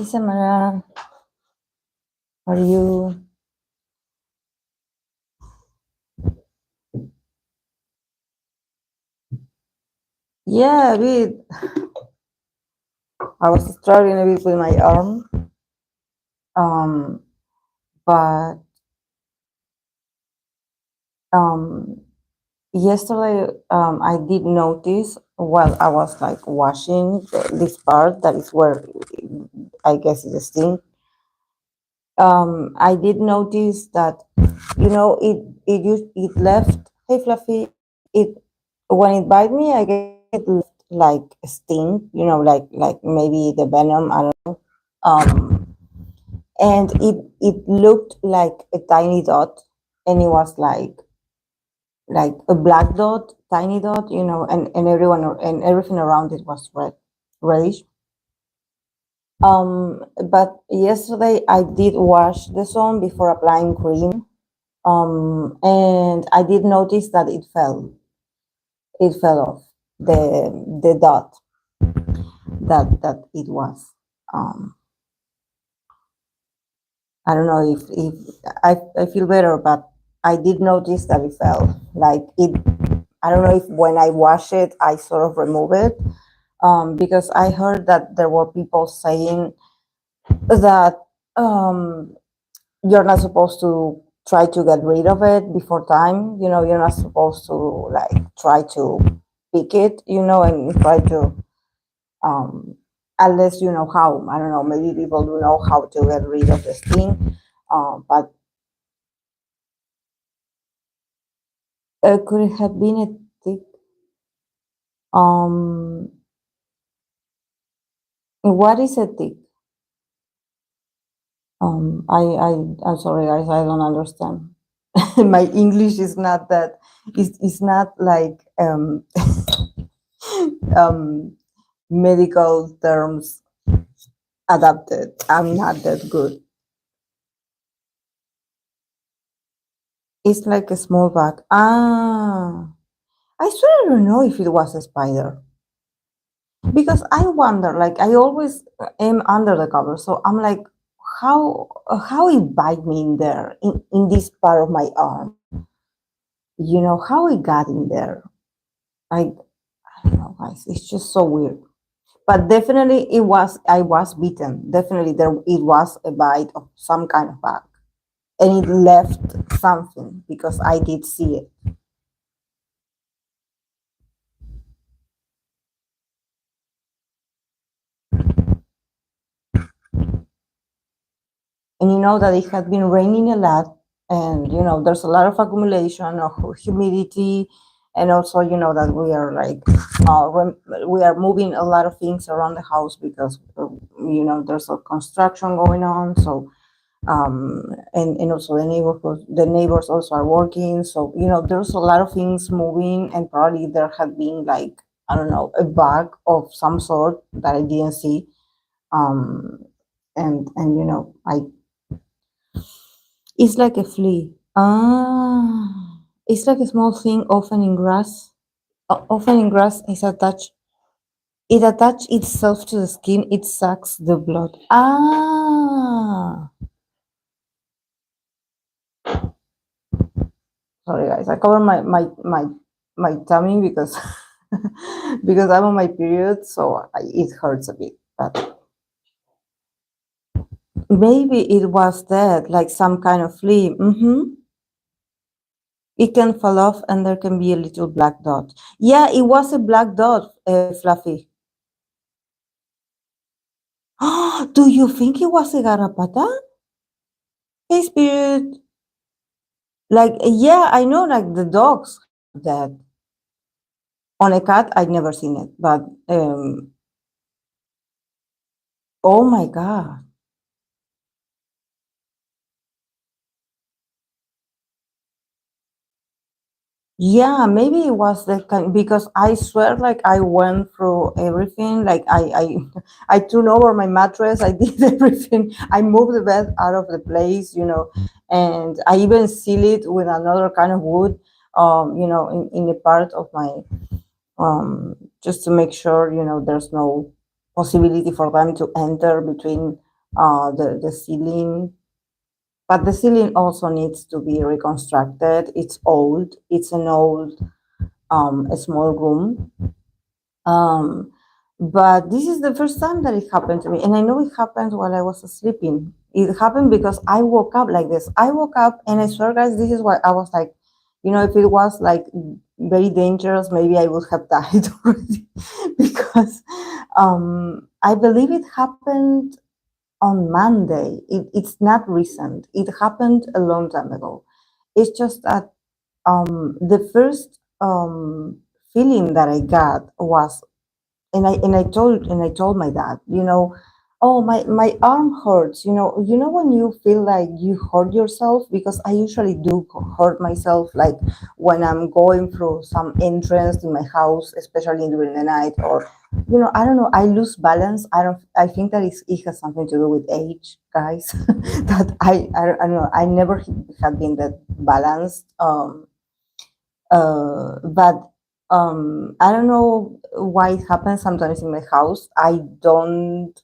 Hey Samara, how are you? Yeah, a bit. I was struggling a bit with my arm, um, but um, yesterday I did notice while I was like washing this part that is where I guess it's a sting. I did notice that it left. Hey Fluffy, it when it bite me, I guess it left like a sting. Like maybe the venom. I don't know. And it looked like a tiny dot, and it was like a black dot, tiny dot. And everything around it was reddish. But yesterday I did wash the zone before applying cream. And I did notice that it fell off the dot that it was. Um, I don't know if I feel better, but I did notice that it fell. Like it, I don't know if when I wash it, I sort of remove it. Because I heard that there were people saying that you're not supposed to try to get rid of it before time. You're not supposed to like try to pick it, and try to um, unless you know how. I don't know. Maybe people do know how to get rid of this thing, but could it have been a tick? Um, what is a tick? I'm sorry, guys. I don't understand. My English is not that. It's not like um, medical terms adapted. I'm not that good. It's like a small bug. I swear I don't know if it was a spider. Because I wonder, like I always am under the cover, so I'm like, how it bite me in there in this part of my arm, how it got in there. I don't know, guys, it's just so weird. But definitely I was bitten. Definitely it was a bite of some kind of bug, and it left something because I did see it. And you know that it had been raining a lot, and there's a lot of accumulation of humidity, and also that we are like we are moving a lot of things around the house because there's a construction going on. So and also the neighbors also are working, so there's a lot of things moving, and probably there had been like, I don't know, a bug of some sort that I didn't see. Um and and I it's like a flea. It's like a small thing, often in grass. Often in grass, it attach itself to the skin. It sucks the blood. Sorry, guys. I cover my tummy because because I'm on my period, so it hurts a bit. But maybe it was that, like some kind of flea. It can fall off, and there can be a little black dot. Yeah, it was a black dot, Fluffy. Do you think it was a garrapata? Hey, Spirit. Like, yeah, I know, like the dogs have that. On a cat, I've never seen it, but oh my God. Yeah, maybe it was that kind, because I swear, like I went through everything. Like I turned over my mattress. I did everything. I moved the bed out of the place, and I even seal it with another kind of wood, in a part of my, just to make sure, there's no possibility for them to enter between the ceiling, but the ceiling also needs to be reconstructed. It's old. It's an old a small room. Um, but this is the first time that it happened to me, and I know it happened while I was sleeping. It happened because I woke up like this. I woke up, and I swear, guys, this is why I was like, if it was like very dangerous, maybe I would have died already, because I believe it happened on Monday. It's not recent. It happened a long time ago. It's just that the first feeling that I got was, and I told my dad, oh, my arm hurts. When you feel like you hurt yourself, because I usually do hurt myself, like when I'm going through some entrance in my house, especially during the night, or I don't know, I lose balance. I think that it has something to do with age, guys. That I don't know, I never have been that balanced. But I don't know why it happens sometimes in my house. I don't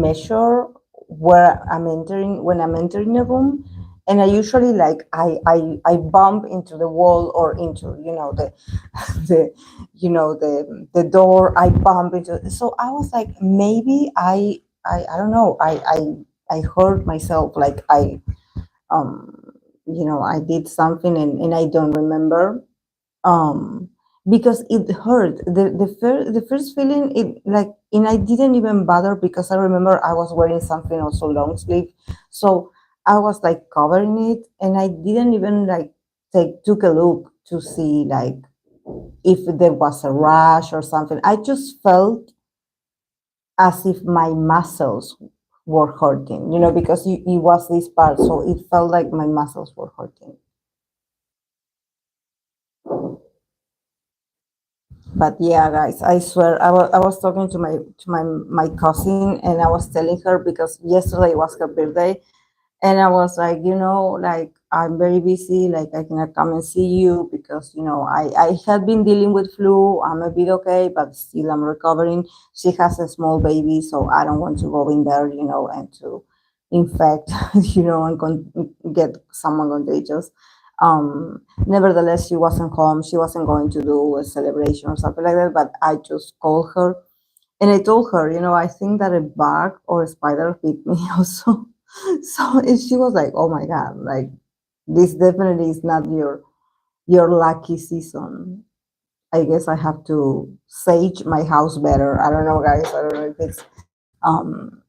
measure where I'm entering when I'm entering a room, and I usually like I bump into the wall or into the the door. I bump into. So I was like, maybe I don't know, I hurt myself, like um I did something, and I don't remember, um because it hurt. The first feeling, it like, and I didn't even bother, because I remember I was wearing something also long sleeve, so I was like covering it, and I didn't even like took a look to see like if there was a rash or something. I just felt as if my muscles were hurting, because it was this part, so it felt like my muscles were hurting. But yeah, guys, I swear, I was talking to my cousin, and I was telling her, because yesterday was her birthday, and I was like, like, I'm very busy, like I cannot come and see you, because I had been dealing with flu. I'm a bit okay, but still I'm recovering. She has a small baby, so I don't want to go in there, and to infect, and get someone contagious. Nevertheless, she wasn't home. She wasn't going to do a celebration or something like that, but I just called her, and I told her, I think that a bug or a spider bit me also. So, and she was like, "Oh my God, like this definitely is not your lucky season. I guess I have to sage my house better." I don't know, guys. I don't know um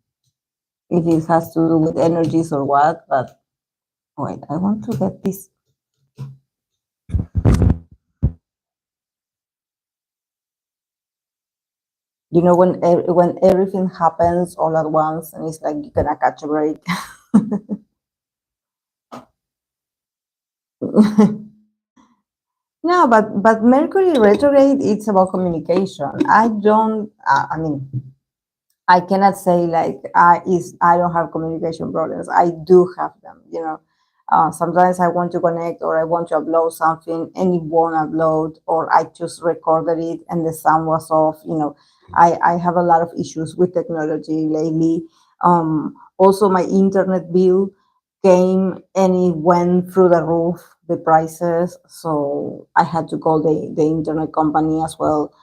if it has to do with energies or what, but wait, I want to get this. When everything happens all at once, and it's like you're gonna catch a break. No, but Mercury retrograde, it's about communication. I don't. I mean, I cannot say like I don't have communication problems. I do have them. Sometimes I want to connect, or I want to upload something and it won't upload, or I just recorded it and the sound was off. I have a lot of issues with technology lately. Also, my internet bill came and it went through the roof, the prices. So I had to call the internet company as well,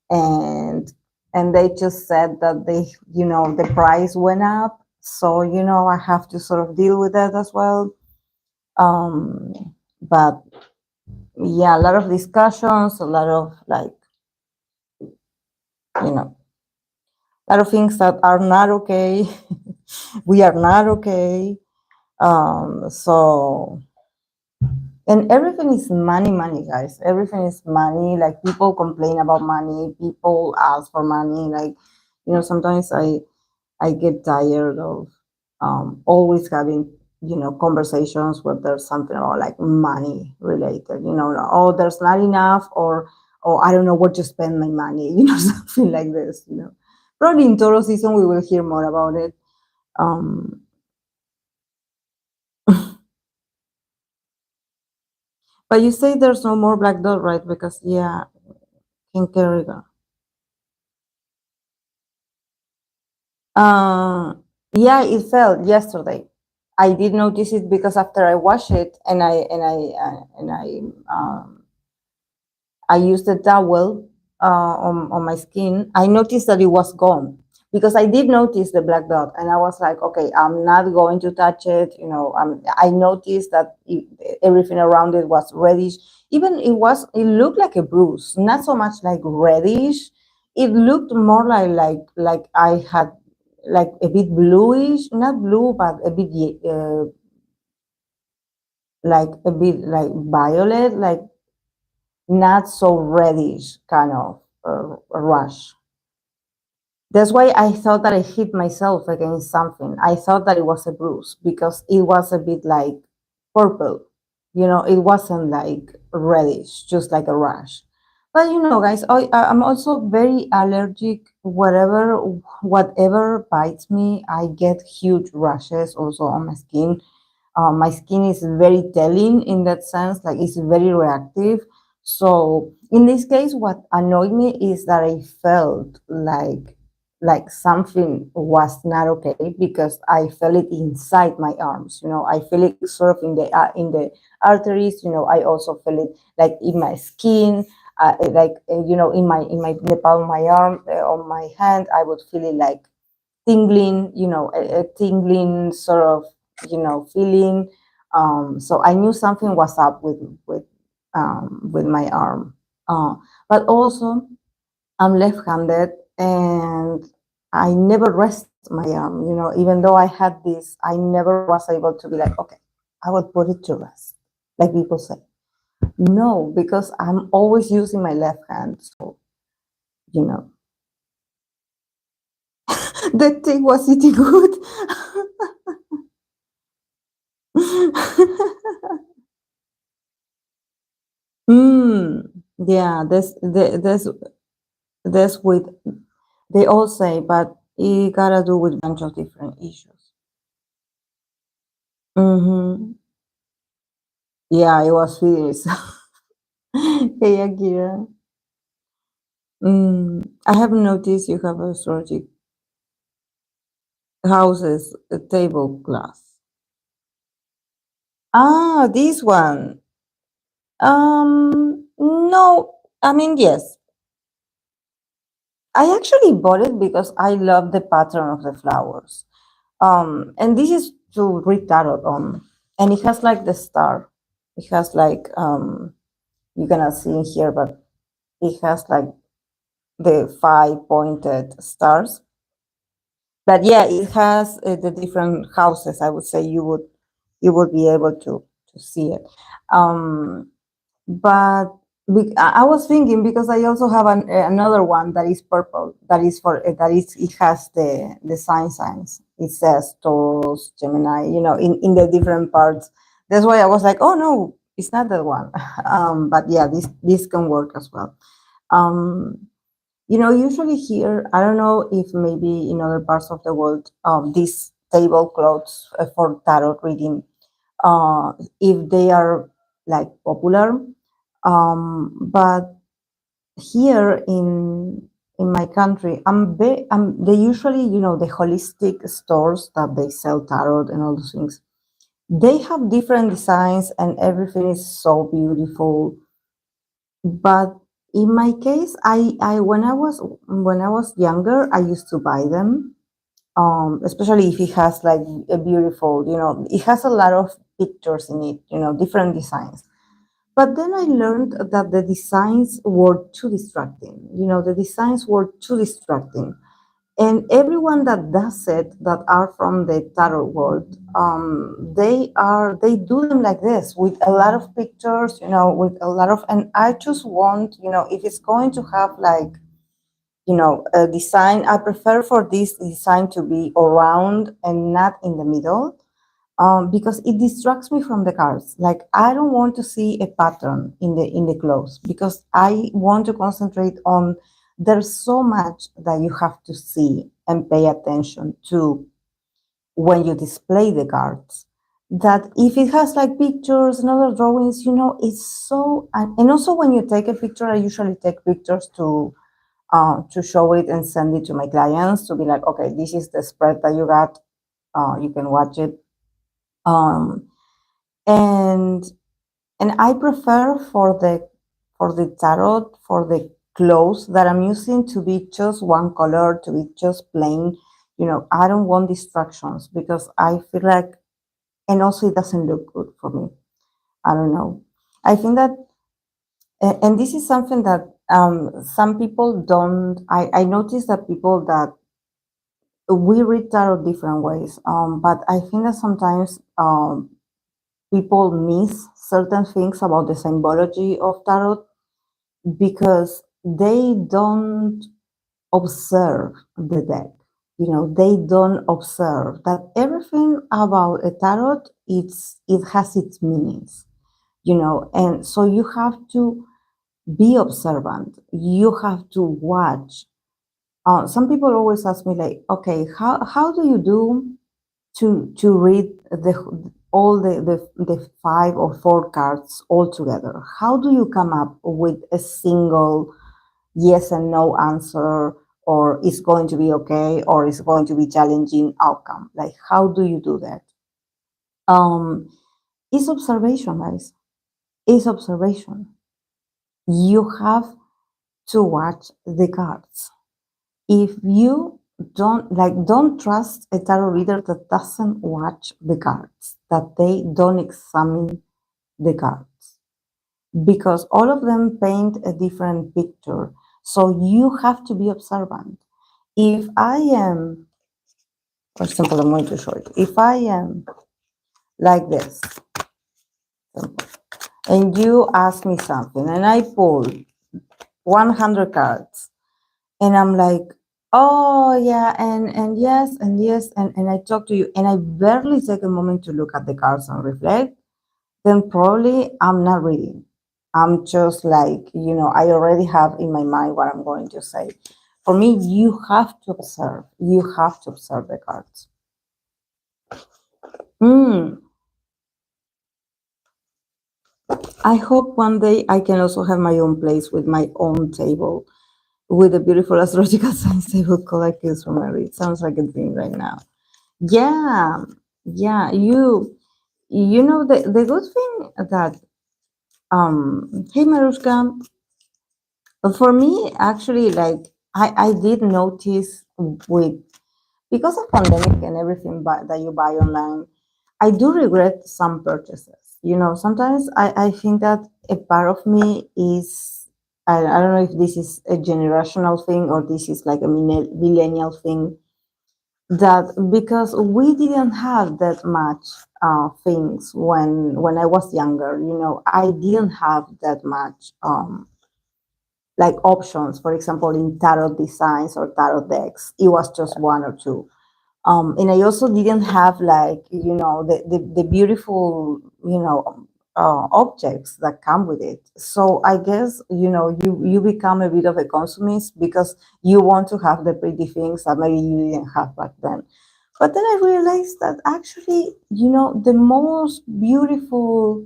and they just said that the price went up. So I have to sort of deal with that as well. But yeah, a lot of discussions, a lot of like, a lot of things that are not okay. We are not okay. So, and everything is money, money, guys. Everything is money. Like, people complain about money, people ask for money. Like, sometimes I get tired of always having, conversations where there's something about like money related, oh, there's not enough, or, oh, I don't know where to spend my money, something like this. Probably in Toro season, we will hear more about it. Um, but you say there's no more Black Dot, right? Because, yeah, King Kerrigan. Yeah, it fell yesterday. I did notice it because after I wash it and I used the towel on my skin, I noticed that it was gone because I did notice the black dot, and I was like, okay, I'm not going to touch it. I noticed that everything around it was reddish. Even it looked like a bruise, not so much like reddish. It looked more like I had like a bit bluish, not blue, but a bit like a bit like violet, like not so reddish kind of rush. That's why I thought that I hit myself against something. I thought that it was a bruise because it was a bit like purple. It wasn't like reddish, just like a rash. But guys, I'm also very allergic. Whatever bites me, I get huge rashes also on my skin. My skin is very telling in that sense, like it's very reactive. So in this case, what annoyed me is that I felt like something was not okay because I felt it inside my arms. I feel it sort of in the arteries. I also feel it like in my skin, in the palm of my arm, on my hand. I would feel it like tingling, a tingling sort of, feeling. So I knew something was up with my arm. But also, I'm left-handed, and I never rest my arm. Even though I had this, I never was able to be like, okay, I will put it to rest, like people say. No, because I'm always using my left hand. So, you know, the thing was eating good. Mm, yeah, that's with they all say, but it gotta do with a bunch of different issues. Mm-hmm. Yeah, it was fierce. Hey, Akira. I have noticed you have astrology houses, a tablecloth. Ah, this one. No, I mean, yes. I actually bought it because I love the pattern of the flowers. And this is to read tarot on, and it has like the star. It has like you cannot see in here, but it has like the 5 pointed stars. But yeah, it has the different houses. I would say you would be able to see it. But I was thinking because I also have another one that is purple. That is it has the signs. It says Taurus, Gemini. In the different parts. That's why I was like, oh no, it's not that one. But yeah, this can work as well. Um, usually here, I don't know if maybe in other parts of the world, these tablecloths for tarot reading, if they are like popular. But here in my country, they usually, the holistic stores that they sell tarot and all those things. They have different designs and everything is so beautiful. But in my case, I when I was younger, I used to buy them. Especially if it has like a beautiful, it has a lot of pictures in it, different designs. But then I learned that the designs were too distracting. The designs were too distracting. And everyone that does it, that are from the tarot world, they do them like this with a lot of pictures, with a lot of, and I just want, if it's going to have like, a design, I prefer for this design to be around and not in the middle, because it distracts me from the cards. Like I don't want to see a pattern in the clothes because I want to concentrate on. There's so much that you have to see and pay attention to when you display the cards. That if it has like pictures and other drawings, it's so. And also when you take a picture, I usually take pictures to show it and send it to my clients to be like, okay, this is the spread that you got. You can watch it. Um, and I prefer for the tarot, for the clothes that I'm using, to be just one color, to be just plain. I don't want distractions because I feel like, and also it doesn't look good for me. I don't know. I think that, and this is something that some people don't. I notice that people that we read tarot different ways, but I think that sometimes people miss certain things about the symbology of tarot because they don't observe the deck. They don't observe that everything about a tarot, it has its meanings. And so you have to be observant. You have to watch. Some people always ask me, like, okay, how do you do to read all the 5 or 4 cards all together? How do you come up with a single yes and no answer, or it's going to be okay, or it's going to be challenging outcome? Like, how do you do that? It's observation, guys. It's observation. You have to watch the cards. If you don't trust a tarot reader that doesn't watch the cards, that they don't examine the cards, because all of them paint a different picture. So you have to be observant. If I am, for example, I'm going to show it. If I am like this, and you ask me something, and I pull 100 cards, and I'm like, oh yeah, and yes, and I talk to you, and I barely take a moment to look at the cards and reflect, then probably I'm not reading. I'm just like, I already have in my mind what I'm going to say. For me, you have to observe. You have to observe the cards. I hope one day I can also have my own place with my own table, with a beautiful astrological science table called Ateez from Mary. It sounds like a dream right now. Yeah, yeah. The good thing that hey Marushka, for me actually, like, I did notice with, because of pandemic and everything that you buy online, I do regret some purchases. Sometimes I think that a part of me is, I don't know if this is a generational thing or this is like a millennial thing, that because we didn't have that much things when I was younger. I didn't have that much like options. For example, in tarot designs or tarot decks, it was just one or two. And I also didn't have, like, the beautiful, objects that come with it. So I guess, you become a bit of a consumist because you want to have the pretty things that maybe you didn't have back then. But then I realized that actually, the most beautiful,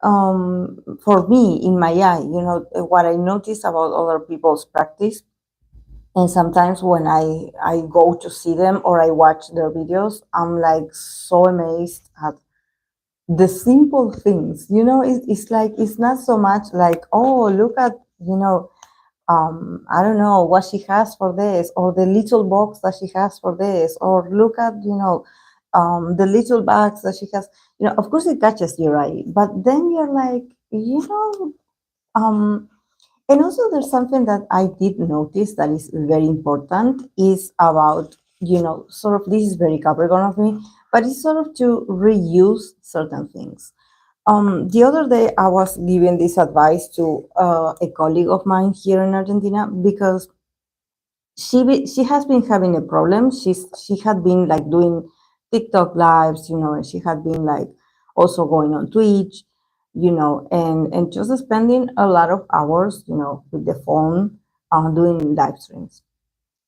for me, in my eye, what I notice about other people's practice, and sometimes when I go to see them or I watch their videos, I'm like so amazed at the simple things. It's like, it's not so much like, oh, look at, I don't know what she has for this, or the little box that she has for this, or look at, the little bags that she has. Of course it catches your eye, but then you're like, and also there's something that I did notice that is very important, is about, sort of, this is very Capricorn of me, but it's sort of to reuse certain things. The other day I was giving this advice to a colleague of mine here in Argentina, because she has been having a problem. She had been like doing TikTok lives, and she had been like also going on Twitch, and just spending a lot of hours, with the phone, doing live streams.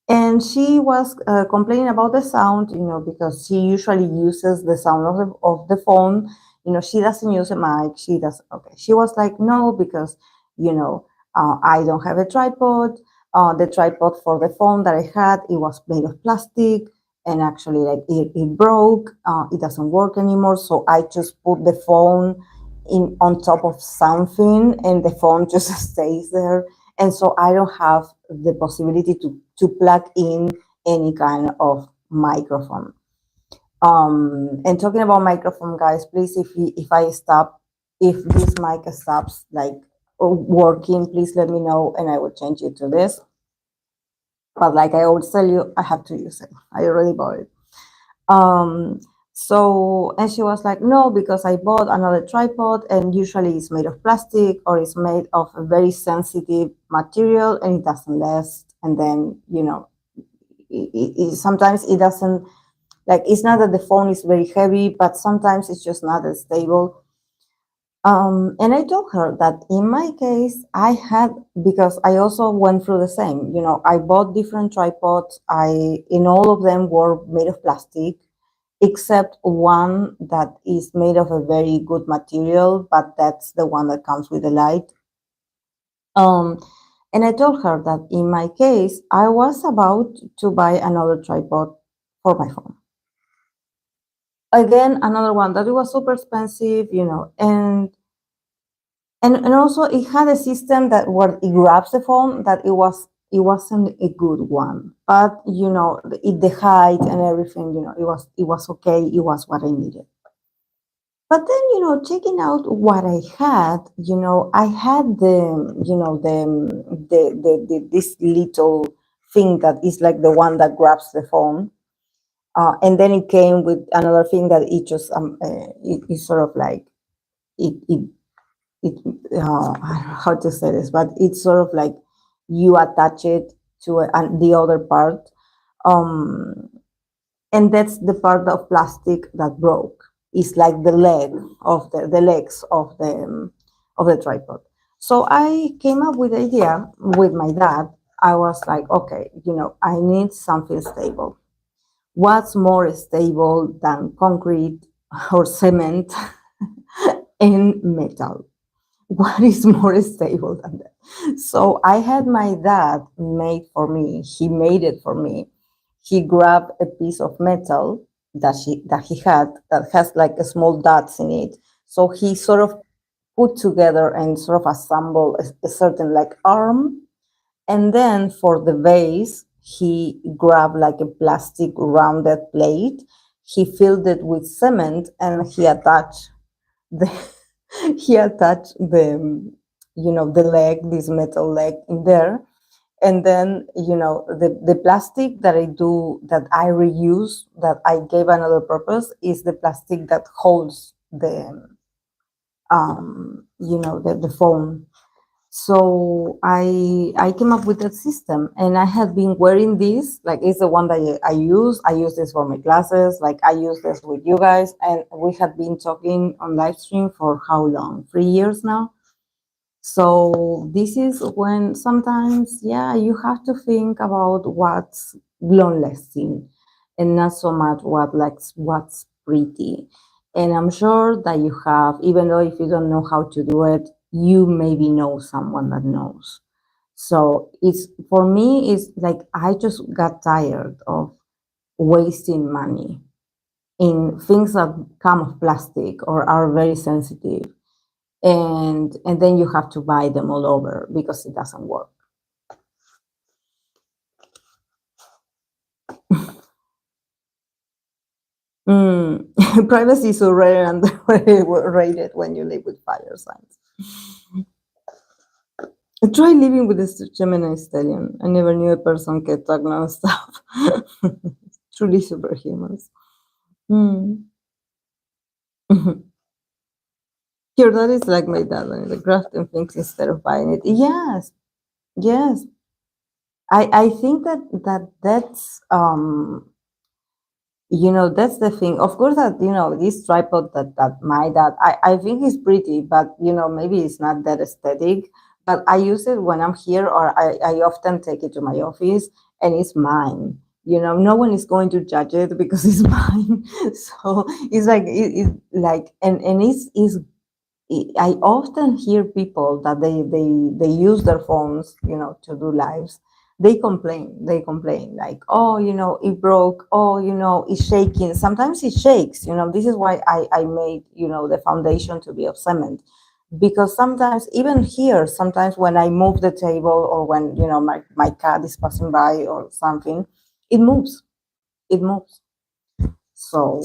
And she was complaining about the sound, because she usually uses the sound of the phone. She doesn't use a mic. She does. Okay. She was like, no, because, I don't have a tripod. The tripod for the phone that I had, it was made of plastic. and actually like it broke. It doesn't work anymore, so I just put the phone in on top of something, and the phone just stays there, and so I don't have the possibility to plug in any kind of microphone. And talking about microphone, guys, please, if I stop, if this mic stops like working, please let me know and I will change it to this. But like I always tell you, I have to use it. I already bought it. So, and she was like, no, because I bought another tripod, and usually it's made of plastic or it's made of a very sensitive material and it doesn't last. And then, sometimes it doesn't, like, it's not that the phone is very heavy, but sometimes it's just not as stable. And I told her that in my case, I had, because I also went through the same, I bought different tripods. In all of them were made of plastic, except one that is made of a very good material, but that's the one that comes with the light. And I told her that in my case, I was about to buy another tripod for my phone. Again, another one that it was super expensive, and also it had a system that where it grabs the phone, that it wasn't a good one, but the height and everything, it was okay. It was what I needed. But then, checking out what I had, I had this little thing that is like the one that grabs the phone. And then it came with another thing that it just it sort of like it I don't know how to say this, but it's sort of like you attach it to the other part, um, and that's the part of plastic that broke. It's like the legs of the tripod. So I came up with the idea with my dad. I was like, okay, I need something stable. What's more stable than concrete or cement and metal? What is more stable than that? So I had my dad made for me. He made it for me. He grabbed a piece of metal that he had that has like a small dots in it. So he sort of put together and sort of assembled a certain like arm. And then for the base, he grabbed like a plastic rounded plate. He filled it with cement and he attached the he attached the leg, this metal leg in there. And then the plastic that I reuse, that I gave another purpose, is the plastic that holds the phone. So I came up with that system, and I had been wearing this, like it's the one that I use. I use this for my classes, like I use this with you guys, and we had been talking on live stream for how long? 3 years now. So this is when sometimes, yeah, you have to think about what's long lasting and not so much what's pretty. And I'm sure that you have, even though if you don't know how to do it, you maybe know someone that knows. So it's, for me, it's like I just got tired of wasting money in things that come of plastic or are very sensitive, and then you have to buy them all over because it doesn't work. Privacy is already underrated when you live with fire signs. Try living with a Gemini stallion. I never knew a person could talk non-stop. Truly superhumans. Your dad is like my dad, and the crafting things instead of buying it. Yes, yes. I think that's that's the thing. Of course, that this tripod that my dad, I think is pretty, but maybe it's not that aesthetic. But I use it when I'm here, or I often take it to my office, and it's mine. No one is going to judge it because it's mine. So it's like and I often hear people that they use their phones, to do lives, They complain like, oh, it broke, oh, it's shaking. Sometimes it shakes. This is why I made, the foundation to be of cement, because sometimes, even here, sometimes when I move the table, or when, my cat is passing by or something, it moves. It moves. So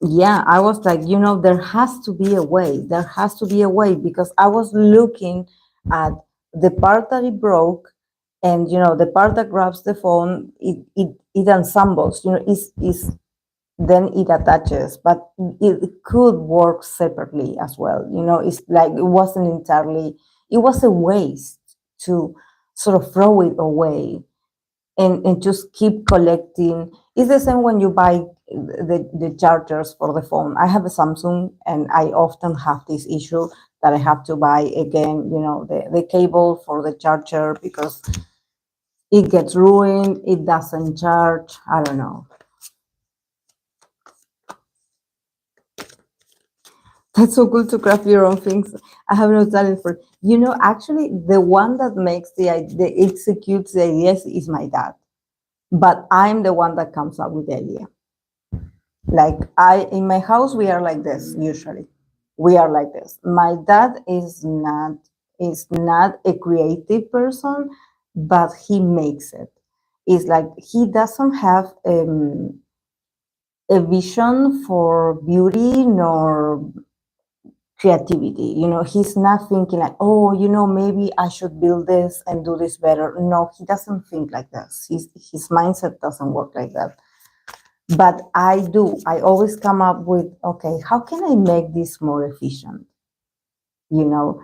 yeah, I was like, there has to be a way. There has to be a way, because I was looking at the part that it broke, and the part that grabs the phone, it ensembles. Is then it attaches, but it could work separately as well. It's like it wasn't entirely. It was a waste to sort of throw it away and just keep collecting. It's the same when you buy the chargers for the phone. I have a Samsung, and I often have this issue that I have to buy again, the cable for the charger, because it gets ruined, it doesn't charge. I don't know. That's so cool to craft your own things. I have no talent for it. Actually, the one that makes the executes the ideas is my dad, but I'm the one that comes up with the idea. Like, in my house, we are like this usually. We are like this. My dad is not a creative person, but he makes it. It's like he doesn't have a vision for beauty nor creativity. He's not thinking like, oh, maybe I should build this and do this better. No, he doesn't think like this. His mindset doesn't work like that. But I do. I always come up with, okay, how can I make this more efficient? You know,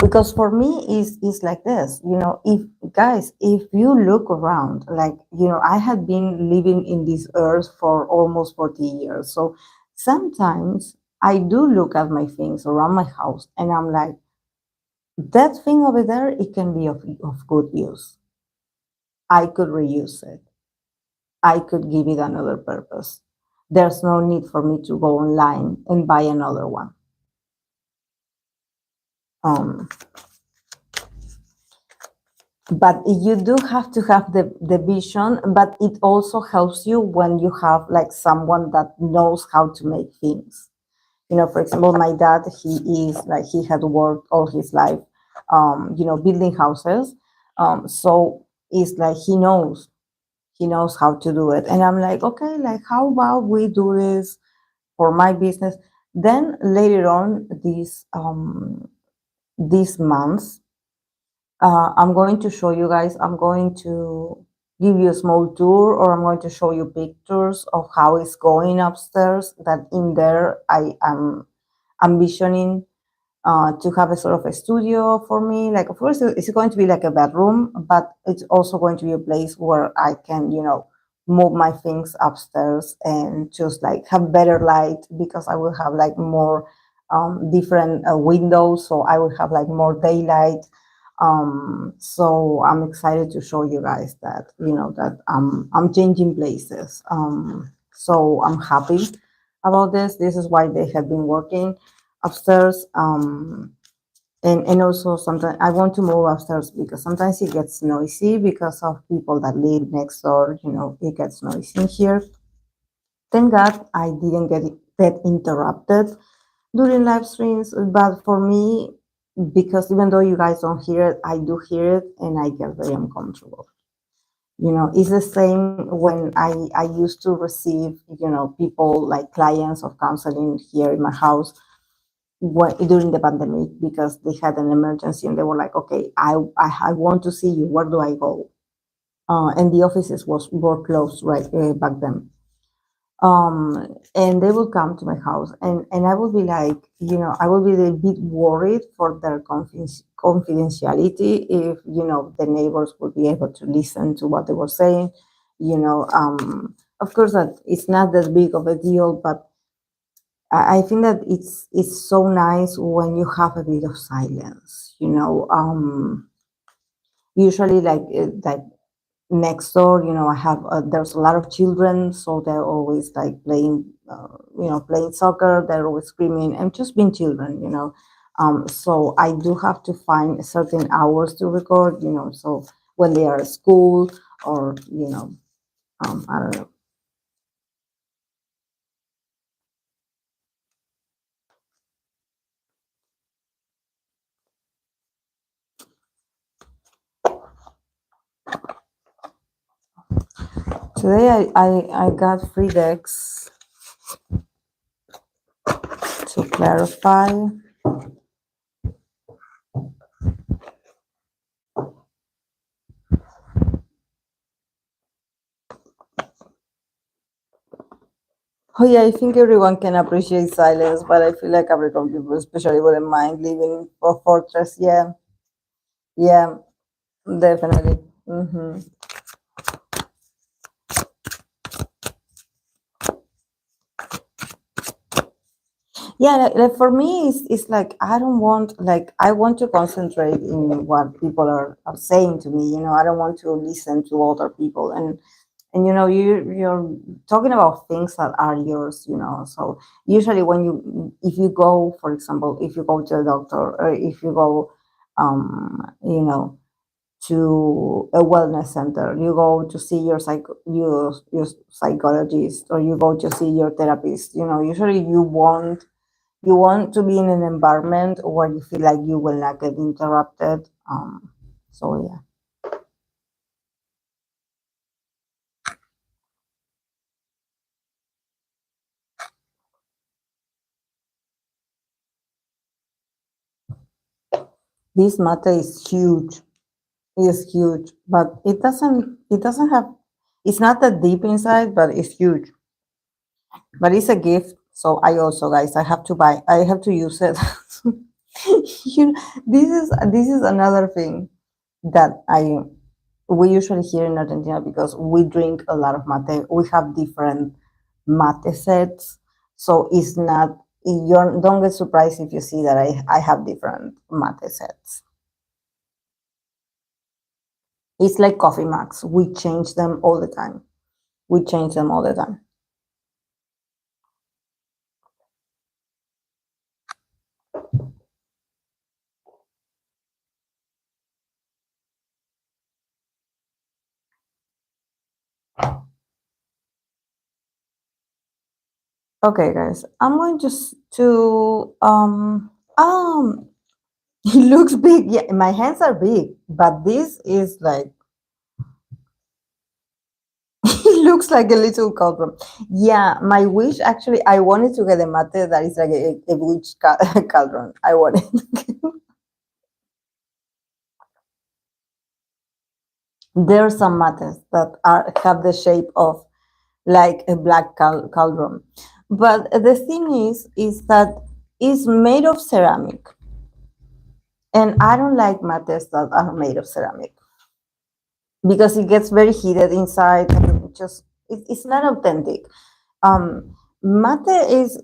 because for me, it's like this. If guys, if you look around, like, I had been living in this earth for almost 40 years. So sometimes I do look at my things around my house, and I'm like, that thing over there, it can be of good use. I could reuse it. I could give it another purpose. There's no need for me to go online and buy another one. Um, but you do have to have the vision, but it also helps you when you have like someone that knows how to make things. For example, my dad, he had worked all his life, building houses. So it's like he knows how to do it. And I'm like, okay, like, how about we do this for my business? Then later on these months, I'm going to show you guys, I'm going to give you a small tour, or I'm going to show you pictures of how it's going upstairs, that in there I am envisioning to have a sort of a studio for me. Like, of course, it's going to be like a bedroom, but it's also going to be a place where I can, move my things upstairs and just like have better light, because I will have like more different windows, so I will have like more daylight. So I'm excited to show you guys that, that I'm changing places. So I'm happy about this. This is why they have been working upstairs. And also sometimes I want to move upstairs because sometimes it gets noisy because of people that live next door. It gets noisy in here. Thank God I didn't get interrupted during live streams. But for me, because even though you guys don't hear it, I do hear it, and I get very uncomfortable. It's the same when I used to receive, people like clients of counseling here in my house during the pandemic, because they had an emergency and they were like, okay, I want to see you. Where do I go? And the offices were closed right back then. And they would come to my house, and I would be like, I would be a bit worried for their confidentiality, if, the neighbors would be able to listen to what they were saying. Of course, that it's not that big of a deal, but I think that it's so nice when you have a bit of silence. Usually, like next door, I have there's a lot of children, so they're always like playing, playing soccer. They're always screaming and just being children. So I do have to find certain hours to record, so when they are at school or, I don't know. Today I got 3 decks to clarify. Oh yeah, I think everyone can appreciate silence, but I feel like Capricorn people especially wouldn't mind living for fortress. Yeah, yeah, definitely. Yeah, like for me, it's like I don't want, like I want to concentrate in what people are saying to me. I don't want to listen to other people, and you're talking about things that are yours. So usually when if you go, for example, if you go to a doctor, or if you go, to a wellness center, you go to see your psychologist, or you go to see your therapist. Usually you want to be in an environment where you feel like you will not get interrupted. So yeah, this matter is huge. It's huge, but it doesn't have. It's not that deep inside, but it's huge. But it's a gift. So I also, guys, I have to buy. I have to use it. This is another thing that we usually hear in Argentina, because we drink a lot of mate. We have different mate sets, so it's not. You don't get surprised if you see that I have different mate sets. It's like coffee mugs. We change them all the time. We change them all the time. Okay, guys, I'm going to it looks big. Yeah, my hands are big, but this is like it looks like a little cauldron. Yeah, my wish, actually, I wanted to get a mate that is like a witch cauldron. I wanted. There are some mates that have the shape of like a black cauldron, but the thing is that it's made of ceramic, and I don't like mates that are made of ceramic, because it gets very heated inside, and it's not authentic. Mate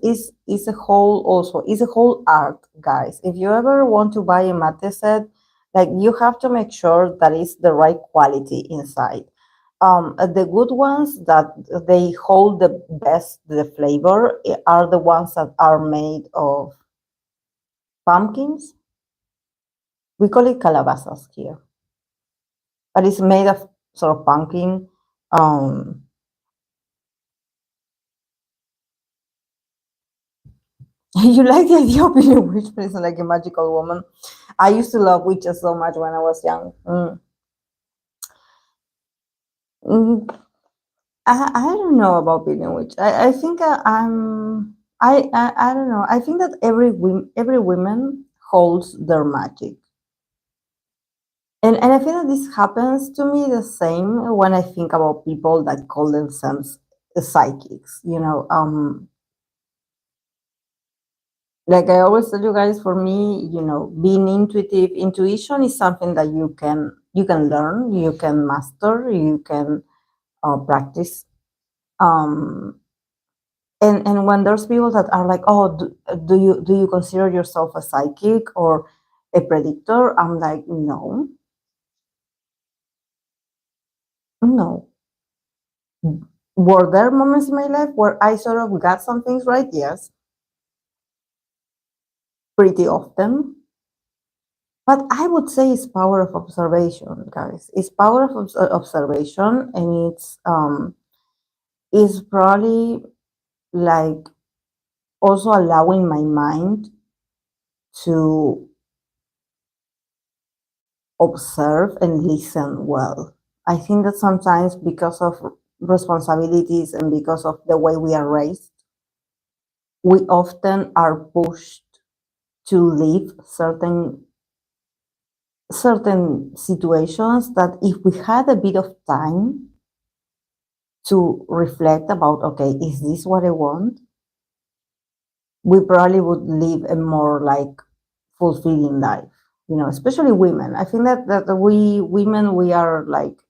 is a whole, also is a whole art, guys. If you ever want to buy a mate set, like, you have to make sure that it's the right quality inside. The good ones that they hold the best the flavor are the ones that are made of pumpkins. We call it calabazas here, but it's made of sort of pumpkin. Um, you like the idea of being a witch person, like a magical woman? I used to love witches so much when I was young. Mm, I don't know about being a witch. I think I don't know. I think that every woman holds their magic. And I feel that this happens to me the same when I think about people that call themselves psychics. Like I always tell you guys, for me, being intuition is something that you can learn, you can master, you can practice. Um, and when there's people that are like, oh, do you consider yourself a psychic or a predictor? I'm like, no, no. Were there moments in my life where I sort of got some things right? Yes. pretty often. But I would say it's power of observation, guys. It's power of observation, and it's probably like also allowing my mind to observe and listen well. I think that sometimes because of responsibilities and because of the way we are raised, we often are pushed to live certain situations that if we had a bit of time to reflect about, okay, is this what I want? We probably would live a more like fulfilling life, especially women. I think that we women, we are like,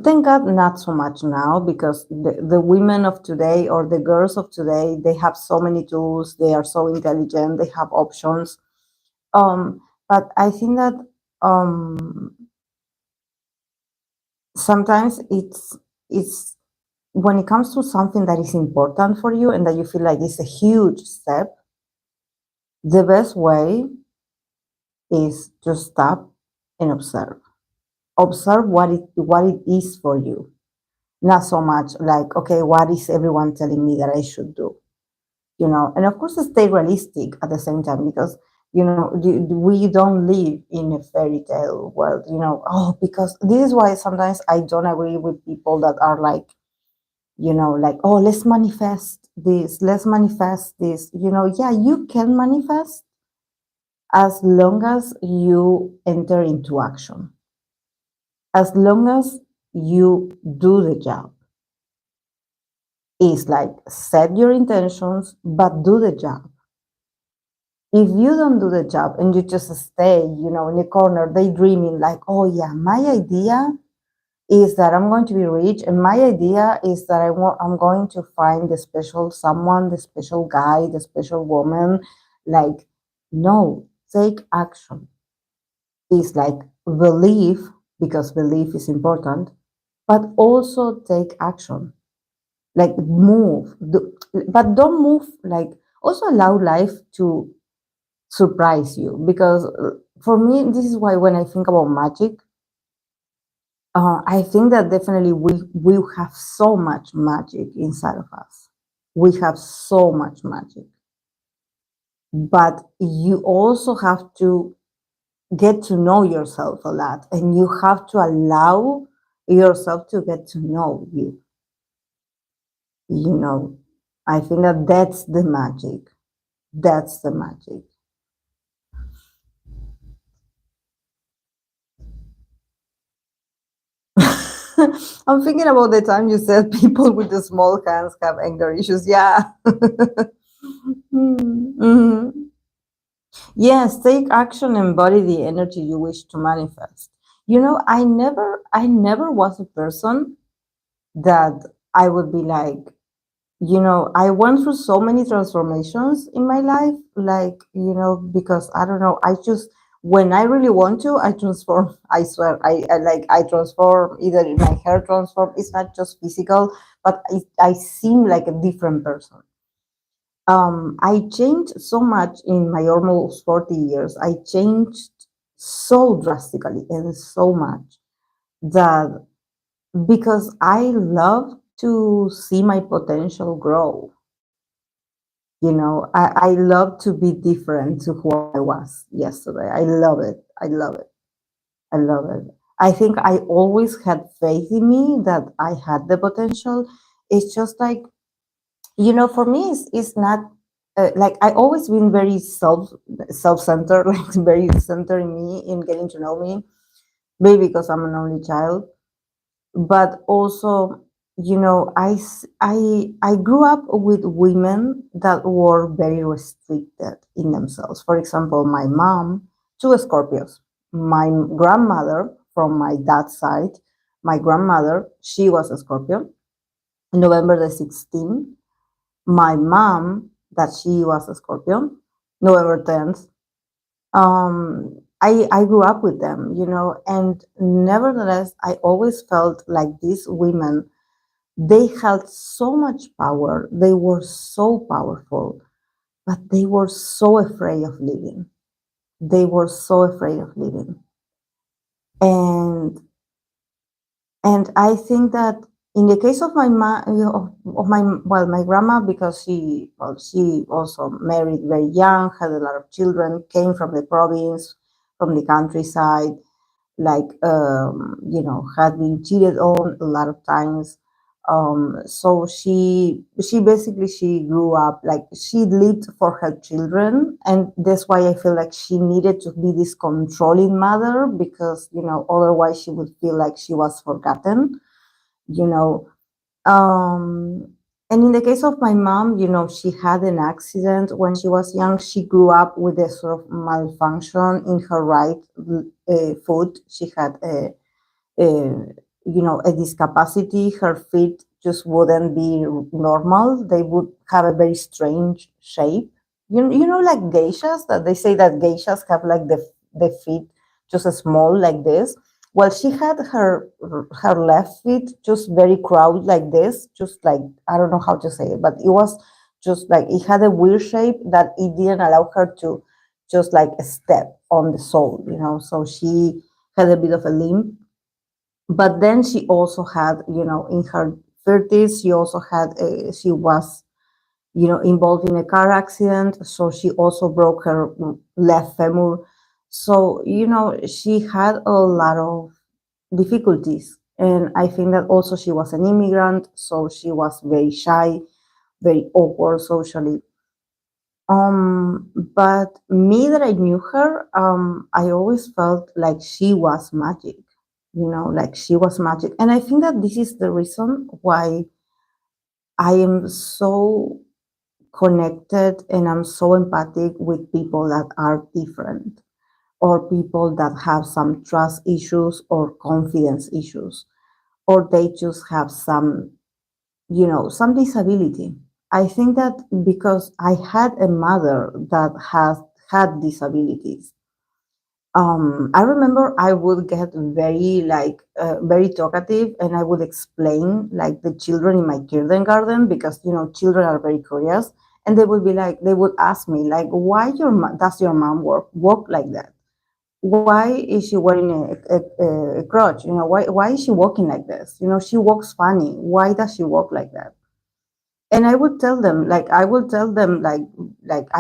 thank God, not so much now, because the women of today or the girls of today, they have so many tools, they are so intelligent, they have options. But I think that um, sometimes it's when it comes to something that is important for you and that you feel like it's a huge step, the best way is to stop and observe. Observe what it is for you. Not so much like, okay, what is everyone telling me that I should do? And of course stay realistic at the same time, because we don't live in a fairy tale world. Because this is why sometimes I don't agree with people that are like, like, oh, let's manifest this. Yeah, you can manifest as long as you enter into action, as long as you do the job. Is like, set your intentions, but do the job. If you don't do the job and you just stay, in the corner daydreaming, like, oh yeah, my idea is that I'm going to be rich, and my idea is that I'm going to find the special someone, the special guy, the special woman. Like, no, take action. It's like believe, because belief is important, but also take action. Like, move, but don't move. Like, also allow life to surprise you, because for me, this is why when I think about magic, I think that definitely we have so much magic inside of us. We have so much magic, but you also have to get to know yourself a lot, and you have to allow yourself to get to know you. I think that that's the magic. That's the magic. I'm thinking about the time you said people with the small hands have anger issues. Yeah. Mhm. Yes, take action, embody the energy you wish to manifest. I never was a person that I would be like, I went through so many transformations in my life, like, because I don't know, I just, when I really want to, I transform. I swear, I transform, either my hair transform, it's not just physical, but I seem like a different person. I changed so much in my almost 40 years. I changed so drastically and so much that, because I love to see my potential grow. I love to be different to who I was yesterday. I love it. I love it. I love it. I think I always had faith in me that I had the potential. It's just like, for me, it's not like, I always been very self-centered, like very centered in me, in getting to know me, maybe because I'm an only child, but also, I grew up with women that were very restricted in themselves. For example, my mom, two Scorpios. My grandmother from my dad's side, my grandmother, she was a Scorpio, November the 16th. My mom, that she was a Scorpio, November 10th. I grew up with them, and nevertheless, I always felt like these women, they held so much power. They were so powerful. but they were so afraid of leaving. They were so afraid of leaving. And I think that in the case of my of my my grandma, because she also married very young, had a lot of children, came from the province, from the countryside, like had been cheated on a lot of times. So she basically she grew up like she lived for her children, and that's why I feel like she needed to be this controlling mother, because otherwise she would feel like she was forgotten. you know um, and in the case of my mom, she had an accident when she was young. She grew up with a sort of malfunction in her right foot. She had a discapacity. Her feet just wouldn't be normal. They would have a very strange shape. Like geishas, that they say that geishas have like the feet just small like this. Well, she had her left feet just very crowded like this, just like, I don't know how to say it, but it was just like it had a weird shape that it didn't allow her to just like step on the sole, So she had a bit of a limp. But then she also had, in her 30s, she was, involved in a car accident. So she also broke her left femur. So, she had a lot of difficulties. And I think that also she was an immigrant. So she was very shy, very awkward socially. But me that I knew her, I always felt like she was magic, like she was magic. And I think that this is the reason why I am so connected and I'm so empathic with people that are different, or people that have some trust issues or confidence issues, or they just have some disability. I think that because I had a mother that has had disabilities, I remember I would get very very talkative, and I would explain like the children in my kindergarten, because children are very curious, and they would ask me like, why does your mom walk like that? Why is she wearing a crutch? Why is she walking like this? She walks funny. Why does she walk like that? And I would tell them, I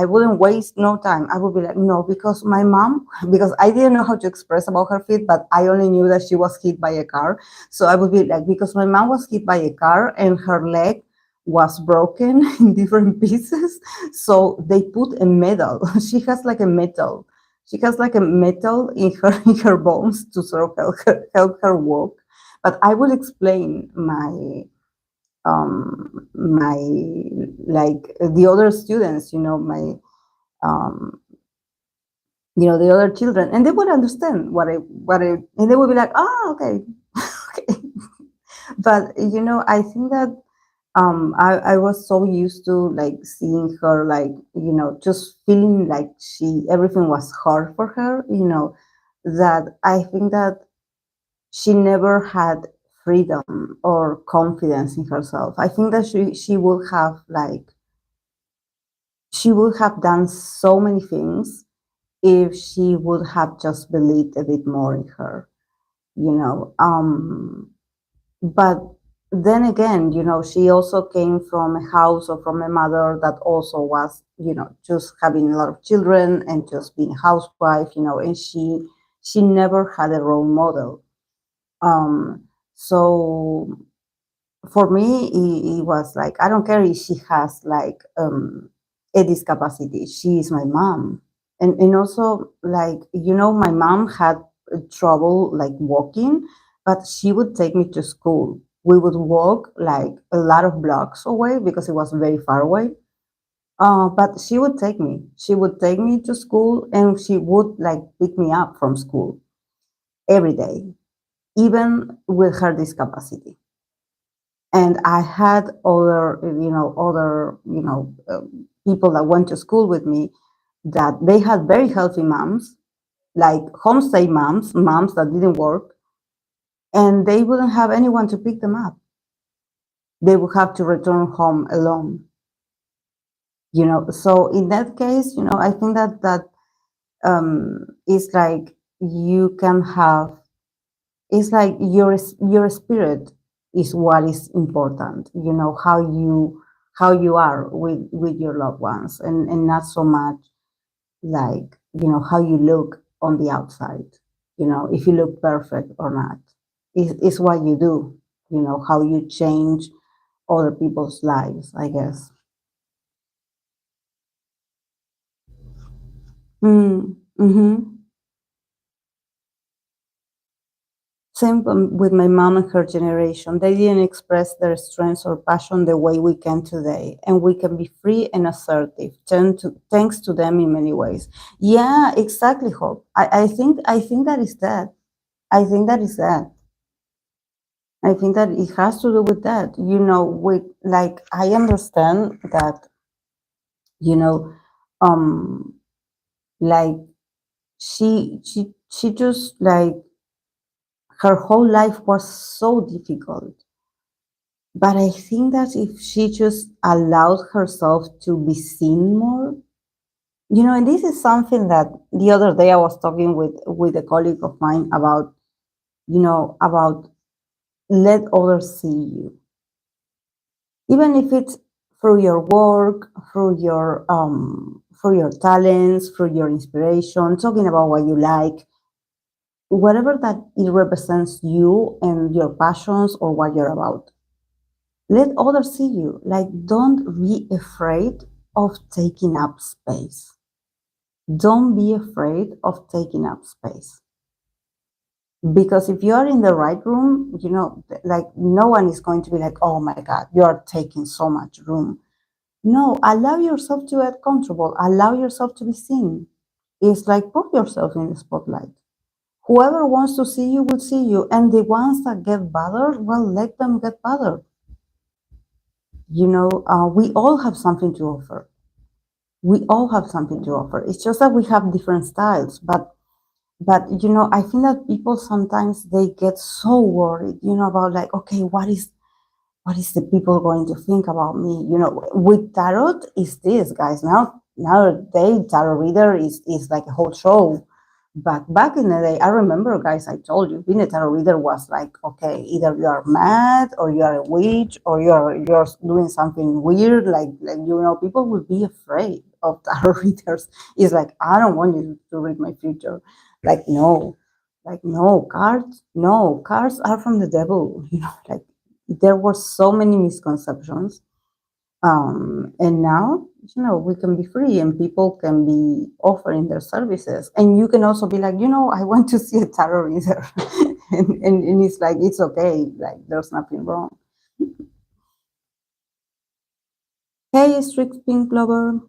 wouldn't waste no time. I would be like, no, because my mom, because I didn't know how to express about her feet, but I only knew that she was hit by a car. So I would be like, because my mom was hit by a car and her leg was broken in different pieces. So they put a metal. She has like a metal. She has like a metal in her bones to sort of help her walk. But I would explain my like the other students, um, the other children, and they would understand and they would be like, oh, okay, okay. But I think that I was so used to like seeing her, like just feeling like everything was hard for her, that I think that she never had freedom or confidence in herself. I think that she would have done so many things if she would have just believed a bit more in her, you know. But then again, she also came from a house or from a mother that also was, just having a lot of children and just being a housewife, and she never had a role model. So for me, it was like, I don't care if she has like a discapacity. She is my mom. And also, like, my mom had trouble like walking, but she would take me to school. We would walk like a lot of blocks away because it was very far away. But she would take me. She would take me to school, and she would like pick me up from school every day, even with her discapacity. And I had people that went to school with me, that they had very healthy moms, like homestay moms that didn't work, and they wouldn't have anyone to pick them up. They would have to return home alone. So in that case, I think that it's like you can have, it's like your spirit is what is important, how you are with your loved ones, and not so much like how you look on the outside, if you look perfect or not. It's what you do, how you change other people's lives, I guess. Mm-hmm. Same with my mom and her generation. They didn't express their strengths or passion the way we can today, and we can be free and assertive. Thanks to them in many ways. Yeah, exactly, Hope. I think that is that. I think that is that. I think that it has to do with that. With like I understand that, you know, um, like she just like her whole life was so difficult. But I think that if she just allowed herself to be seen more, and this is something that the other day I was talking with a colleague of mine about, about let others see you, even if it's through your work, through your talents, through your inspiration, talking about what you like, whatever that it represents you and your passions or what you're about. Let others see you. Like, don't be afraid of taking up space. Don't be afraid of taking up space. Because if you're in the right room, like no one is going to be like, oh my God, you're taking so much room. No, allow yourself to get comfortable. Allow yourself to be seen. It's like put yourself in the spotlight. Whoever wants to see you will see you. And the ones that get bothered, well, let them get bothered. We all have something to offer. We all have something to offer. It's just that we have different styles. But I think that people sometimes they get so worried, about like, okay, what is the people going to think about me? With tarot is this, guys. Nowadays tarot reader is like a whole show. But back in the day, I remember, guys, I told you, being a tarot reader was like, okay, either you are mad or you are a witch or you're doing something weird. Like people will be afraid of tarot readers. It's like, I don't want you to read my future. Like no, cards. No, cards are from the devil. Like there were so many misconceptions, and now we can be free and people can be offering their services, and you can also be like, I want to see a tarot reader. and it's like it's okay, like there's nothing wrong. Hey, strict pink lover.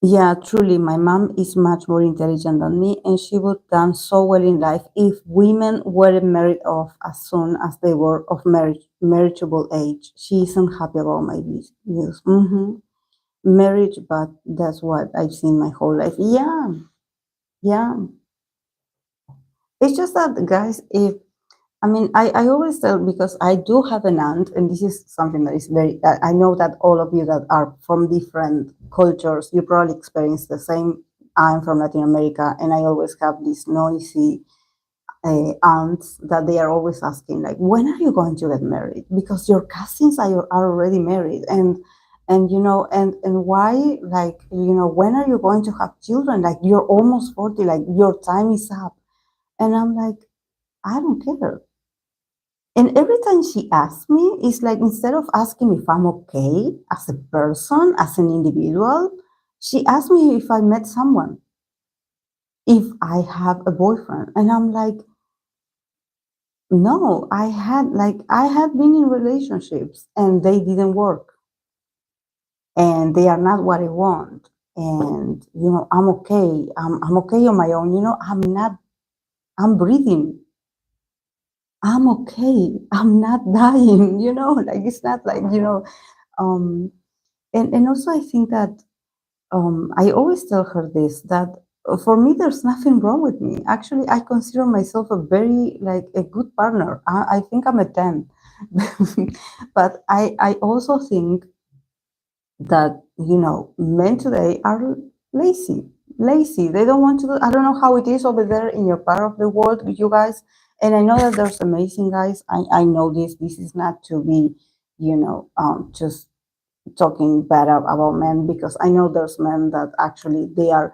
Yeah, truly, my mom is much more intelligent than me, and she would done so well in life if women weren't married off as soon as they were of marriageable age. She isn't happy about my views. Marriage, but that's what I've seen my whole life. Yeah, yeah. It's just that, guys, if I mean, I always tell because I do have an aunt, and this is something that is very, I know that all of you that are from different cultures, you probably experience the same. I'm from Latin America, and I always have this noisy aunts that they are always asking, like, when are you going to get married? Because your cousins are already married. And why, like, when are you going to have children? Like, you're almost 40, like, your time is up. And I'm like, I don't care. And every time she asks me, it's like instead of asking if I'm okay as a person, as an individual, she asks me if I met someone, if I have a boyfriend. And I'm like, no, I had been in relationships and they didn't work and they are not what I want. And I'm okay. I'm okay on my own. I'm breathing. I'm okay. I'm not dying, like it's not like, um and also I think that I always tell her this, that for me there's nothing wrong with me. Actually, I consider myself a very like a good partner. I think I'm a 10. But I also think that, men today are lazy. They don't want to do. I don't know how it is over there in your part of the world with you guys. And I know that there's amazing guys. I know this is not to be, just talking bad about men, because I know there's men that actually they are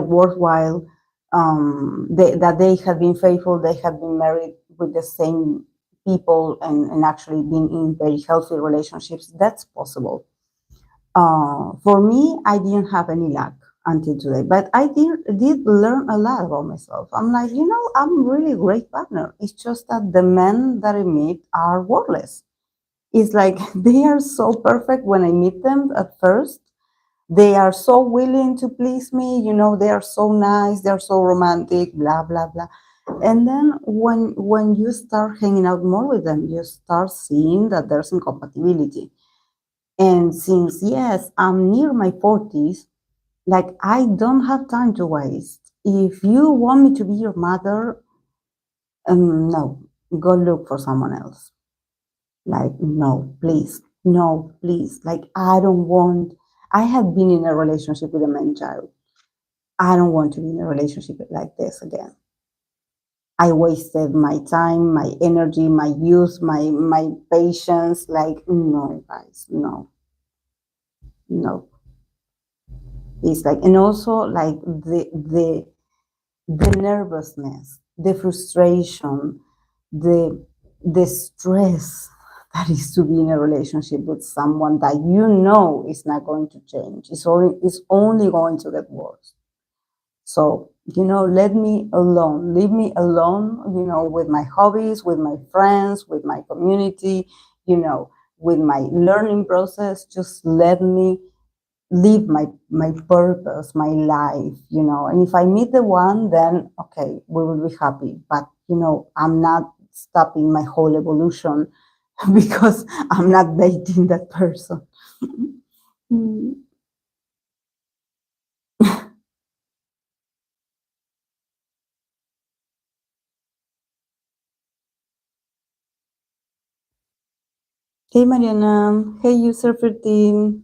worthwhile. That they have been faithful, they have been married with the same people, and actually been in very healthy relationships. That's possible. For me, I didn't have any luck until today, but I did learn a lot about myself. I'm like, I'm really a great partner. It's just that the men that I meet are worthless. It's like they are so perfect when I meet them at first. They are so willing to please me, they are so nice, they're so romantic, blah blah blah. And then when you start hanging out more with them, you start seeing that there's incompatibility. And since, yes, I'm near my 40s, like, I don't have time to waste. If you want me to be your mother, no, go look for someone else. Like, no, please, no, please. Like, I have been in a relationship with a man child. I don't want to be in a relationship like this again. I wasted my time, my energy, my youth, my patience. Like, no, guys, no, no. It's like, and also like the nervousness, the frustration, the stress that is to be in a relationship with someone that is not going to change. It's only going to get worse. So, let me alone. Leave me alone, with my hobbies, with my friends, with my community, with my learning process. Just let me live my purpose, my life, and if I meet the one, then okay, we will be happy. But I'm not stopping my whole evolution because I'm not dating that person. Hey Mariana, hey user 13.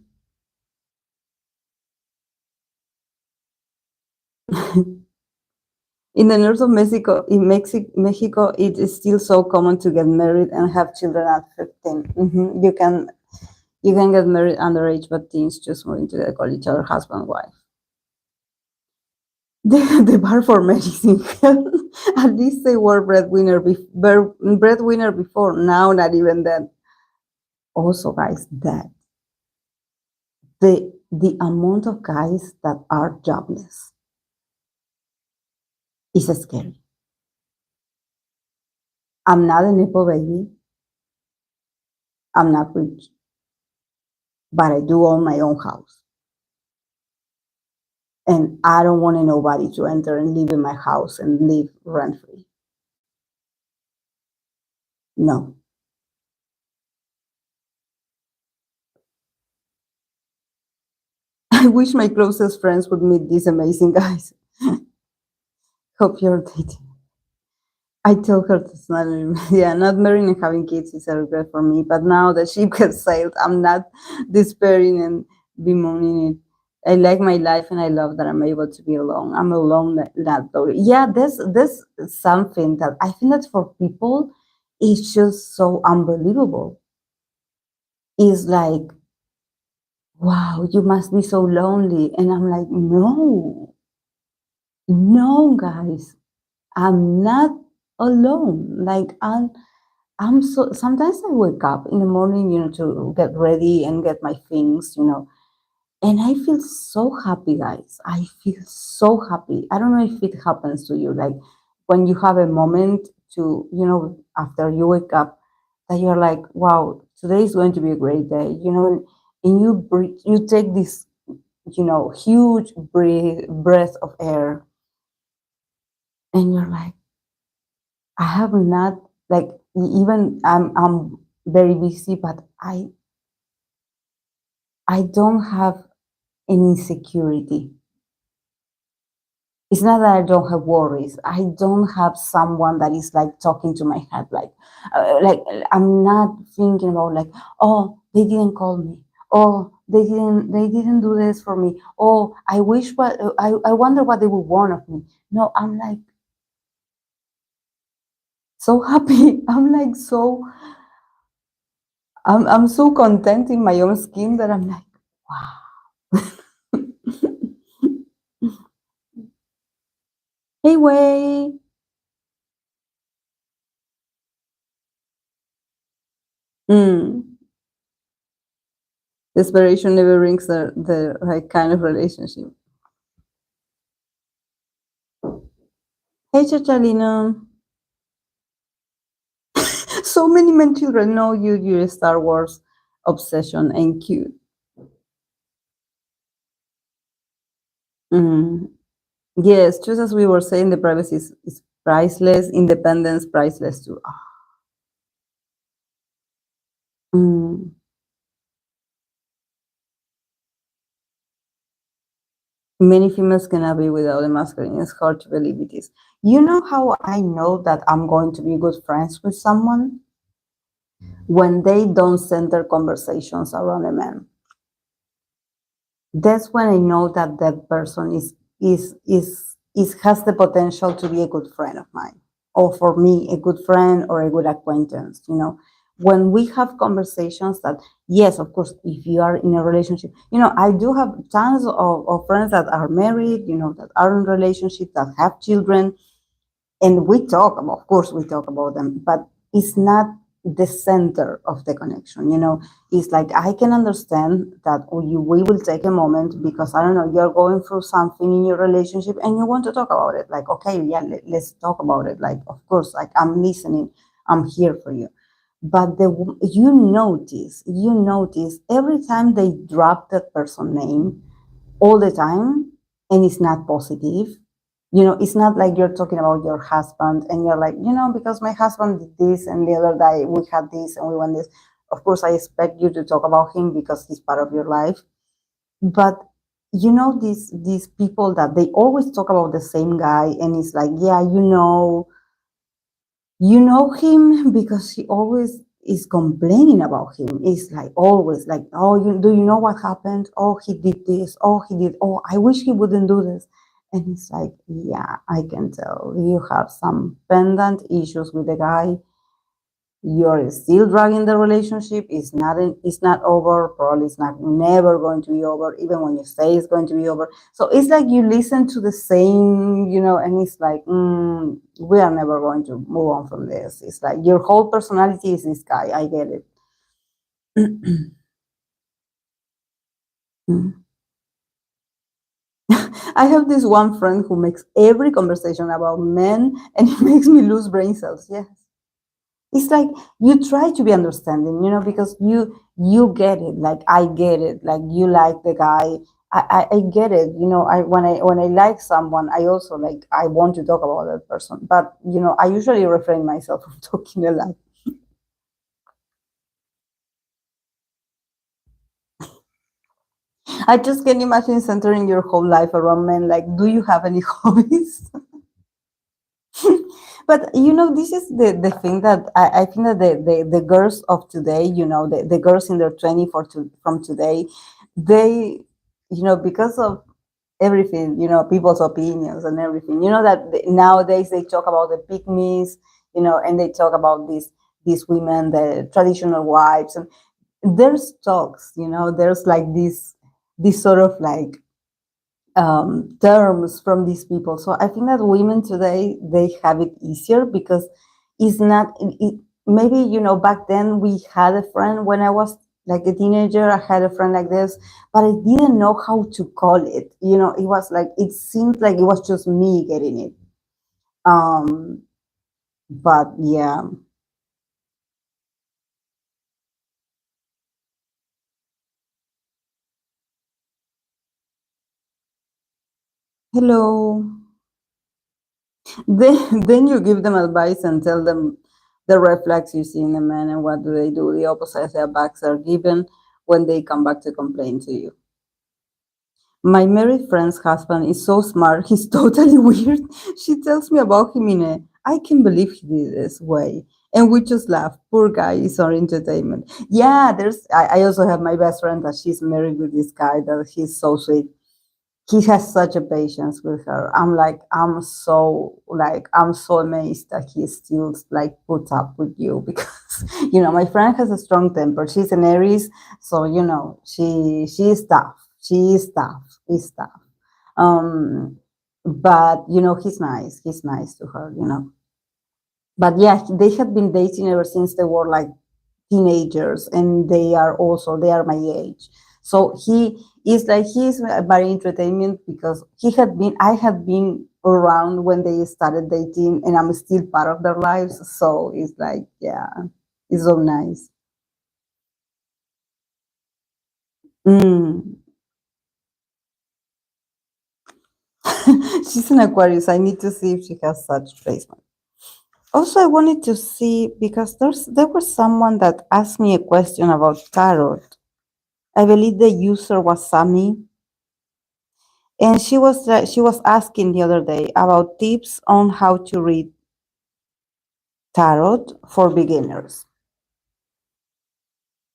In the north of Mexico, Mexico, it is still so common to get married and have children at 15. You can get married underage, but teens just moving to call each other husband and wife. The bar for men is in hell. At least they were breadwinner before. Now, not even that. Also, guys, that the amount of guys that are jobless is scary. I'm not a nepo baby. I'm not rich, but I do own my own house. And I don't want nobody to enter and live in my house and live rent free. No. I wish my closest friends would meet these amazing guys. Hope you're dating. I told her to not, yeah, not marrying and having kids is a regret for me. But now the ship has sailed, I'm not despairing and bemoaning it. I like my life and I love that I'm able to be alone. I'm alone, that though. Yeah, there's something that I think that for people, it's just so unbelievable. It's like, wow, you must be so lonely. And I'm like, no, guys, I'm not alone. Like, I'm so, sometimes I wake up in the morning, to get ready and get my things, and I feel so happy, guys. I feel so happy. I don't know if it happens to you, like when you have a moment to, after you wake up, that you're like, wow, today is going to be a great day, and you breathe, you take this, huge breath of air, and you're like, I have not, like, even I'm very busy, but I don't have any insecurity. It's not that I don't have worries. I don't have someone that is like talking to my head, like I'm not thinking about like, oh, they didn't call me. Oh, they didn't do this for me. Oh, I wish what I wonder what they would want of me. No, I'm like so happy. I'm like so I'm so content in my own skin that I'm like, wow. Hey, way. Mm. Desperation never brings the right kind of relationship. Hey, Chachalina. So many men children know your Star Wars obsession and cute. Mm. Yes, just as we were saying, the privacy is priceless, independence priceless too. Ah. Mm. Many females cannot be without a masculine. It's hard to believe it is. You know how I know that I'm going to be good friends with someone? When they don't center conversations around a man. That's when I know that that person is has the potential to be a good friend of mine, or for me, a good friend or a good acquaintance. When we have conversations that, yes, of course, if you are in a relationship, I do have tons of friends that are married, that are in relationships that have children, and we talk about, of course we talk about them, but it's not the center of the connection. It's like, I can understand that we will take a moment because, I don't know, you're going through something in your relationship and you want to talk about it. Like, okay, yeah, let's talk about it. Like, of course, like, I'm listening, I'm here for you. But you notice every time they drop that person name all the time, and it's not positive. It's not like you're talking about your husband and you're like, because my husband did this and the other day we had this and we went this. Of course, I expect you to talk about him because he's part of your life. But these people that they always talk about the same guy, and it's like, yeah, you know him because he always is complaining about him. It's like always like, oh, do you know what happened? Oh, he did this. Oh, he did. Oh, I wish he wouldn't do this. And it's like, yeah, I can tell you have some pendant issues with the guy. You're still dragging the relationship. It's not over. Probably it's not never going to be over, even when you say it's going to be over. So it's like you listen to the same, and it's like, we are never going to move on from this. It's like your whole personality is this guy. I get it. I have this one friend who makes every conversation about men, and it makes me lose brain cells. Yes. It's like you try to be understanding, because you get it. Like, I get it. Like, you like the guy. I get it. When I like someone, I also, like, I want to talk about that person. But I usually refrain myself from talking a lot. I just can imagine centering your whole life around men. Like, do you have any hobbies? But this is the thing that I think that the girls of today, the girls in their 20 from today, they, because of everything, people's opinions and everything, that nowadays they talk about the pygmies, and they talk about these women, the traditional wives, and there's talks, there's like this sort of like terms from these people. So I think that women today, they have it easier because it's not, maybe, back then we had a friend when I was like a teenager, I had a friend like this, but I didn't know how to call it. It was like, it seemed like it was just me getting it. Um, but yeah. Hello. Then you give them advice and tell them the red flags you see in a man, and what do they do? The opposite backs are given when they come back to complain to you. My married friend's husband is so smart, he's totally weird. She tells me about him in a I can't believe he did this way. And we just laugh. Poor guy is our entertainment. Yeah, I also have my best friend that she's married with this guy that he's so sweet. He has such a patience with her. I'm so amazed that he still like puts up with you because my friend has a strong temper. She's an Aries, so she is tough. She is tough. He's tough. But he's nice. He's nice to her. But yeah, they have been dating ever since they were like teenagers, and they are my age. So he's very entertainment because I had been around when they started dating, and I'm still part of their lives. So it's like, yeah, it's so nice. Mm. She's an Aquarius. I need to see if she has such placement. Also, I wanted to see because there was someone that asked me a question about tarot. I believe the user was Sammy, and she was asking the other day about tips on how to read tarot for beginners.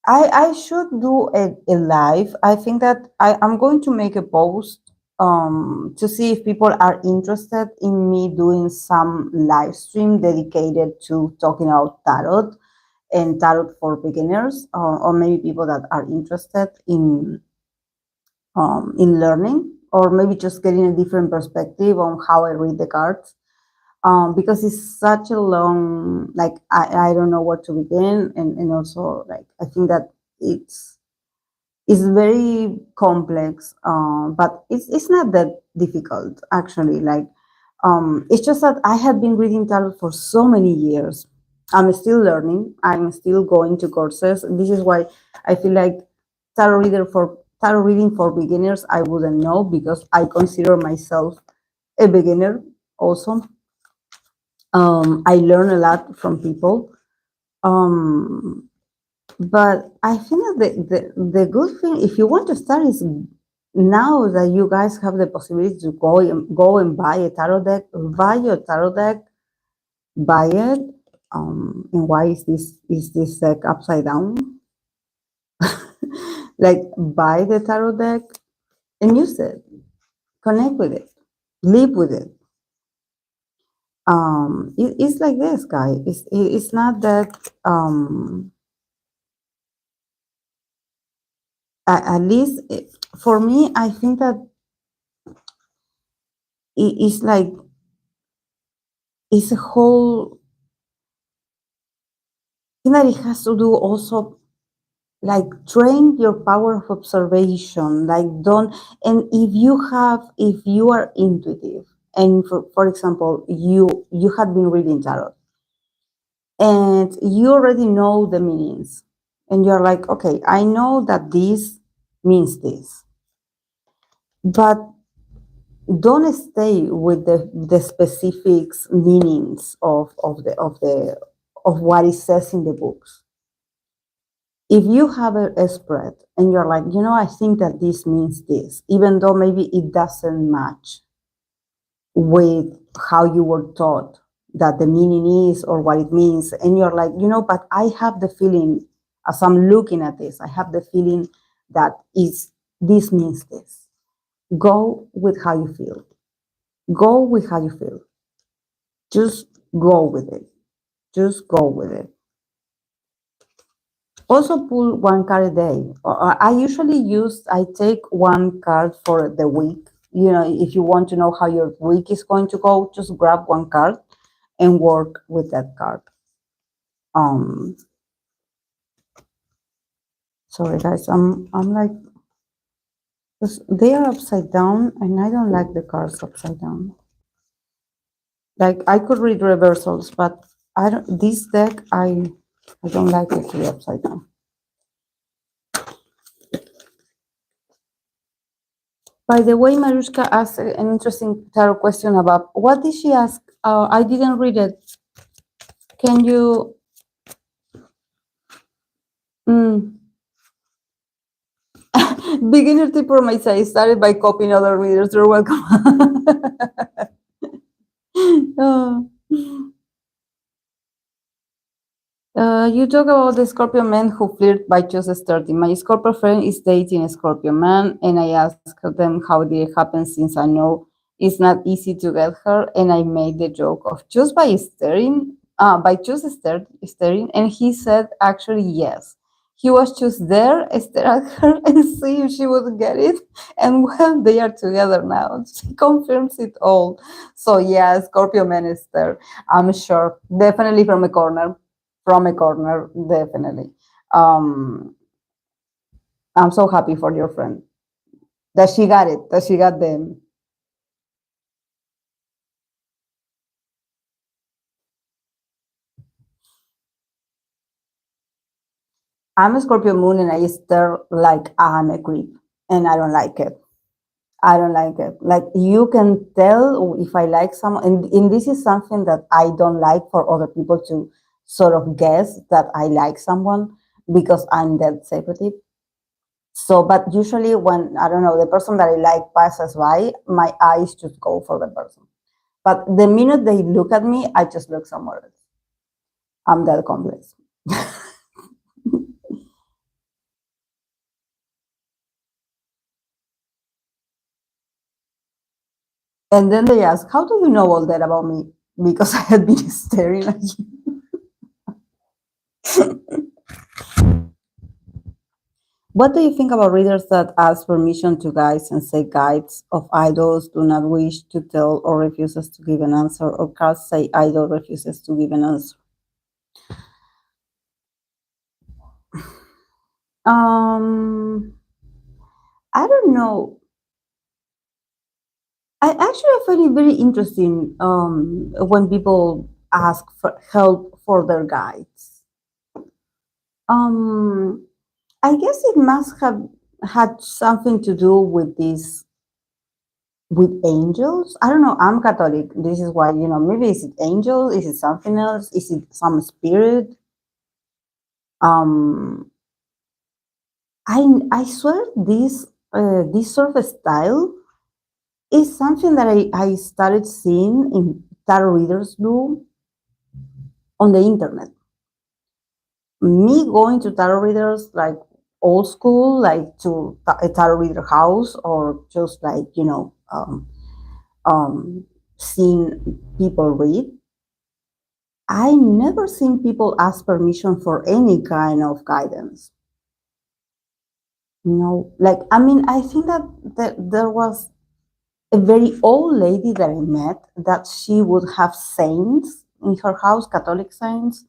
I should do a live. I think that I'm going to make a post to see if people are interested in me doing some live stream dedicated to talking about tarot and tarot for beginners, or maybe people that are interested in learning, or maybe just getting a different perspective on how I read the cards. Because it's such a long, like I don't know where to begin, and also like I think that it's very complex, but it's not that difficult actually. Like it's just that I have been reading tarot for so many years. I'm still learning. I'm still going to courses. This is why I feel like tarot reading for beginners. I wouldn't know because I consider myself a beginner also. I learn a lot from people. Um, but I think that the good thing, if you want to start, is now that you guys have the possibility to go and buy a tarot deck, buy your tarot deck, buy it. And why is this deck upside down? Like buy the tarot deck and use it, connect with it, live with it. It's like this, guy. It's not that. At least for me, I think that it's like it's a whole thing that it has to do also, like train your power of observation. Like don't, and if you are intuitive, and for example, you had been reading tarot and you already know the meanings, and you're like, okay, I know that this means this, but don't stay with the specifics meanings of what it says in the books. If you have a spread and you're like, I think that this means this, even though maybe it doesn't match with how you were taught that the meaning is or what it means, and you're like, but I have the feeling, as I'm looking at this, I have the feeling that this means this. Go with how you feel. Go with how you feel. Just go with it. Just go with it. Also pull one card a day. I take one card for the week. If you want to know how your week is going to go, just grab one card and work with that card. Um, Sorry guys, I'm like, they are upside down and I don't like the cards upside down. Like I could read reversals, but this deck, I don't like it to be upside down. By the way, Marushka asked an interesting tarot question about what did she ask? I didn't read it. Can you? Mm. Beginner tip for my side. Started by copying other readers. You're welcome. Oh. You talk about the Scorpio men who flirt by just starting. My Scorpio friend is dating a Scorpio man, and I asked them how did it happen since I know it's not easy to get her, and I made the joke of just by staring, staring, and he said actually yes. He was just there, stare at her, and see if she would get it. And well, they are together now. She confirms it all. So yeah, Scorpio man is there. I'm sure, definitely from a corner, definitely. Um, I'm so happy for your friend that she got it, that she got them. I'm a Scorpio moon and I stare like I'm a creep and I don't like it. I don't like it. Like you can tell if I like someone, and this is something that I don't like for other people to sort of guess that I like someone because I'm that secretive. So, but usually when I don't know the person that I like passes by, my eyes just go for the person. But the minute they look at me, I just look somewhere else. I'm that complex. And then they ask, "How do you know all that about me?" Because I had been staring at you. What do you think about readers that ask permission to guides and say guides of idols do not wish to tell or refuses to give an answer, or cards say idol refuses to give an answer? Um, I don't know. I find it very interesting when people ask for help for their guides. Um, I guess it must have had something to do with this, with angels. I don't know. I'm Catholic. This is why, maybe is it angels? Is it something else? Is it some spirit? Um, I swear this sort of style is something that I started seeing in tarot readers do on the internet. Me going to tarot readers like old school, like to a tarot reader house, or just like um, seeing people read. I never seen people ask permission for any kind of guidance. Like I mean, I think that there was a very old lady that I met that she would have saints in her house, Catholic saints.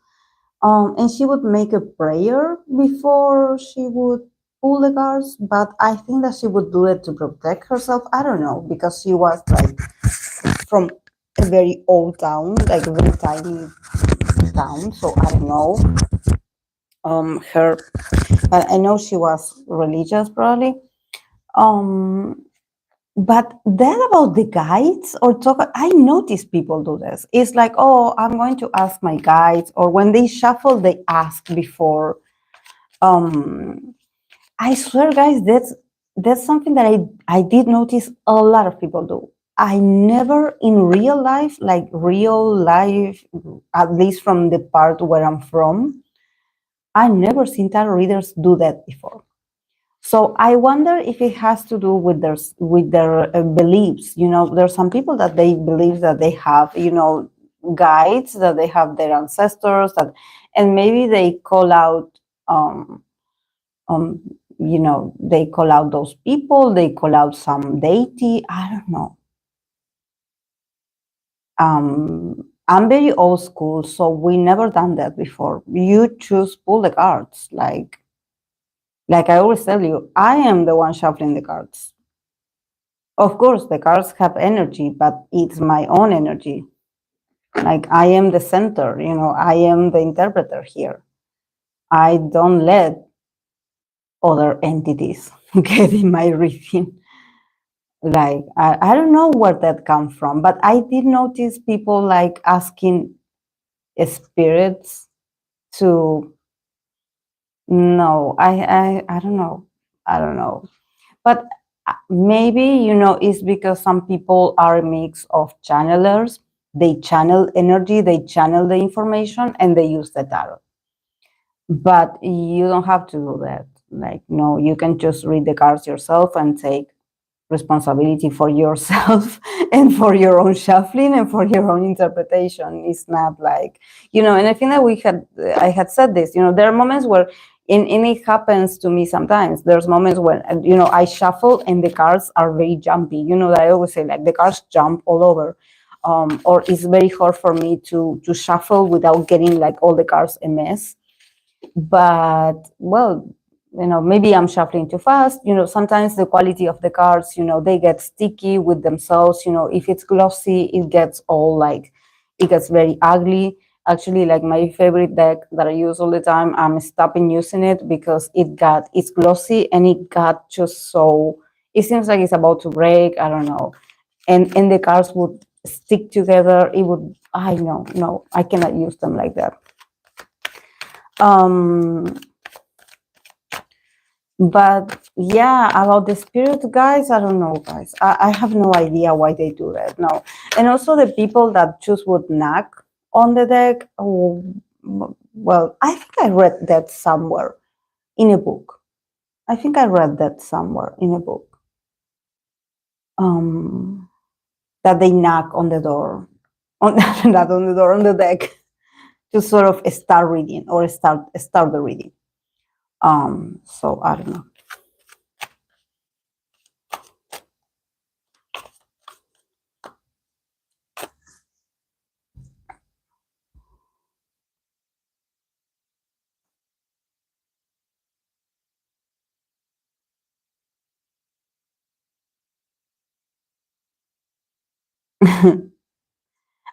And she would make a prayer before she would pull the cards, but I think that she would do it to protect herself. I don't know, because she was like from a very old town, like a very tiny town. So I don't know her, but I know she was religious probably. Um, but then about the guides or talk, I notice people do this. It's like, oh, I'm going to ask my guides, or when they shuffle, they ask before. Um, I swear, guys, that's something that I did notice a lot of people do. I never in real life, at least from the part where I'm from, I never seen tarot readers do that before. So I wonder if it has to do with their beliefs. There's some people that they believe that they have, guides, that they have their ancestors, and maybe they call out. Um, um, they call out those people, they call out some deity, I don't know. I'm very old school, so we never done that before. You choose pull the cards, like I always tell you, I am the one shuffling the cards. Of course, the cards have energy, but it's my own energy. Like I am the center, I am the interpreter here. I don't let other entities get in my reading. Like I don't know where that comes from, but I did notice people like asking spirits to. No, I don't know. I don't know, but maybe it's because some people are a mix of channelers. They channel energy, they channel the information, and they use the tarot. But you don't have to do that. Like, no, you can just read the cards yourself and take responsibility for yourself and for your own shuffling and for your own interpretation. It's not like, and I think that I had said this, there are moments where, and it happens to me sometimes. There's moments when, I shuffle and the cards are very jumpy. That I always say, like, the cards jump all over. Or it's very hard for me to shuffle without getting like all the cards a mess. But well, maybe I'm shuffling too fast. Sometimes the quality of the cards, they get sticky with themselves. If it's glossy, it gets all like, it gets very ugly. Actually, like my favorite deck that I use all the time, I'm stopping using it because it's glossy and it got just so, it seems like it's about to break. I don't know. And the cards would stick together. It would, I know, no, I cannot use them like that. But yeah, about the spirit guys, I don't know, guys. I have no idea why they do that. No. And also the people that just would knock on the deck. Oh, well, I think I read that somewhere in a book. I think I read that somewhere in a book. That they knock on the door, not on the door, on the deck, to sort of start reading or start the reading. So I don't know.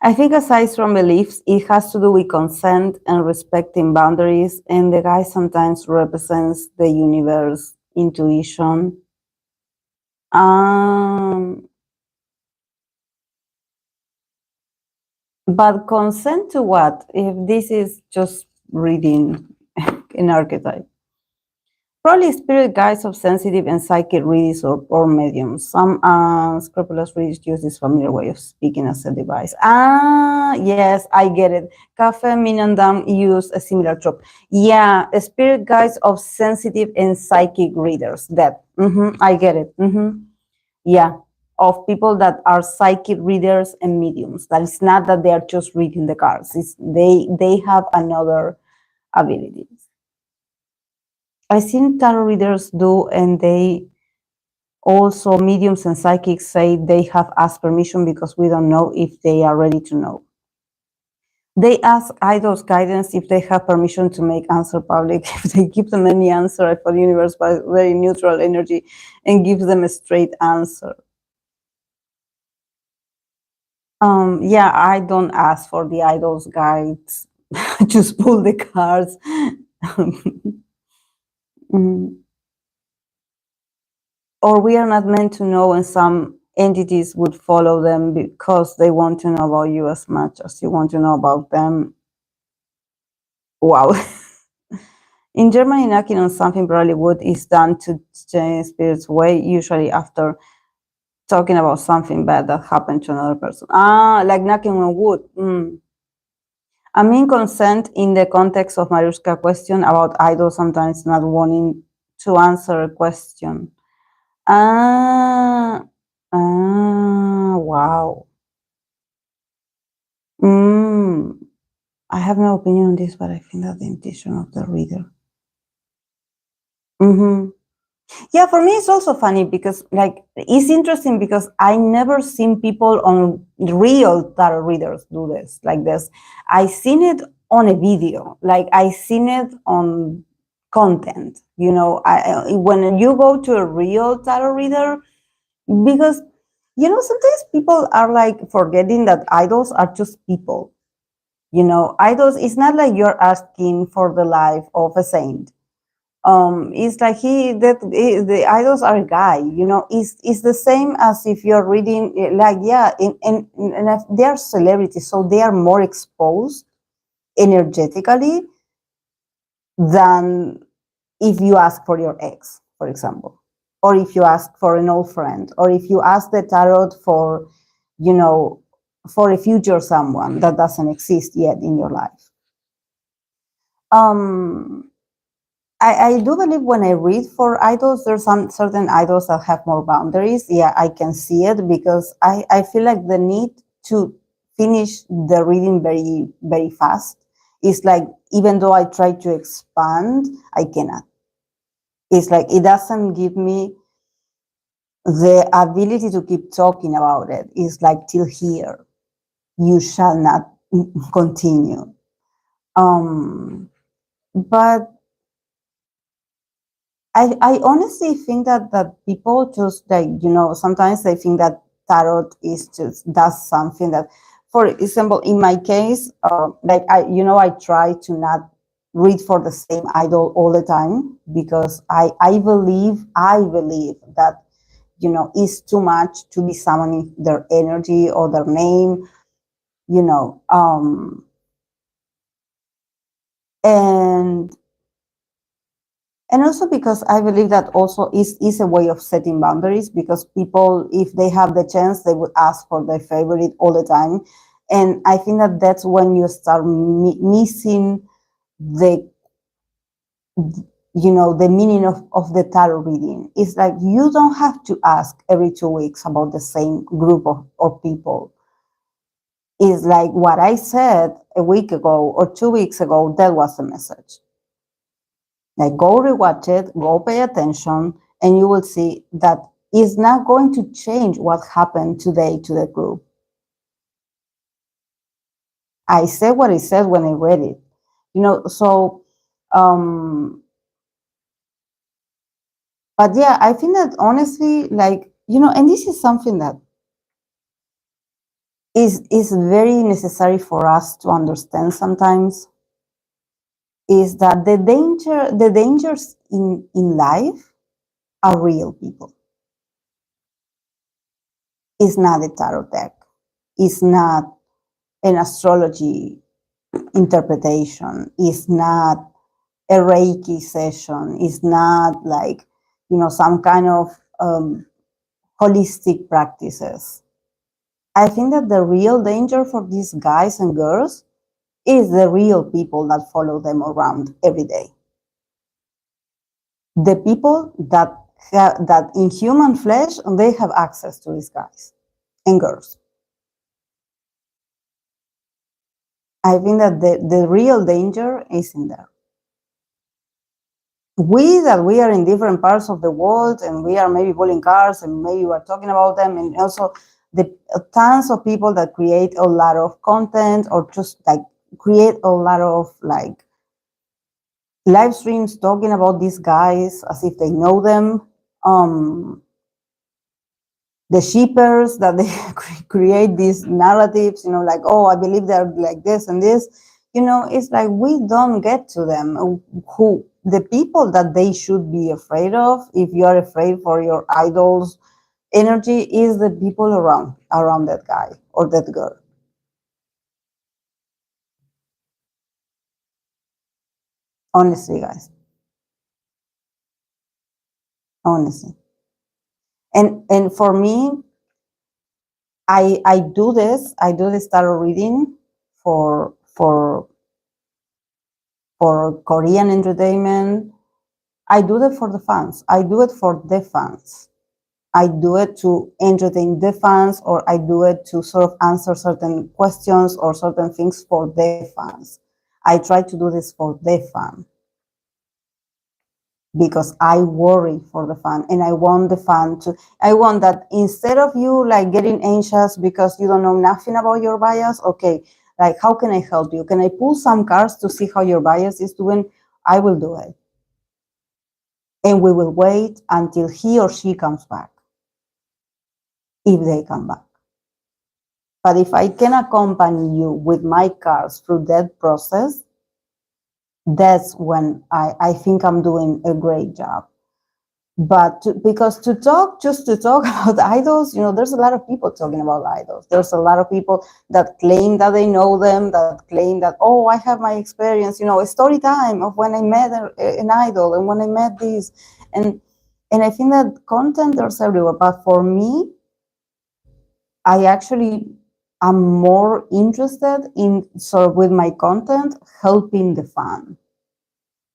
I think aside from beliefs, it has to do with consent and respecting boundaries. And the guy sometimes represents the universe, intuition. But consent to what? If this is just reading an archetype. Probably spirit guides of sensitive and psychic readers or mediums. Some scrupulous readers use this familiar way of speaking as a device. Yes, I get it. Cafe Minandam use a similar trope. Yeah, spirit guides of sensitive and psychic readers. That, I get it. Yeah, of people that are psychic readers and mediums. That it's not that they are just reading the cards. It's they have another abilities. I've seen tarot readers do, and they also, mediums and psychics say they have asked permission because we don't know if they are ready to know. They ask idols guidance if they have permission to make answer public. If they give them any answer for the universe by very neutral energy and gives them a straight answer. Yeah, I don't ask for the idols guides. Just pull the cards. Or we are not meant to know, and some entities would follow them because they want to know about you as much as you want to know about them. Wow. In Germany, knocking on something probably wood is done to change spirits way, usually after talking about something bad that happened to another person. Like knocking on wood. I mean consent in the context of Marushka's question about idols sometimes not wanting to answer a question. Wow. I have no opinion on this, but I think that the intention of the reader. Yeah, for me it's also funny because like it's interesting because I never seen people on real tarot readers do this like this. I seen it on a video, like I seen it on content. When you go to a real tarot reader, because sometimes people are like forgetting that idols are just people. Idols, it's not like you're asking for the life of a saint. It's like the idols are a guy. It's the same as if you're reading like, yeah, and they are celebrities, so they are more exposed energetically than if you ask for your ex, for example, or if you ask for an old friend, or if you ask the tarot for for a future someone that doesn't exist yet in your life. Um, I do believe when I read for idols, there's some certain idols that have more boundaries. Yeah, I can see it because I feel like the need to finish the reading very fast is like, even though I try to expand, I cannot. It's like it doesn't give me the ability to keep talking about it. It's like, till here, you shall not continue. But I honestly think that people just, like, sometimes they think that tarot is just does something that, for example, in my case, like I try to not read for the same idol all the time because I believe that it's too much to be summoning their energy or their name, you know, and and also because I believe that also is a way of setting boundaries, because people, if they have the chance, they would ask for their favorite all the time. And I think that that's when you start missing the, the meaning of the tarot reading. It's like you don't have to ask every 2 weeks about the same group of people. It's like what I said a week ago or 2 weeks ago, that was the message. Like, go rewatch it, go pay attention, and you will see that it's not going to change what happened today to the group. I said what I said when I read it. So um but yeah, I think that honestly, like, and this is something that is very necessary for us to understand sometimes, is that the dangers in life are real people. It's not a tarot deck. It's not an astrology interpretation. It's not a Reiki session. It's not like, some kind of holistic practices. I think that the real danger for these guys and girls is the real people that follow them around every day. The people that in human flesh, they have access to these guys and girls. I think that the real danger is in there. We are in different parts of the world, and we are maybe pulling cars, and maybe we're talking about them, and also the tons of people that create a lot of content, or just like create a lot of like live streams talking about these guys as if they know them. The shippers that they create these narratives, like, oh, I believe they're like this and this. It's like we don't get to them. Who the people that they should be afraid of, if you are afraid for your idol's energy, is the people around that guy or that girl. Honestly, guys, honestly. And for me, I do this tarot reading for Korean entertainment. I do that for the fans. I do it for the fans. I do it to entertain the fans, or I do it to sort of answer certain questions or certain things for the fans. I try to do this for the fan because I worry for the fan, and I want the fan to, I want that instead of you like getting anxious because you don't know nothing about your bias, okay, like, how can I help you? Can I pull some cards to see how your bias is doing? I will do it. And we will wait until he or she comes back, if they come back. But if I can accompany you with my cards through that process, that's when I think I'm doing a great job. But because just to talk about idols, there's a lot of people talking about idols. There's a lot of people that claim that they know them, that claim that, oh, I have my experience, a story time of when I met an idol and when I met this. And I think that content, there's everywhere. But for me, I actually am more interested in, sort of with my content, helping the fan.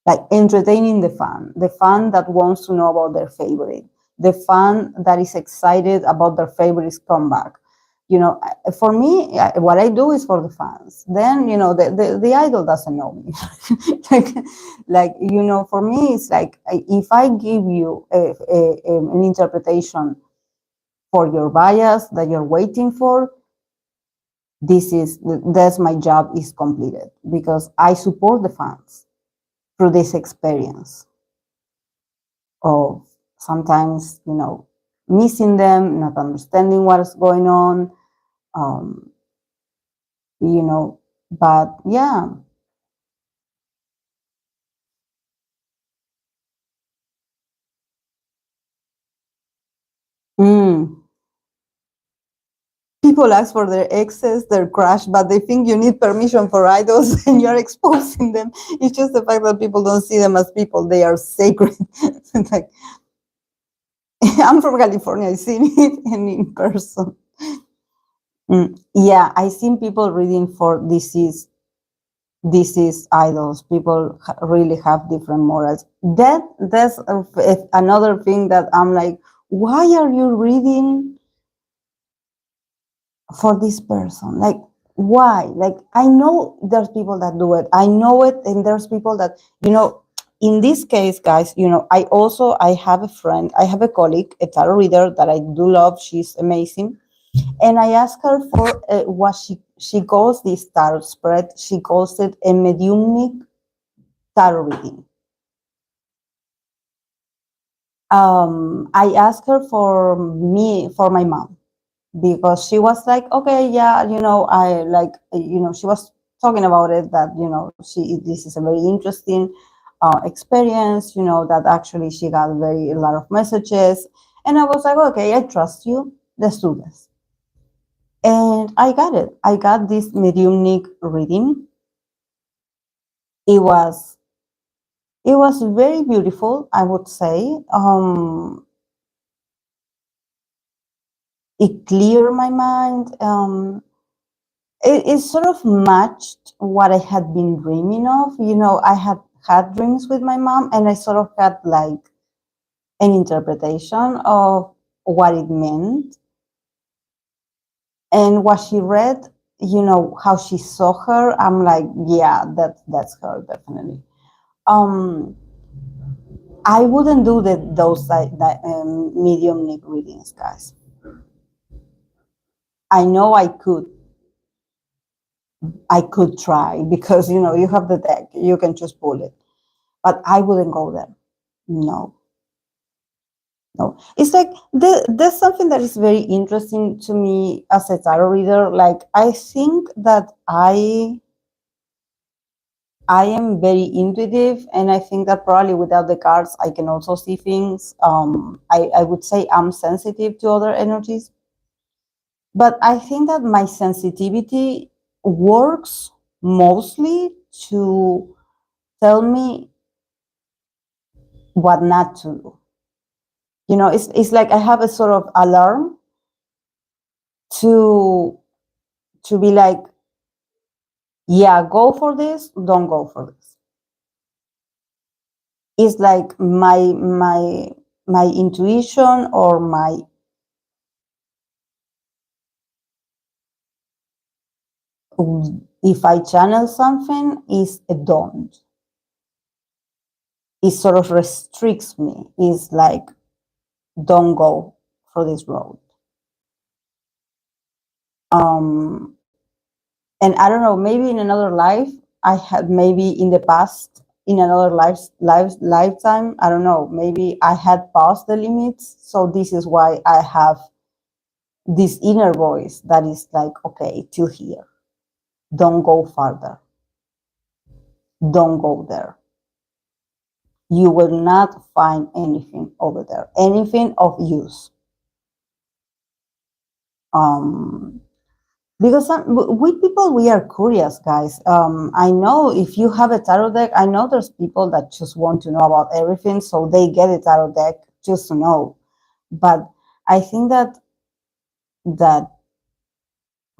like entertaining the fan that wants to know about their favorite, the fan that is excited about their favorite's comeback. You know, for me, what I do is for the fans. Then, you know, the idol doesn't know me. like, you know, for me, it's like if I give you an interpretation for your bias that you're waiting for, that's my job is completed because I support the fans through this experience of sometimes, you know, missing them, not understanding what is going on, um, you know, but yeah. Mm. People ask for their exes, their crush, but they think you need permission for idols and you're exposing them. It's just the fact that people don't see them as people. They are sacred. Like, I'm from California. I've seen it and in person. Yeah, I've seen people reading for this is idols. People really have different morals. That's another thing that I'm like, why are you reading for this person? Like, why? Like, I know there's people that do it. I know it, and there's people that, you know, in this case, guys, you know, I have a friend, I have a colleague, a tarot reader that I do love. She's amazing. And I asked her for what she calls this tarot spread. She calls it a mediumnic tarot reading. I asked her for my mom, because she was like, okay, yeah, you know, I like, you know, she was talking about it, that, you know, this is a very interesting experience, you know, that actually she got a lot of messages. And I was like, okay, I trust you. Let's do this. And I got it. I got this mediumnic reading. It was very beautiful, I would say. It cleared my mind. It sort of matched what I had been dreaming of. You know, I had dreams with my mom, and I sort of had like an interpretation of what it meant. And what she read, you know, how she saw her, I'm like, yeah, that's her, definitely. Um, I wouldn't do those mediumnic readings, guys. I know I could try, because, you know, you have the deck, you can just pull it, but I wouldn't go there. No, no. It's like there's something that is very interesting to me as a tarot reader. Like, I think that I am very intuitive, and I think that probably without the cards, I can also see things. I would say I'm sensitive to other energies, but I think that my sensitivity works mostly to tell me what not to do. You know, it's like I have a sort of alarm to be like, yeah, go for this, don't go for this. It's like my intuition, or my, if I channel something, is a don't. It sort of restricts me. It's like, don't go for this road. Um, and I don't know, maybe in another life, I had, maybe in the past, in another lifetime, I don't know, maybe I had passed the limits. So this is why I have this inner voice that is like, okay, till here, don't go farther, don't go there. You will not find anything over there, anything of use. Um, because we people, we are curious, guys. I know if you have a tarot deck, I know there's people that just want to know about everything, so they get a tarot deck just to know. But I think that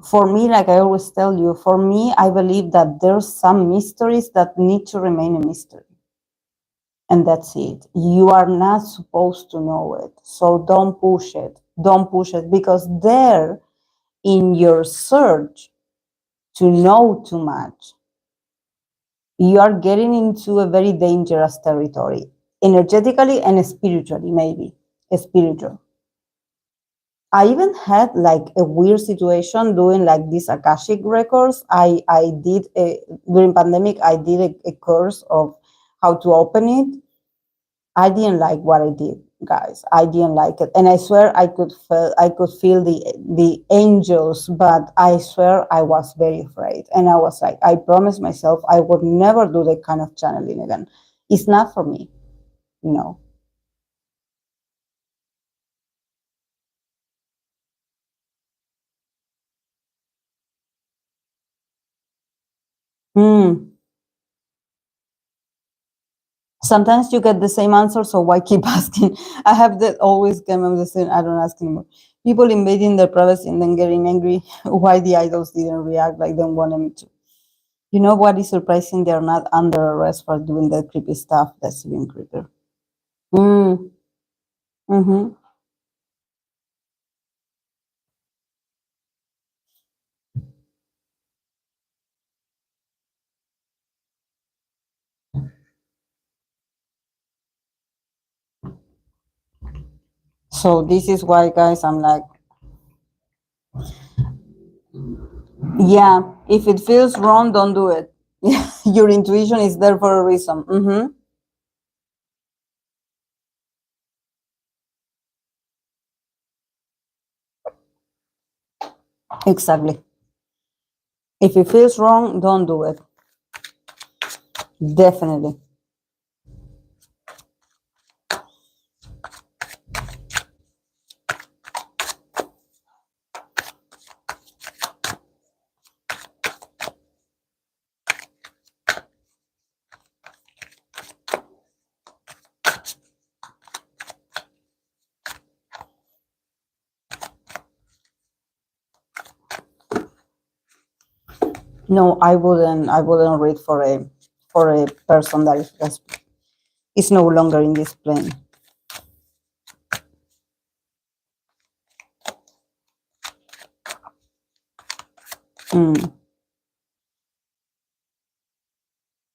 for me, like I always tell you, for me, I believe that there's some mysteries that need to remain a mystery. and that's it. You are not supposed to know it, so don't push it. Don't push it, because there, in your search to know too much, you are getting into a very dangerous territory, energetically and spiritually, maybe spiritual. I even had like a weird situation doing like these Akashic records. I did during pandemic. I did a course of how to open it. I didn't like what I did, guys. I didn't like it, and I swear I could feel the angels, but I swear I was very afraid, and I was like, I promised myself I would never do that kind of channeling again. It's not for me, you know. Mm. Sometimes you get the same answer, so why keep asking? I have that always come up the same. I don't ask anymore. People invading their privacy and then getting angry why the idols didn't react like they wanted me to. You know what is surprising? They're not under arrest for doing that creepy stuff. That's even creepier. Mm, mm-hmm. So this is why, guys, I'm like, yeah, if it feels wrong, don't do it. Your intuition is there for a reason. Mm-hmm. Exactly. If it feels wrong, don't do it. Definitely. No, I wouldn't. I wouldn't read for a person that is no longer in this plane. Mm.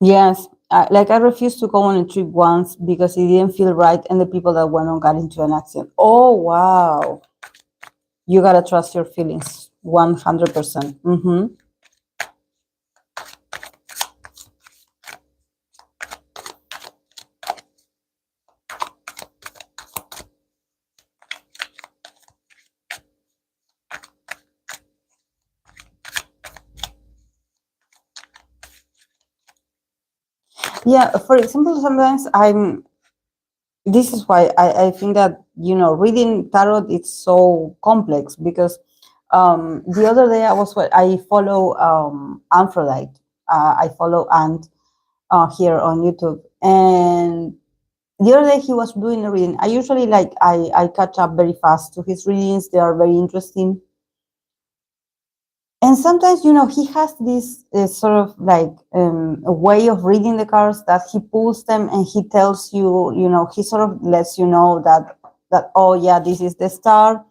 Yes, like I refused to go on a trip once because it didn't feel right, and the people that went on got into an accident. Oh wow! You gotta trust your feelings, 100%. Mm-hmm. Yeah. For example, sometimes I'm. This is why I think that reading tarot it's so complex because the other day I follow Aphrodite. I follow Ant here on YouTube, and the other day he was doing a reading. I usually I catch up very fast to his readings. They are very interesting. And sometimes, he has this sort of like a way of reading the cards that he pulls them and he tells you, he sort of lets you know that oh yeah, this is the star.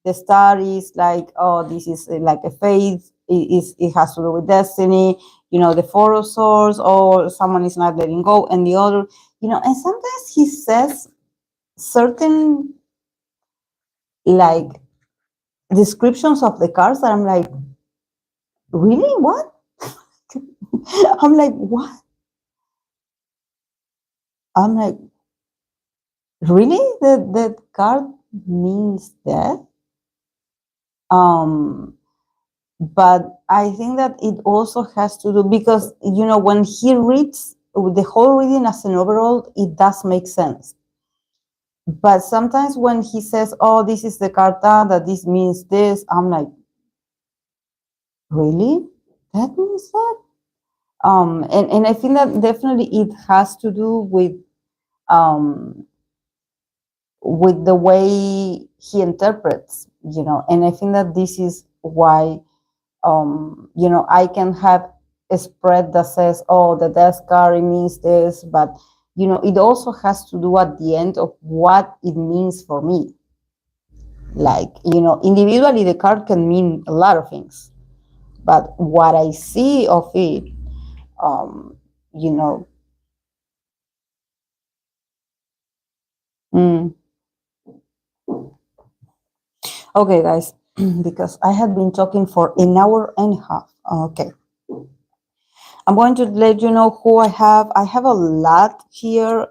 The star is like, oh, this is like a faith. It has to do with destiny. The four of swords, or someone is not letting go, and the other, and sometimes he says certain like descriptions of the cards that I'm like, really? What? I'm like, what? I'm like, really? That card means that? Um, but I think that it also has to do because when he reads the whole reading as an overall, it does make sense. But sometimes when he says, "Oh, this is the carta that this means this," I'm like, really? That means that? And I think that definitely it has to do um with the way he interprets, and I think that this is why, I can have a spread that says, oh, the death card means this, but it also has to do at the end of what it means for me. Like, individually, the card can mean a lot of things, but what I see of it, um, you know, mm. Okay, guys, because I had been talking for an hour and a half. Okay. I'm going to let you know who I have. I have a lot here.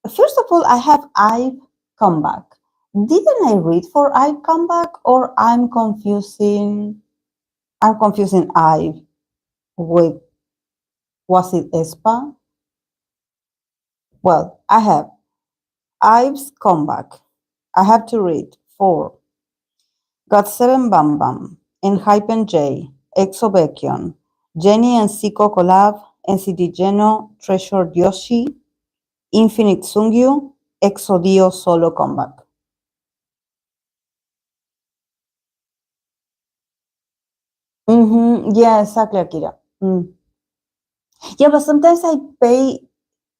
First of all, I have IVE comeback. Didn't I read for IVE comeback, or I'm confusing IVE with, was it ESPA? Well, I have IVE's comeback. I have to read for Got 7 Bambam, Enhypen J, EXO Baekhyun, Jennie and Zico Collab, NCT Jeno, Treasure Yoshi, Infinite Sungyu, EXO Dio Solo Comeback. Yeah, exactly, Akira. Yeah, but sometimes I pay,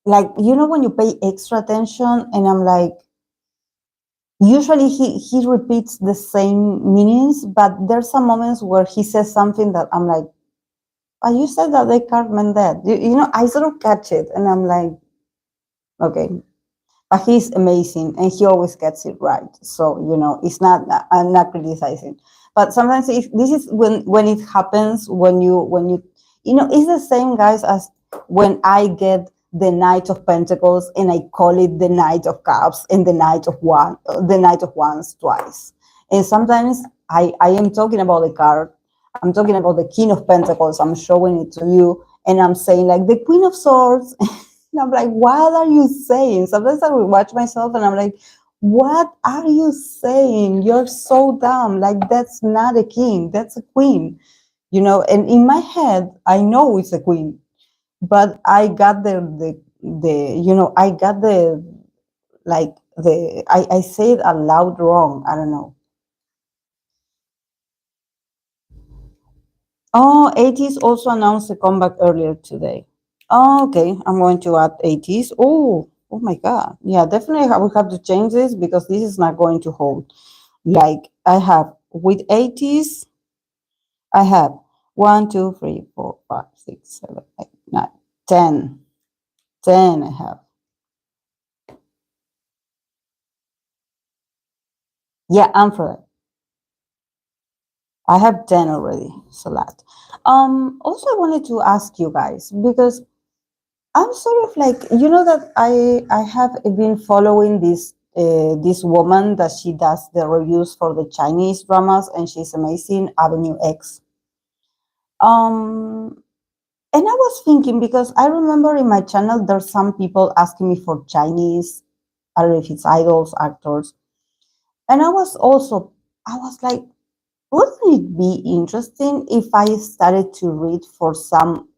like, when you pay extra attention, and I'm like, usually he repeats the same meanings, but there's some moments where he says something that I'm like, oh, you said that they can't mean that. I sort of catch it, and I'm like, okay. But he's amazing, and he always gets it right. So it's not. I'm not criticizing, but sometimes this is when it happens, when you it's the same, guys, as when I get the Knight of Pentacles and I call it the Knight of Cups and the Knight of Wands twice. And sometimes I am talking about the card. I'm talking about the King of Pentacles. I'm showing it to you, and I'm saying like the Queen of Swords. And I'm like, what are you saying? Sometimes I will watch myself and I'm like, what are you saying? You're so dumb. Like, that's not a king, that's a queen. And in my head, I know it's a queen, but I got I got I say it aloud wrong. I don't know. Oh, Ateez also announced a comeback earlier today. Oh, okay, I'm going to add Ateez. Oh my God. Yeah, definitely I will have to change this because this is not going to hold. Like, I have with Ateez, I have 1, 2, 3, 4, 5, 6, 7, 8, 9, 10. 10 I have. Yeah, I'm for that. I have 10 already. So that. Also I wanted to ask you guys, because I'm sort of like, that I have been following this woman that she does the reviews for the Chinese dramas, and she's amazing, Avenue X. Um, and I was thinking, because I remember in my channel there's some people asking me for Chinese, I don't know if it's idols, actors, and I was like, wouldn't it be interesting if I started to read for some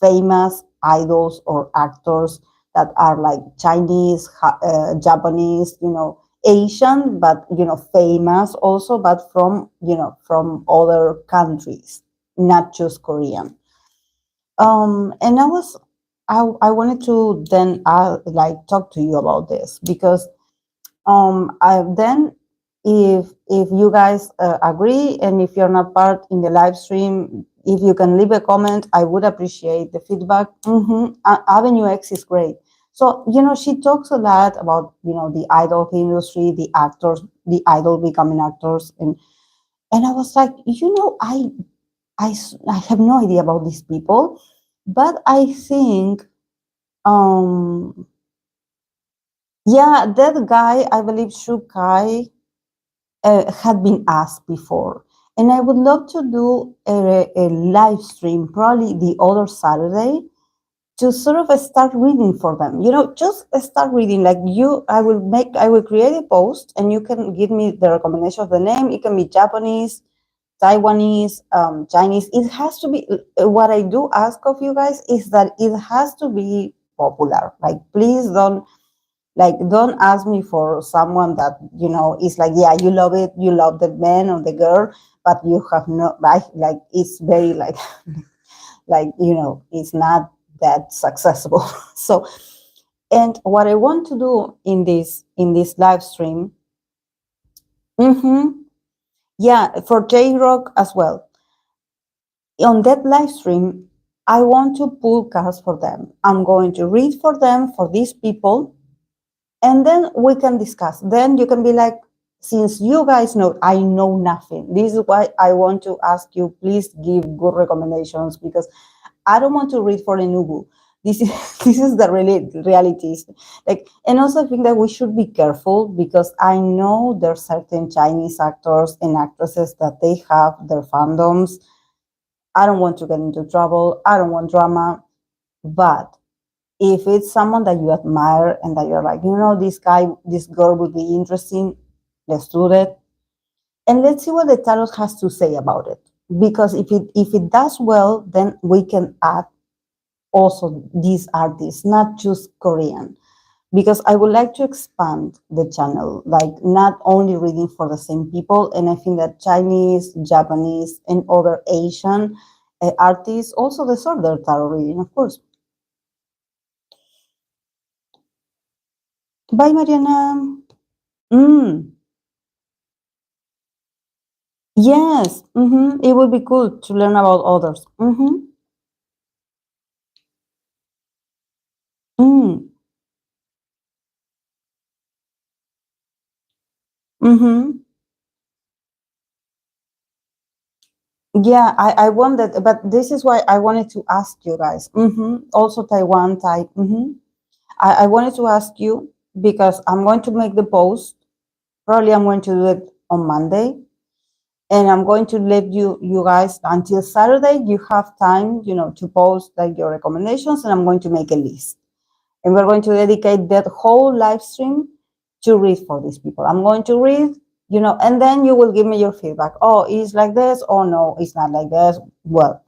famous idols or actors that are like Chinese, Japanese, Asian, but famous also, but from other countries, not just Korean. And I wanted to then like talk to you about this, because I then, if you guys agree, and if you're not part in the live stream, if you can leave a comment, I would appreciate the feedback. Avenue X is great. So she talks a lot about the idol industry, the actors, the idol becoming actors, and I was like, I have no idea about these people, but I think yeah, that guy, I believe Shukai, had been asked before. And I would love to do a live stream, probably the other Saturday, to sort of start reading for them. Just start reading. Like I will create a post, and you can give me the recommendation of the name. It can be Japanese, Taiwanese, Chinese. It has to be, what I do ask of you guys is that it has to be popular. Like, please don't ask me for someone that is like, yeah, you love it, you love the man or the girl, but you have no, like it's very like like it's not that successful. So And what I want to do in this live stream, mm-hmm, yeah, for J-Rock as well. On that live stream, I want to pull cards for them. I'm going to read for them, for these people, and then we can discuss. Then you can be like, since you guys know I know nothing, this is why I want to ask you, please give good recommendations, because I don't want to read for a nubu. This is this is the realities. Like, and also I think that we should be careful, because I know there are certain Chinese actors and actresses that they have their fandoms. I don't want to get into trouble. I don't want drama. But if it's someone that you admire and that you're like, this guy, this girl would be interesting, let's do that. And let's see what the tarot has to say about it. Because if it does well, then we can add also these artists, not just Korean. Because I would like to expand the channel, like not only reading for the same people. And I think that Chinese, Japanese, and other Asian artists also deserve their tarot reading, of course. Bye, Mariana. Mm, yes, it would be cool to learn about others. Mm, mm-hmm. Yeah, I wanted, but this is why I wanted to ask you guys. Also, Taiwan type. I wanted to ask you because I'm going to make the post. Probably I'm going to do it on Monday, and I'm going to let you guys until Saturday. You have time, to post like your recommendations, and I'm going to make a list. And we're going to dedicate that whole live stream to read for these people. I'm going to read, and then you will give me your feedback. Oh, it's like this. Oh, no, it's not like this. Well,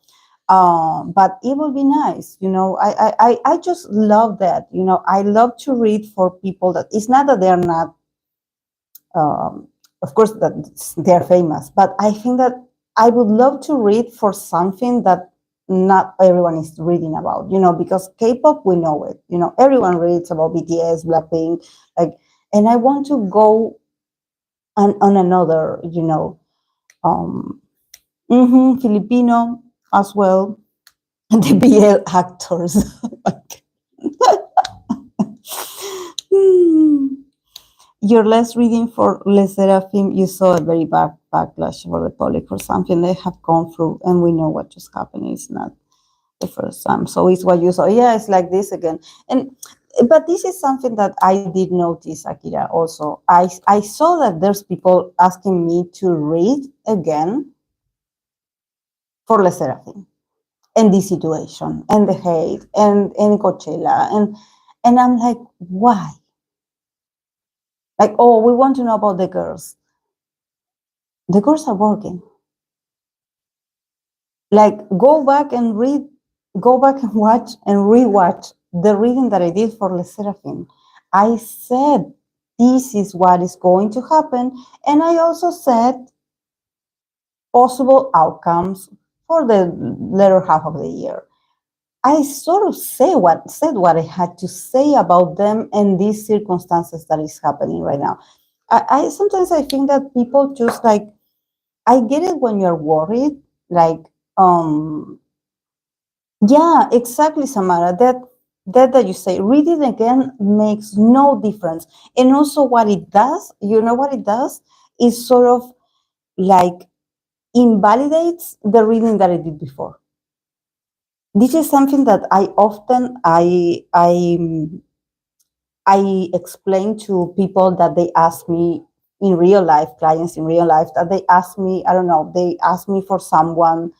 but it will be nice. I just love that. I love to read for people that it's not that they're not, of course, that they're famous, but I think that I would love to read for something that not everyone is reading about, because K-pop, we know it, everyone reads about BTS, Blackpink, like, and I want to go on another, um, Filipino as well, and the BL actors. Your last reading for Le Seraphim, you saw a very bad backlash for the public for something they have gone through, and we know what just happened. It's not the first time. So it's what you saw. Yeah, it's like this again. But this is something that I did notice, Akira, also. I saw that there's people asking me to read again for Le Seraphim and this situation and the hate and Coachella. And I'm like, why? Like, oh, we want to know about the girls. The girls are working. Like, go back and watch and rewatch the reading that I did for Le Seraphim. I said, this is what is going to happen. And I also said possible outcomes for the latter half of the year. I sort of said what I had to say about them and these circumstances that is happening right now. I sometimes I think that people just like, I get it when you're worried, like, yeah, exactly, Samara. That you say, read it again makes no difference. And also what it does, what it does is sort of like invalidates the reading that I did before. This is something that I explain to people that they ask me in real life, clients in real life, that they ask me, I don't know, they ask me for someone,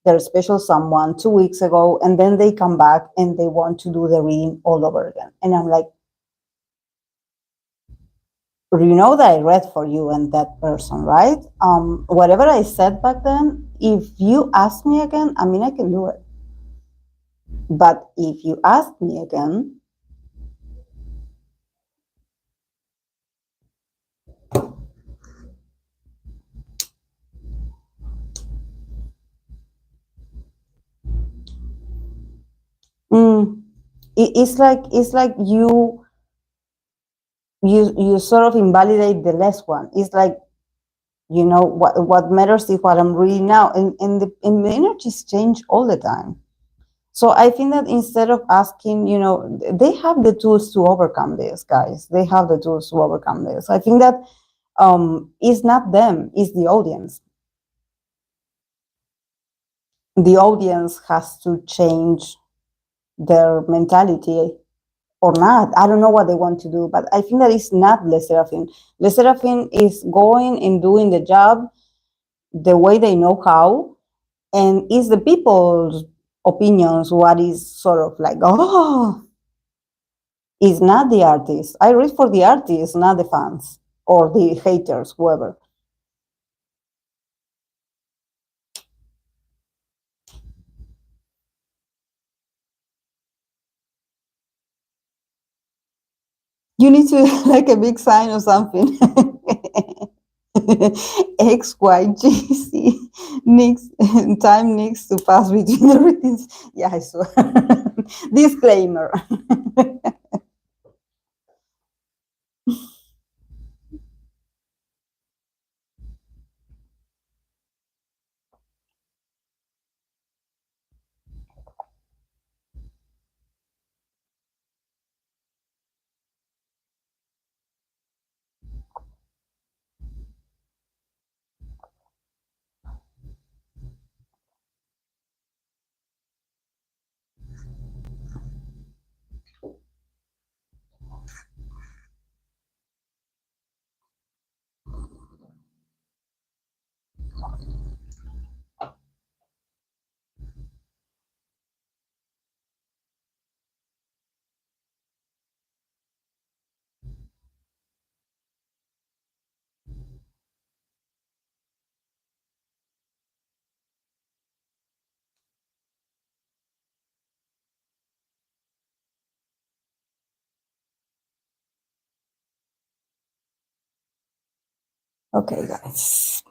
their special someone 2 weeks ago, and then they come back and they want to do the reading all over again. And I'm like, you know that I read for you and that person, right? Whatever I said back then, if you ask me again, I mean, I can do it. But if you ask me again, mm, It's like you sort of invalidate the last one. It's like, you know, what matters is what I'm reading now, and the energies change all the time. So I think that instead of asking, you know, they have the tools to overcome this, guys. They have the tools to overcome this. I think that it's not them, it's the audience. The audience has to change their mentality or not. I don't know what they want to do, but I think that it's not Le Serafin. Le Serafin is going and doing the job the way they know how, and it's the people's opinions what is sort of like, oh, it's not the artist. I read for the artists, not the fans or the haters, whoever. You need to like a big sign or something. XYGC needs time needs to pass between the readings. Yeah, I saw. Disclaimer. Okay, guys.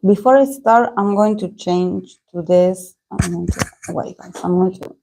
Before I start, I'm going to change to this. I'm going to wait, guys. I'm going to.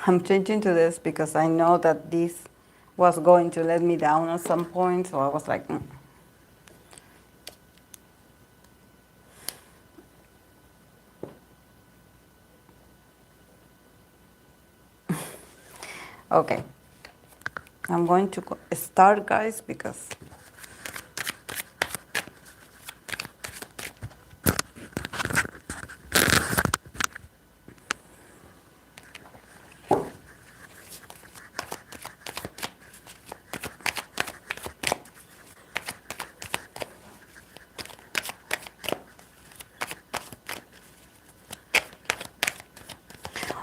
I'm changing to this because I know that this was going to let me down at some point. So I was like, okay. I'm going to start, guys, because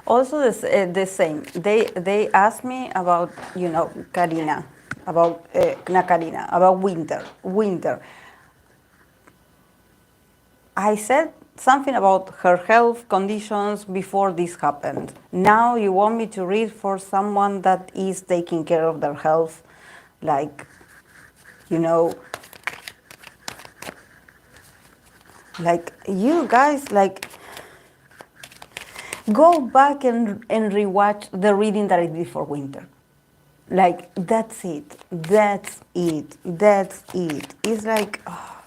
also the same. They asked me about, you know, Karina, about not Karina, about winter. Winter. I said something about her health conditions before this happened. Now you want me to read for someone that is taking care of their health, like, you know, like you guys, like, go back and rewatch the reading that I did for winter. Like, that's it. That's it. That's it. It's like, oh.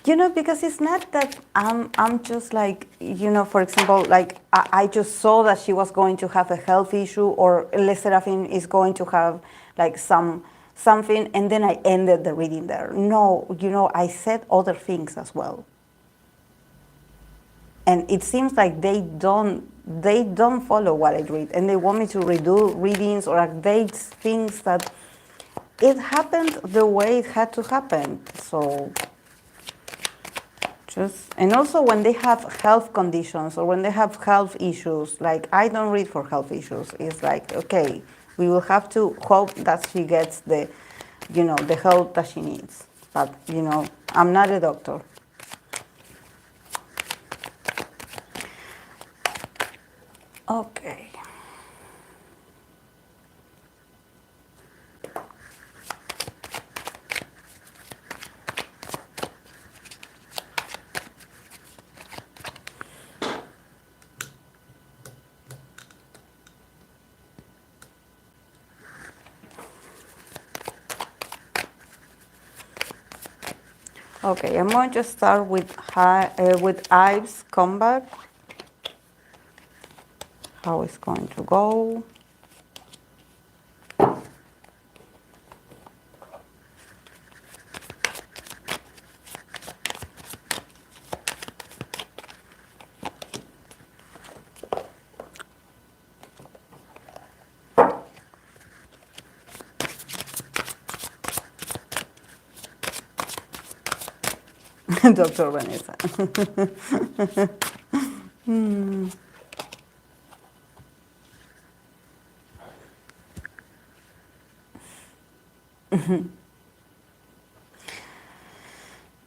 You know, because it's not that I'm just like, you know, for example, like I just saw that she was going to have a health issue or Le Serafin is going to have like something, and then I ended the reading there. No, you know, I said other things as well. and it seems like they don't follow what I read, and they want me to redo readings or update things that it happened the way it had to happen. So just, and also when they have health conditions or when they have health issues, like I don't read for health issues. It's like, okay, we will have to hope that she gets the help that she needs. But I'm not a doctor. Okay. Okay, I'm going to start with IVE's comeback. How it's going to go. Dr. Vanessa.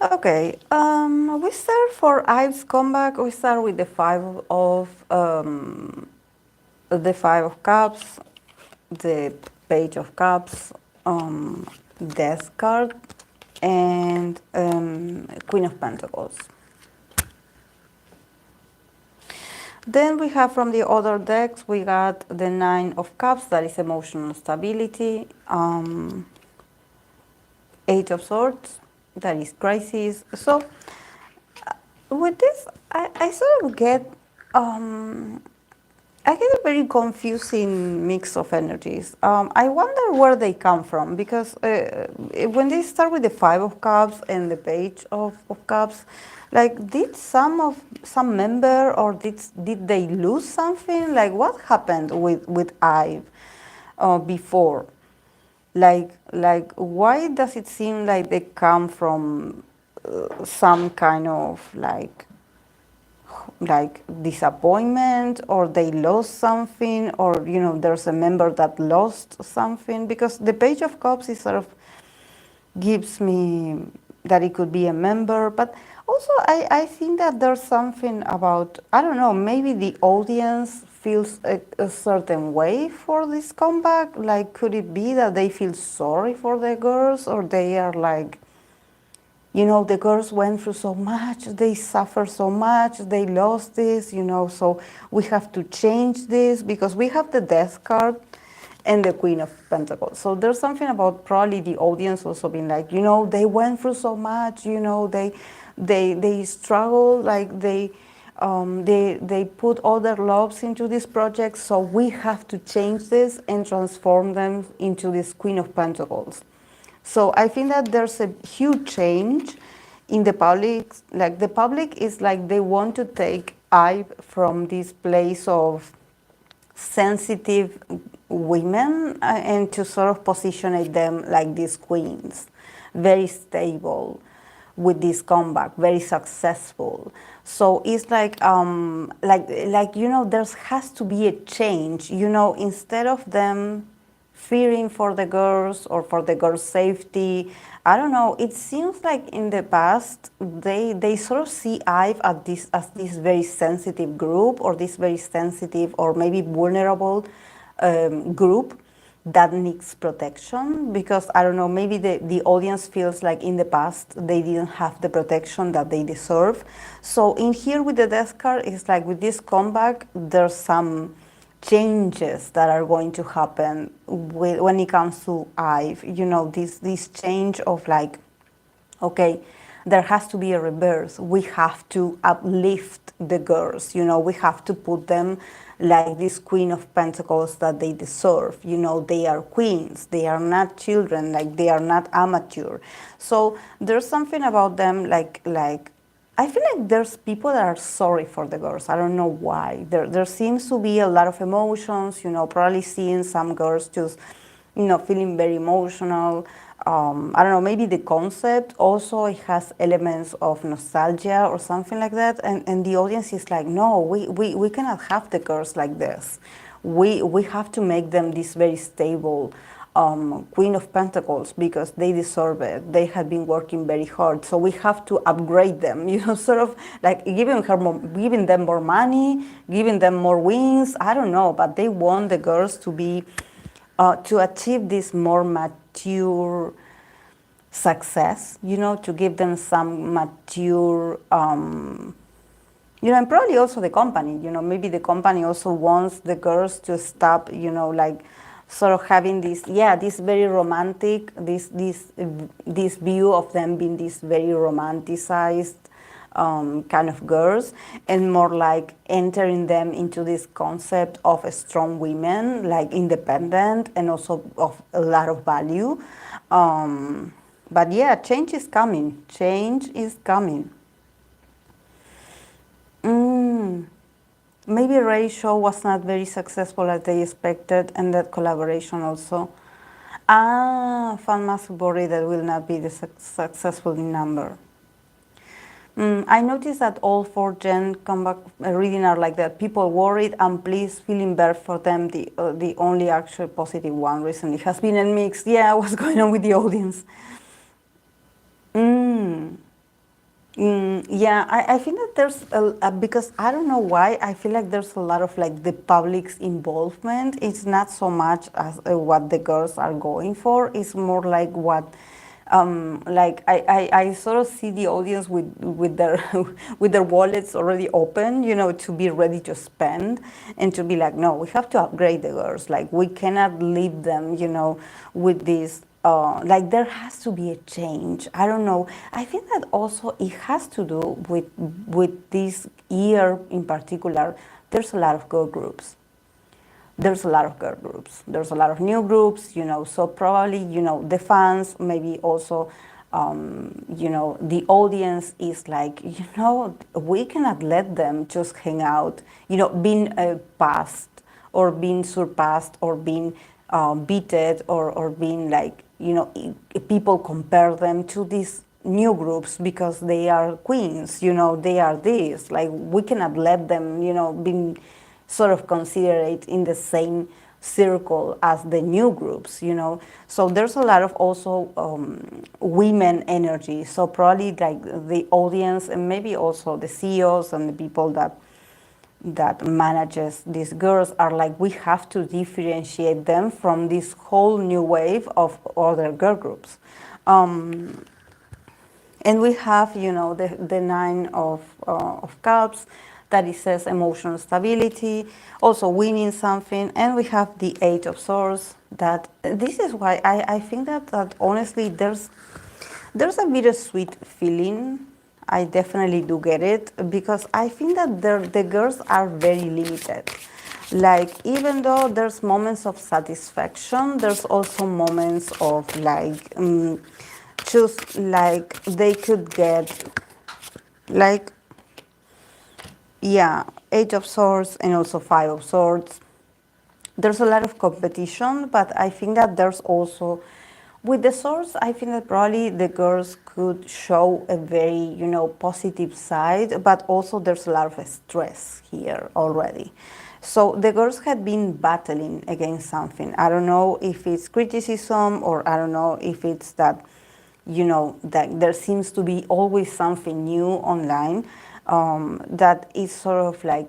Okay, we start for IVE's comeback. We start with the Five of Cups, the Page of Cups, Death card, and Queen of Pentacles. Then we have from the other decks, we got the Nine of Cups, that is emotional stability, Eight of Swords, that is crisis. So with this, I sort of I get a very confusing mix of energies. I wonder where they come from, because when they start with the Five of Cups and the Page of Cups, like, did some member, or did they lose something? Like, what happened with IVE before? Like, why does it seem like they come from some kind of like disappointment, or they lost something, or there's a member that lost something? Because the Page of Cups is sort of gives me that it could be a member, but also I think that there's something about, I don't know, maybe the audience feels a certain way for this comeback. Like, could it be that they feel sorry for the girls, or they are like, the girls went through so much, they suffer so much, they lost this, so we have to change this, because we have the Death card and the Queen of Pentacles. So there's something about probably the audience also being like, they went through so much, they struggle, like they put all their loves into this project, so we have to change this and transform them into this Queen of Pentacles. So I think that there's a huge change in the public. Like, the public is like, they want to take IVE from this place of sensitive women and to sort of position them like these queens, very stable, with this comeback, very successful. So it's like there has to be a change, instead of them fearing for the girls or for the girls' safety. I don't know, it seems like in the past they sort of see IVE as this very sensitive group, or this very sensitive or maybe vulnerable group that needs protection, because I don't know, maybe the audience feels like in the past they didn't have the protection that they deserve. So in here with the Death card, it's like with this comeback, there's some changes that are going to happen when it comes to IVE. This change of like, okay, there has to be a rebirth. We have to uplift the girls. We have to put them like this Queen of Pentacles that they deserve. They are queens. They are not children. Like, they are not amateur. So there's something about them like I feel like there's people that are sorry for the girls. I don't know why. There seems to be a lot of emotions, probably seeing some girls just, feeling very emotional. I don't know, maybe the concept also it has elements of nostalgia or something like that. And the audience is like, no, we cannot have the girls like this. We have to make them this very stable Queen of Pentacles because they deserve it. They have been working very hard, so we have to upgrade them. Sort of like giving them more money, giving them more wings. I don't know, but they want the girls to be to achieve this more mature success. To give them some mature. And probably also the company, maybe the company also wants the girls to stop, like sort of having this very romantic, this view of them being this very romanticized kind of girls, and more like entering them into this concept of strong women, like independent and also of a lot of value. But yeah, change is coming. Change is coming. Maybe Ray's show was not very successful as they expected, and that collaboration also. Fan must worry that will not be the successful in number. I noticed that all four Gen comeback reading are like that. People worried and please feeling bad for them. The only actual positive one recently has been a mix. Yeah, what's going on with the audience? Yeah, I feel that there's because I don't know why I feel like there's a lot of like the public's involvement. It's not so much as what the girls are going for. It's more like what, like I sort of see the audience with their with their wallets already open, to be ready to spend and to be like, no, we have to upgrade the girls. Like we cannot leave them, with this. Like there has to be a change. I don't know. I think that also it has to do with this year in particular. There's a lot of girl groups. There's a lot of girl groups. There's a lot of new groups. So probably the fans, maybe also the audience is like, we cannot let them just hang out, being passed or being surpassed or being beaten or being like, people compare them to these new groups because they are queens, they are this. Like we cannot let them, being sort of considered in the same circle as the new groups, So there's a lot of also women energy. So probably like the audience and maybe also the CEOs and the people that manages these girls are like, we have to differentiate them from this whole new wave of other girl groups. And we have, the Nine of Cups, that it says emotional stability, also winning something. And we have the Eight of Swords, that this is why I think that honestly there's a bittersweet feeling. I definitely do get it, because I think that the girls are very limited. Like, even though there's moments of satisfaction, there's also moments of like, just like they could get, like, yeah, Eight of Swords and also Five of Swords. There's a lot of competition, but I think that there's also, with the swords, I think that probably the girls could show a very, positive side, but also there's a lot of stress here already. So the girls had been battling against something. I don't know if it's criticism, or I don't know if it's that, that there seems to be always something new online, that is sort of like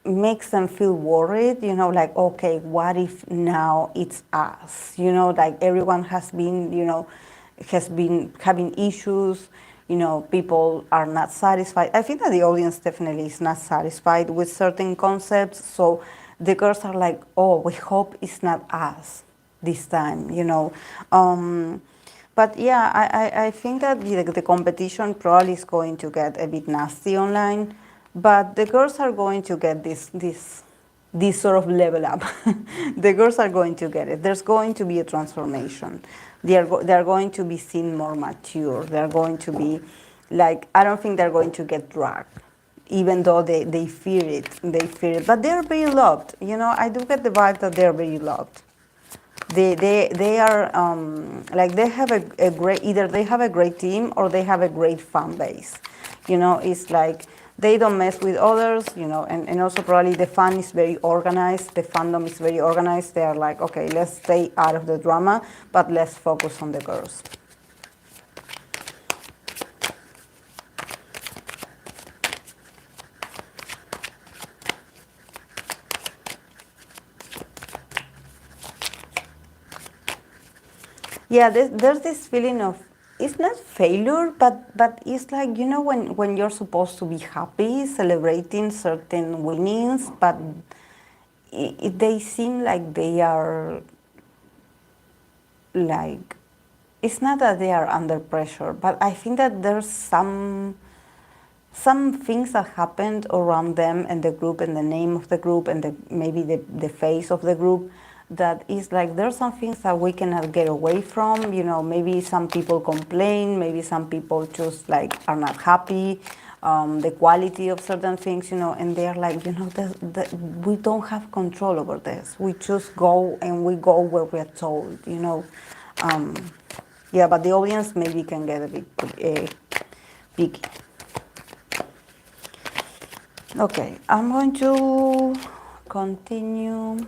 makes them feel worried, like, okay, what if now it's us? Like everyone has been, has been having issues, people are not satisfied. I think that the audience definitely is not satisfied with certain concepts. So the girls are like, oh, we hope it's not us this time, But yeah, I think that the competition probably is going to get a bit nasty online. But the girls are going to get this sort of level up. The girls are going to get it. There's going to be a transformation. They are going to be seen more mature. They are going to be like I don't think they're going to get dragged, even though they fear it. They fear it, but they're very loved. I do get the vibe that they're very loved. They are like they have a great, either they have a great team or they have a great fan base. It's like they don't mess with others. And also probably the fan is very organized. The fandom is very organized. They are like, okay, let's stay out of the drama, but let's focus on the girls. Yeah, there's this feeling of, it's not failure, but it's like, when you're supposed to be happy, celebrating certain winnings, but they seem like they are like, it's not that they are under pressure, but I think that there's some things that happened around them and the group and the name of the group and maybe the face of the group, that is like there's some things that we cannot get away from. Maybe some people complain, maybe some people just like are not happy, the quality of certain things, and they're like, we don't have control over this. We just go and we go where we're told, yeah, but the audience maybe can get a bit picky. Okay, I'm going to continue.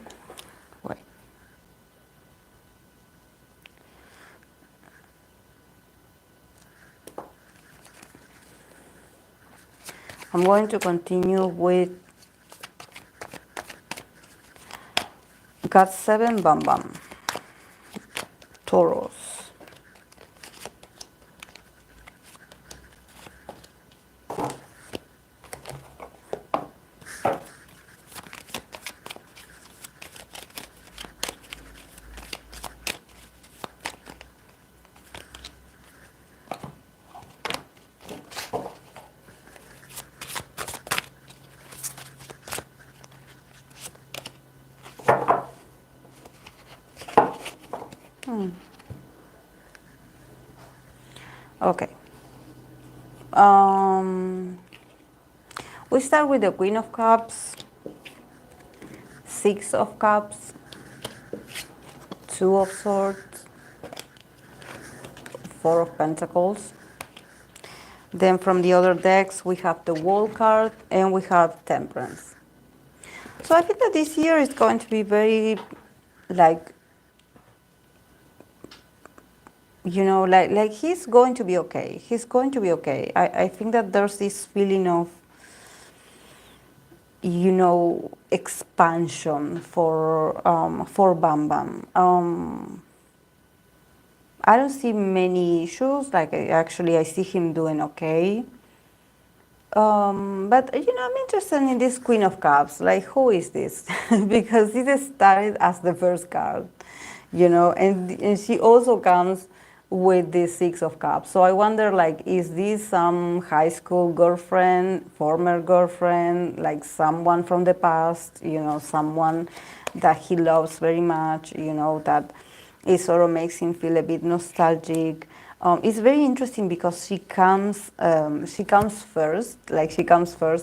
Wait. I'm going to continue with God 7 Bambam, Taurus. Okay. We start with the Queen of Cups, Six of Cups, Two of Swords, Four of Pentacles. Then from the other decks, we have the Wall card and we have Temperance. So I think that this year is going to be very, like, like he's going to be okay. He's going to be okay. I think that there's this feeling of, expansion for Bambam. I don't see many issues. Like, I see him doing okay. But I'm interested in this Queen of Cups. Like, who is this? Because it started as the first card, and she also comes with the Six of Cups. So I wonder, like, is this some high school girlfriend, former girlfriend, like someone from the past, someone that he loves very much, that it sort of makes him feel a bit nostalgic. It's very interesting because she comes first,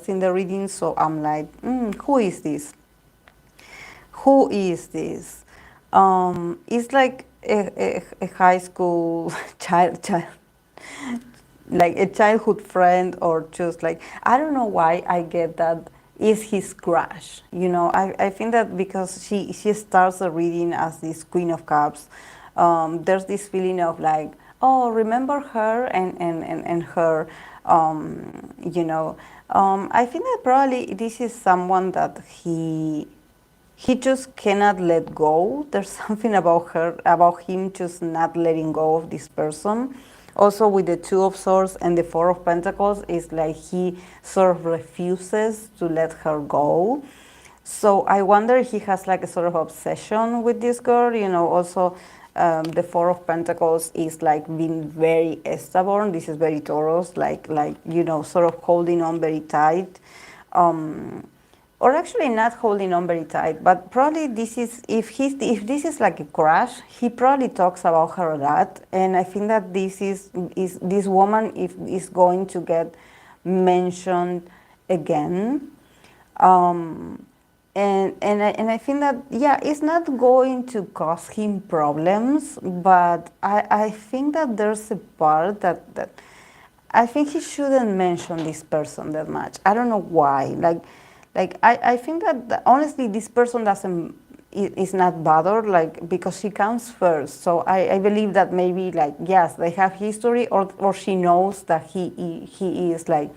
in the reading. So I'm like, who is this? Who is this? It's like a high school child, like a childhood friend, or just like, I don't know why I get that is his crush. I think that because she starts the reading as this Queen of Cups, there's this feeling of like, oh, remember her and her, I think that probably this is someone that he just cannot let go. There's something about him just not letting go of this person. Also with the Two of Swords and the Four of Pentacles, it's like he sort of refuses to let her go. So I wonder if he has like a sort of obsession with this girl. Also the Four of Pentacles is like being very stubborn. This is very Taurus, like sort of holding on very tight. or actually not holding on very tight, but probably this is, if this is like a crush, he probably talks about her a lot, and I think that is this woman if is going to get mentioned again. um, and I think that, yeah, it's not going to cause him problems, but I think that there's a part that I think he shouldn't mention this person that much. I don't know why. I think that honestly, this person doesn't is not bothered, like, because she comes first. So I believe that maybe, like, yes, they have history, or she knows that he is like,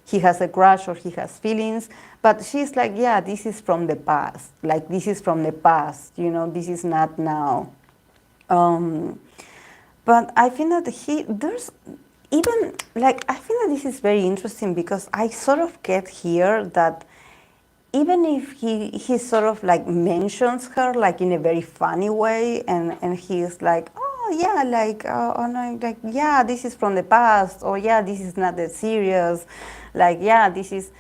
he has a crush or he has feelings, but she's like, yeah, this is from the past. Like, this is from the past, this is not now. Um, but I think that there's even, like, I think that this is very interesting because I sort of get here that even if he sort of like mentions her like in a very funny way, and he's like, oh yeah, like, oh no, like, yeah, this is from the past, or yeah, this is not that serious, like, yeah, this is,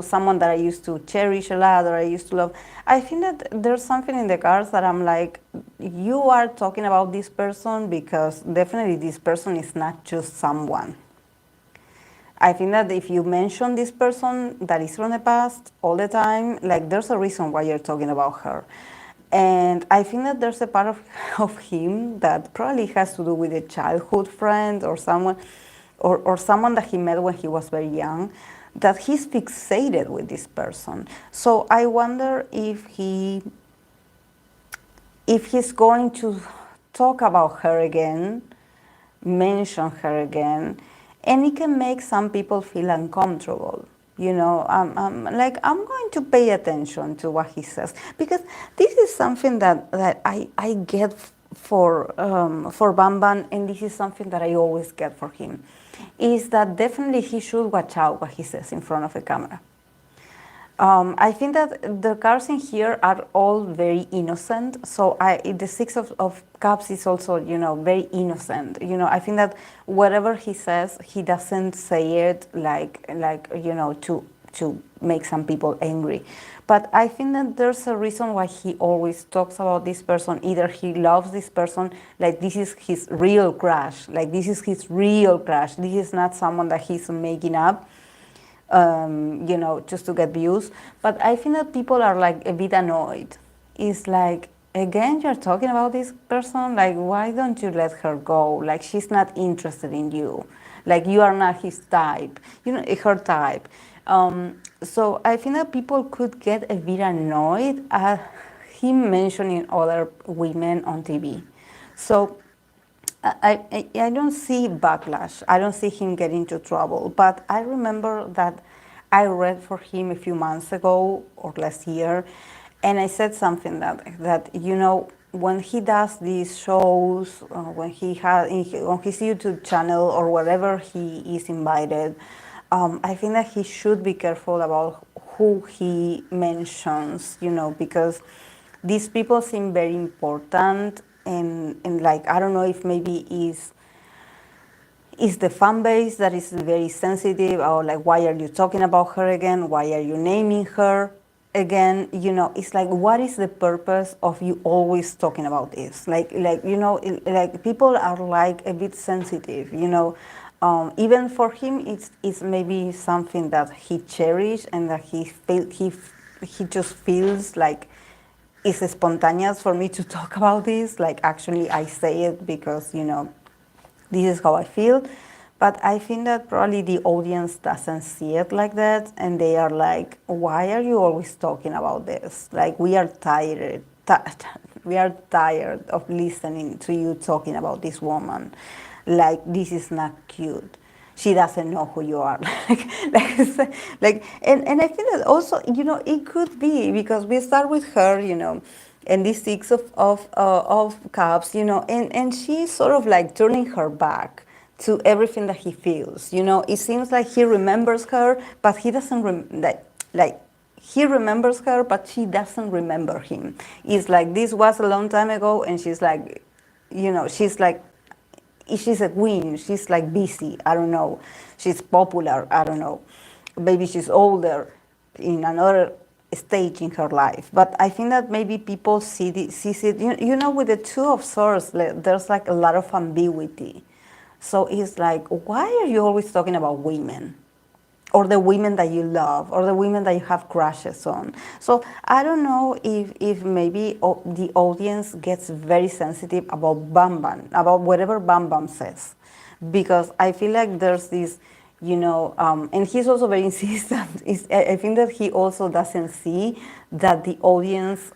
someone that I used to cherish a lot, or I used to love. I think that there's something in the cards that I'm like, you are talking about this person because definitely this person is not just someone. I think that if you mention this person that is from the past all the time, like, there's a reason why you're talking about her. And I think that there's a part of him that probably has to do with a childhood friend or someone, or someone that he met when he was very young, that he's fixated with this person. So I wonder if he's going to talk about her again, mention her again, and it can make some people feel uncomfortable. I'm going to pay attention to what he says, because this is something that I get for Bambam, and this is something that I always get for him, is that definitely he should watch out what he says in front of a camera. I think that the cards in here are all very innocent. So the Six of Cups is also, very innocent. I think that whatever he says, he doesn't say it like to make some people angry. But I think that there's a reason why he always talks about this person. Either he loves this person, like this is his real crush. Like, this is his real crush. This is not someone that he's making up, just to get views. But I think that people are like a bit annoyed. It's like, again, you're talking about this person, like, why don't you let her go? Like, she's not interested in you. Like, you are not his type, her type. So I think that people could get a bit annoyed at him mentioning other women on TV. So I don't see backlash. I don't see him get into trouble. But I remember that I read for him a few months ago or last year, and I said something that when he does these shows, when he has on his YouTube channel or wherever he is invited, I think that he should be careful about who he mentions, because these people seem very important, and like, I don't know if maybe is the fan base that is very sensitive, or like, why are you talking about her again? Why are you naming her again? It's like, what is the purpose of you always talking about this? Like like people are like a bit sensitive, even for him, it's maybe something that he cherished, and that he just feels like it's spontaneous for me to talk about this. Like, actually, I say it because, this is how I feel. But I think that probably the audience doesn't see it like that. And they are like, why are you always talking about this? Like, we are tired. We are tired of listening to you talking about this woman. Like, this is not cute. She doesn't know who you are. And I think that also, it could be because we start with her, and this Six of Cups, and she's sort of like turning her back to everything that he feels. It seems like he remembers her, but he doesn't like he remembers her, but she doesn't remember him. It's like, this was a long time ago, and she's like, she's a queen. She's like busy. I don't know. She's popular. I don't know. Maybe she's older in another stage in her life. But I think that maybe people sees it, you know, with the Two of Swords, there's like a lot of ambiguity. So it's like, why are you always talking about women? Or the women that you love, or the women that you have crushes on. So I don't know if maybe the audience gets very sensitive about Bambam, about whatever Bambam says. Because I feel like there's this, you know, and he's also very insistent. I think that he also doesn't see that the audience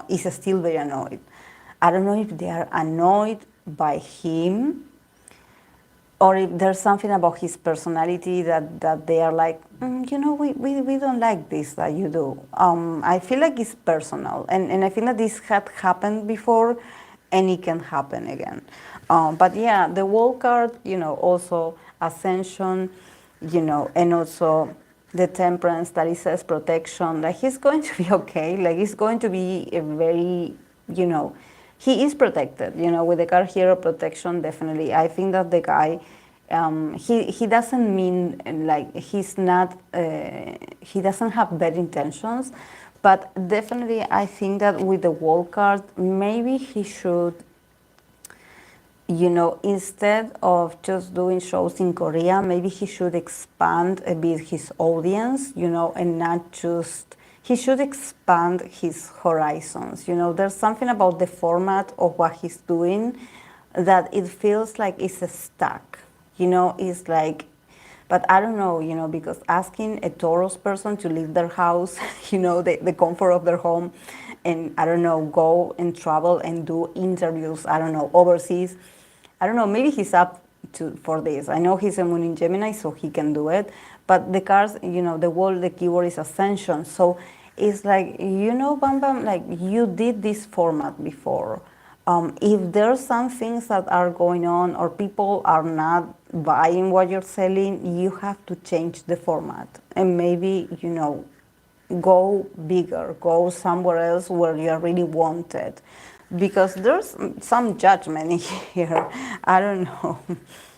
is still very annoyed. I don't know if they are annoyed by him, or if there's something about his personality that they are like, you know, we don't like this that you do. I feel like it's personal, and I think that this had happened before, and it can happen again. But yeah, the wall card, you know, also ascension, you know, and also the temperance that it says protection, like he's going to be okay, like he's going to be a very, you know, he is protected, you know, with the card hero protection, definitely. I think that the guy, he doesn't mean, like, he's not, he doesn't have bad intentions, but definitely I think that with the wall card, maybe he should, you know, instead of just doing shows in Korea, maybe he should expand a bit his audience, you know, and not just, he should expand his horizons. You know, there's something about the format of what he's doing that it feels like it's stuck. You know, it's like, but I don't know, you know, because asking a Taurus person to leave their house, you know, the comfort of their home, and I don't know, go and travel and do interviews, I don't know, overseas. I don't know, maybe he's up for this. I know he's a moon in Gemini, so he can do it. But the cards, you know, the keyword is ascension. So it's like, you know, Bambam, like you did this format before. If there's some things that are going on or people are not buying what you're selling, you have to change the format. And maybe, you know, go bigger, go somewhere else where you're really wanted. Because there's some judgment in here. I don't know.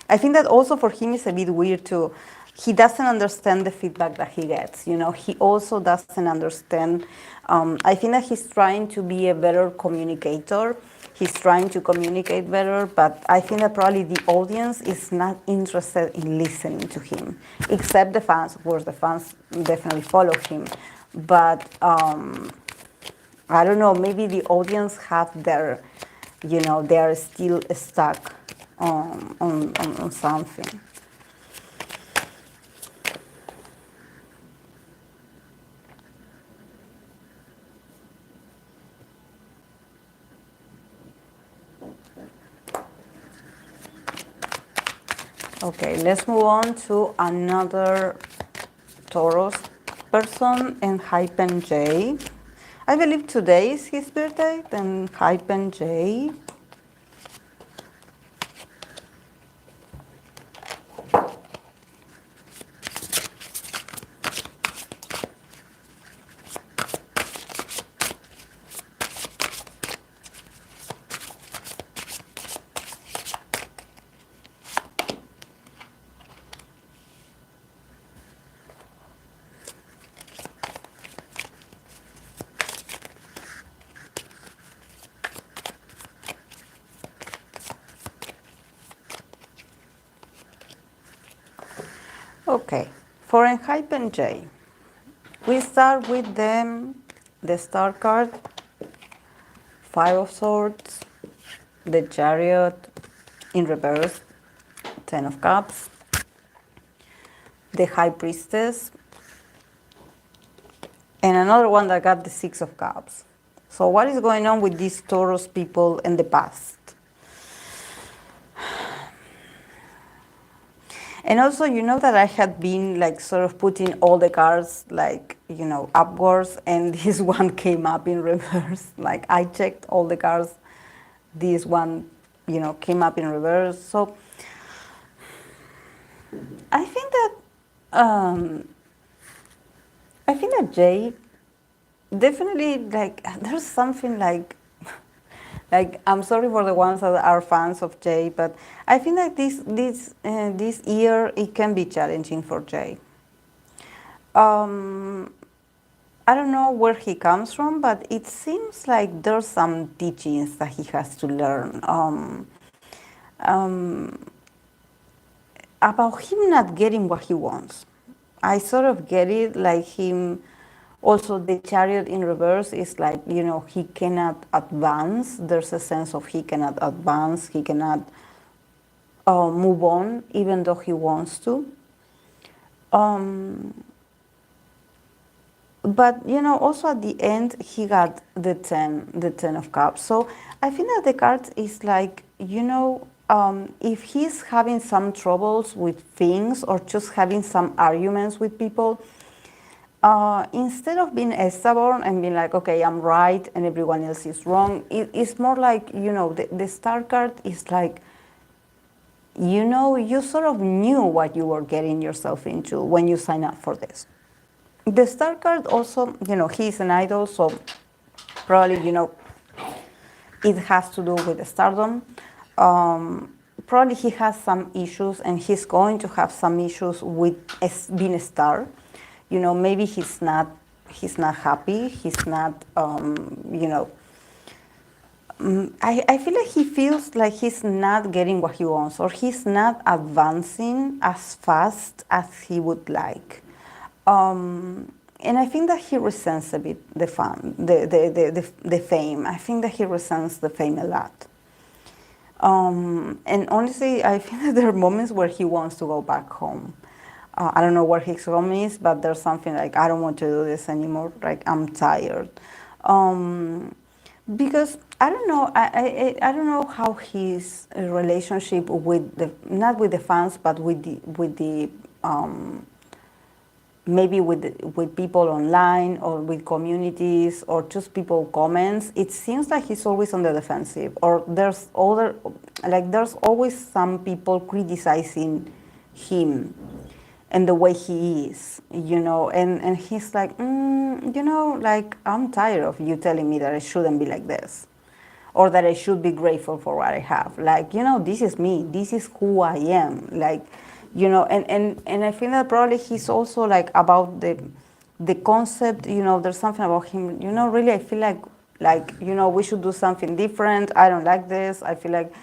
I think that also for him is a bit weird too. He doesn't understand the feedback that he gets. You know, he also doesn't understand. I think that he's trying to be a better communicator. He's trying to communicate better, but I think that probably the audience is not interested in listening to him, except the fans. Of course, the fans definitely follow him, but I don't know. Maybe the audience have their, you know, they are still stuck on something. Okay, let's move on to another Taurus person, and Hypen J. I believe today is his birthday, then Hypen J. Okay, for Hypen J, we start with the star card, Five of Swords, the Chariot in reverse, Ten of Cups, the High Priestess, and another one that got the Six of Cups. So what is going on with these Taurus people in the past? And also, you know that I had been like sort of putting all the cards like, you know, upwards, and this one came up in reverse. Like I checked all the cards, this one, you know, came up in reverse. So I think that Jay definitely, like, there's something like I'm sorry for the ones that are fans of Jay, but I think that this year it can be challenging for Jay. I don't know where he comes from, but it seems like there's some teachings that he has to learn about him not getting what he wants. I sort of get it, like him. Also, the chariot in reverse is like, he cannot advance. There's a sense of he cannot advance, he cannot move on, even though he wants to. But also at the end he got the 10 of cups. So I think that the card is like, if he's having some troubles with things or just having some arguments with people, instead of being stubborn and being like, okay, I'm right and everyone else is wrong, it's more like, the star card is like, you sort of knew what you were getting yourself into when you sign up for this. The star card also, he's an idol, so probably, it has to do with the stardom. Probably he has some issues, and he's going to have some issues with being a star. Maybe he's not happy. He's not, I feel like he feels like he's not getting what he wants, or he's not advancing as fast as he would like. And I think that he resents a bit the fame. I think that he resents the fame a lot. And honestly, I think that there are moments where he wants to go back home. I don't know where his home is, but there's something like, I don't want to do this anymore. Like, I'm tired. Because I don't know, I don't know how his relationship with not with the fans, but with the maybe with people online or with communities or just people comments, it seems like he's always on the defensive, or there's always some people criticizing him and the way he is, and he's like, like, I'm tired of you telling me that I shouldn't be like this, or that I should be grateful for what I have. Like, this is me, this is who I am. Like, and I think that probably he's also like about the concept, there's something about him, really, I feel like, we should do something different. I don't like this. I feel like,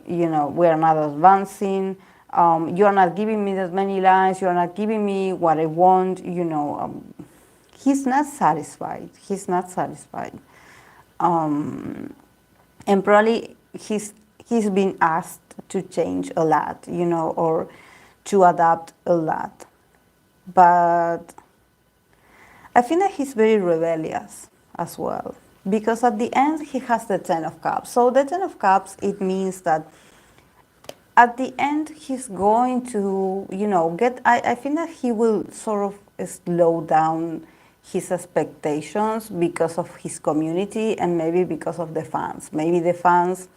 we are not advancing. You are not giving me that many lines. You are not giving me what I want. He's not satisfied. He's not satisfied. And probably he's been asked to change a lot, or to adapt a lot. But I think that he's very rebellious as well, because at the end he has the 10 of cups. So the 10 of cups, it means that at the end he's going to, I think that he will sort of slow down his expectations because of his community, and maybe because of the fans. Maybe the fans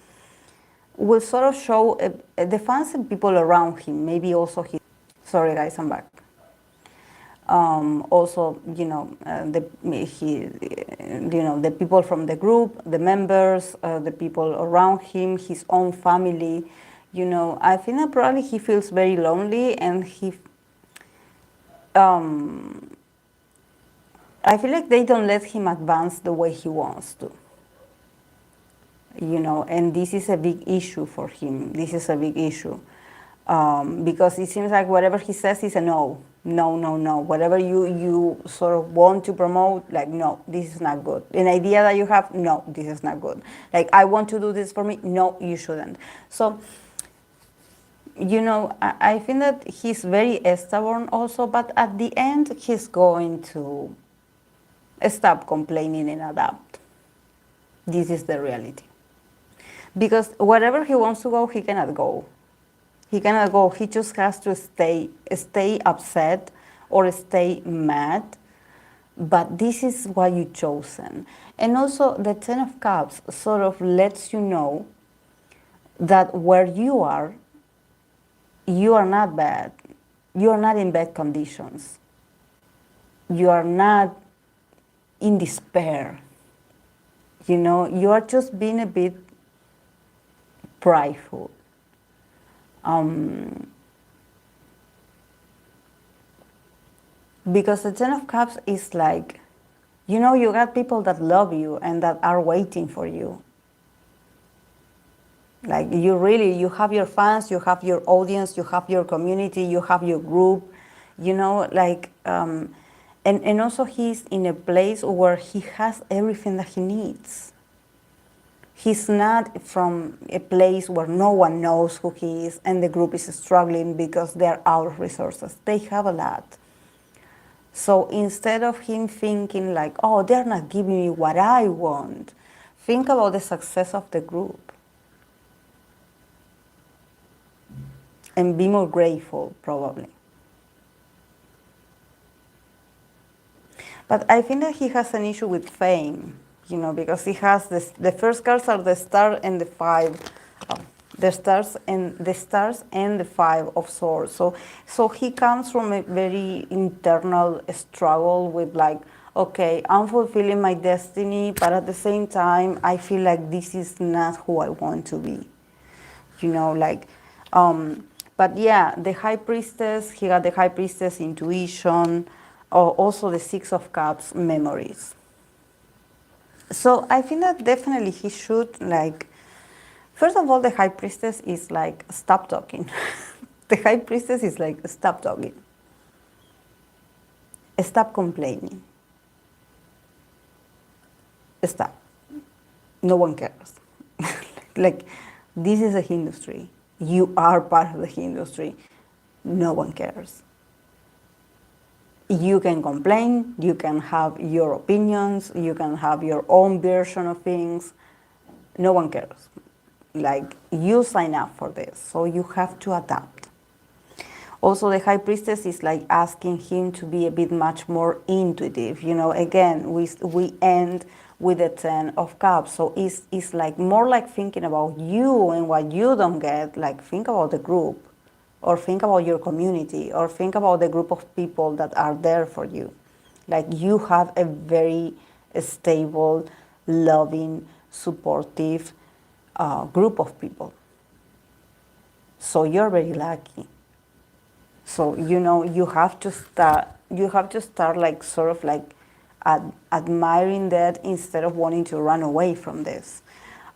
will sort of show, the fans and people around him, maybe also his, sorry guys, I'm back. Also, the people from the group, the members, the people around him, his own family, I think that probably he feels very lonely, and I feel like they don't let him advance the way he wants to. And this is a big issue for him. This is a big issue. Because it seems like whatever he says is a no. No, no, no. Whatever you sort of want to promote, like, no, this is not good. An idea that you have, no, this is not good. Like, I want to do this for me, no, you shouldn't. So, I think that he's very stubborn also, but at the end, he's going to stop complaining and adapt. This is the reality. Because wherever he wants to go, he cannot go. He cannot go. He just has to stay upset or stay mad. But this is what you've chosen. And also, the 10 of Cups sort of lets you know that where you are not bad. You are not in bad conditions. You are not in despair. You are just being a bit prideful. Because the 10 of Cups is like, You know, you got people that love you and that are waiting for you. Like you have your fans, you have your audience, you have your community, you have your group, you know, like, and also he's in a place where he has everything that he needs. He's not from a place where no one knows who he is and the group is struggling because they're out of resources. They have a lot. So instead of him thinking like, oh, they're not giving me what I want, think about the success of the group and be more grateful, probably. But I think that he has an issue with fame, you know, because he has this, the first cards are the star and the five, the stars and the five of swords. So he comes from a very internal struggle with like, okay, I'm fulfilling my destiny, but at the same time, I feel like this is not who I want to be, you know, like. But yeah, the high priestess, he got the high priestess intuition, or also the six of cups memories. So I think that definitely he should like, first of all, the high priestess is like, stop talking. The high priestess is like, stop talking. Stop complaining. Stop. No one cares. Like, this is a industry. You are part of the industry. No one cares. You can complain, you can have your opinions, you can have your own version of things. No one cares. Like, you sign up for this, so you have to adapt. Also, the high priestess is like asking him to be a bit much more intuitive. You know, again, we end with the 10 of cups. So it's like more like thinking about you and what you don't get. Like, think about the group, or think about your community, or think about the group of people that are there for you. Like, you have a very stable, loving, supportive group of people. So you're very lucky. So, you know, you have to start like sort of like admiring that instead of wanting to run away from this.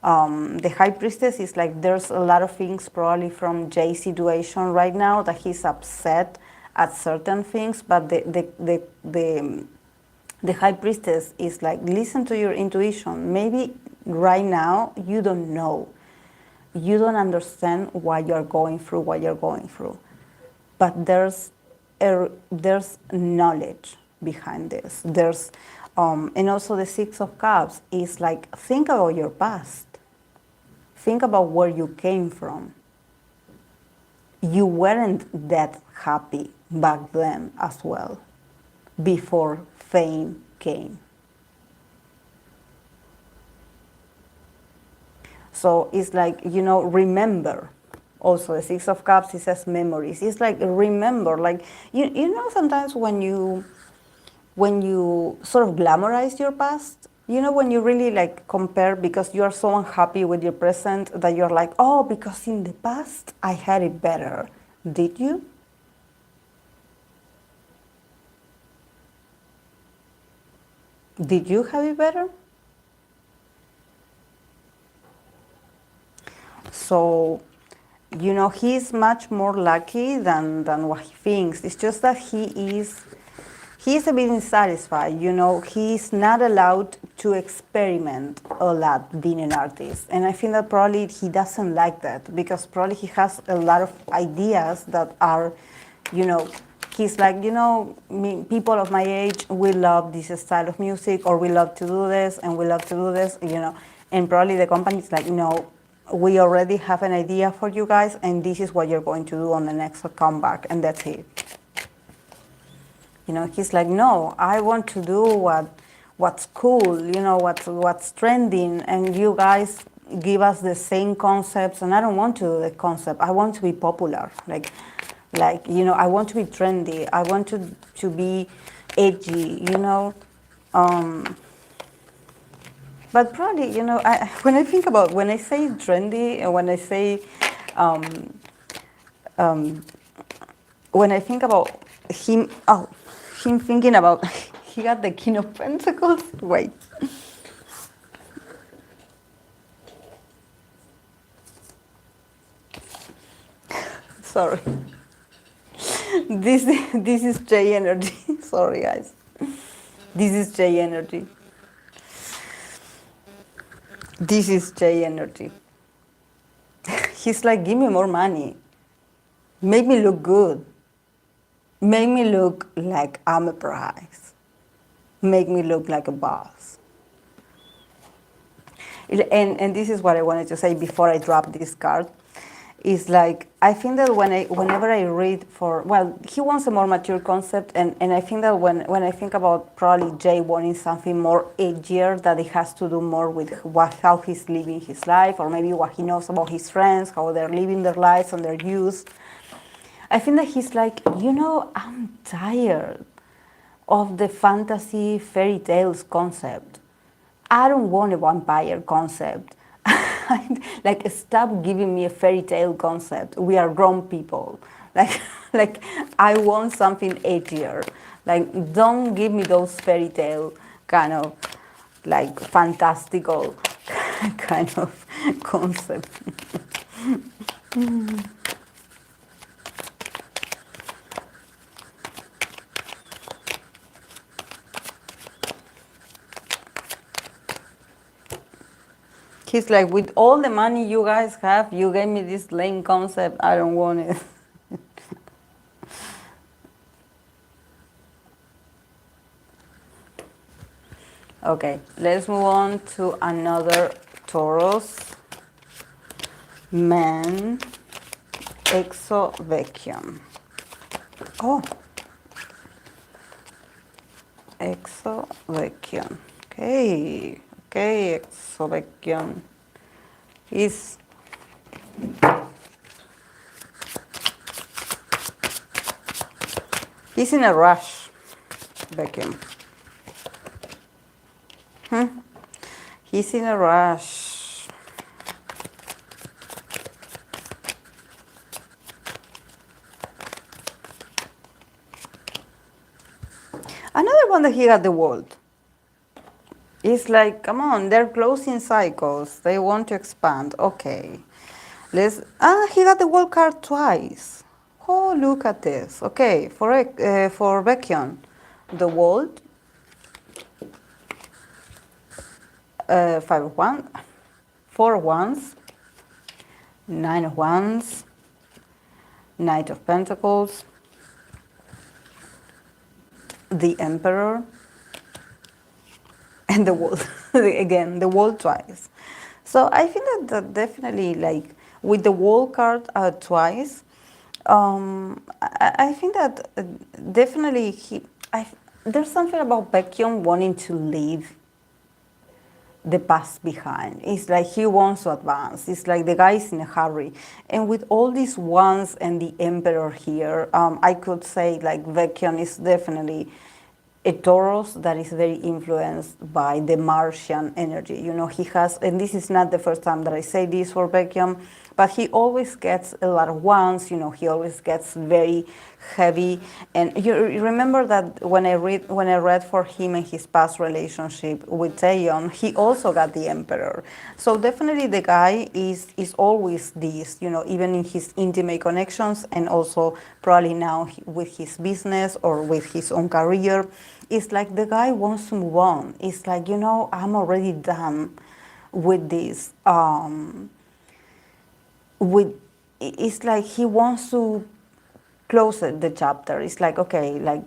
The high priestess is like, there's a lot of things probably from Jay's situation right now that he's upset at certain things, but the high priestess is like, listen to your intuition. Maybe right now you don't know, you don't understand why you're going through what you're going through, but there's knowledge behind this. And also the six of cups is like, think about your past. Think about where you came from. You weren't that happy back then as well, before fame came. So it's like, you know, remember. Also, the six of cups, it says memories. It's like, remember, like, you know, sometimes when you sort of glamorize your past, you know, when you really like compare because you are so unhappy with your present that you're like, oh, because in the past I had it better. Did you? Did you have it better? So, you know, he's much more lucky than what he thinks. It's just that he's a bit unsatisfied, you know. He's not allowed to experiment a lot being an artist. And I think that probably he doesn't like that, because probably he has a lot of ideas that are, you know, he's like, you know, people of my age, we love this style of music, or we love to do this, and we love to do this, you know. And probably the company's like, no, we already have an idea for you guys, and this is what you're going to do on the next comeback, and that's it. You know, he's like, no, I want to do what's cool, you know, what's trending, and you guys give us the same concepts, and I don't want to do the concept. I want to be popular, like you know, I want to be trendy. I want to be edgy, you know. But probably, you know, when I say trendy, and when I say, when I think about him thinking about he got the King of Pentacles. Wait. Sorry. This is J energy. Sorry, guys. This is J energy. This is J energy. He's like, give me more money. Make me look good. Make me look like I'm a prize. Make me look like a boss. And this is what I wanted to say before I drop this card. Is like, I think that whenever I read for, well, he wants a more mature concept, and I think that when I think about probably Jay wanting something more edgier, that it has to do more with how he's living his life, or maybe what he knows about his friends, how they're living their lives and their youth. I think that he's like, I'm tired of the fantasy fairy tales concept. I don't want a vampire concept. Like, stop giving me a fairy tale concept. We are grown people. Like I want something edgier. Like, don't give me those fairy tale kind of like fantastical kind of concept. He's like, with all the money you guys have, you gave me this lame concept. I don't want it. Okay, let's move on to another Taurus. Man, Baekhyun. Oh, Baekhyun. Okay. Okay, Baekhyun is he's in a rush, Baekhyun. He's in a rush. Another one that he got the world. It's like, come on, they're closing cycles. They want to expand. Okay. He got the world card twice. Oh, look at this. Okay, for Baekhyun, the world, 5 of wands, 4 of wands, 9 of wands, Knight of Pentacles, the Emperor, and the world. Again, the world twice. So I think that definitely, like, with the world card twice, I think that definitely there's something about Baekhyun wanting to leave the past behind. It's like he wants to advance. It's like the guy is in a hurry. And with all these wands and the Emperor here, I could say like Baekhyun is definitely a Taurus that is very influenced by the Martian energy. He has, and this is not the first time that I say this for Baekhyun, but he always gets a lot of wands. He always gets very heavy. And you remember that when I read for him in his past relationship with Taeyeon, he also got the Emperor. So definitely the guy is always this, even in his intimate connections, and also probably now with his business or with his own career. It's like the guy wants to move on. It's like, I'm already done with this. It's like he wants to close the chapter. It's like, okay, like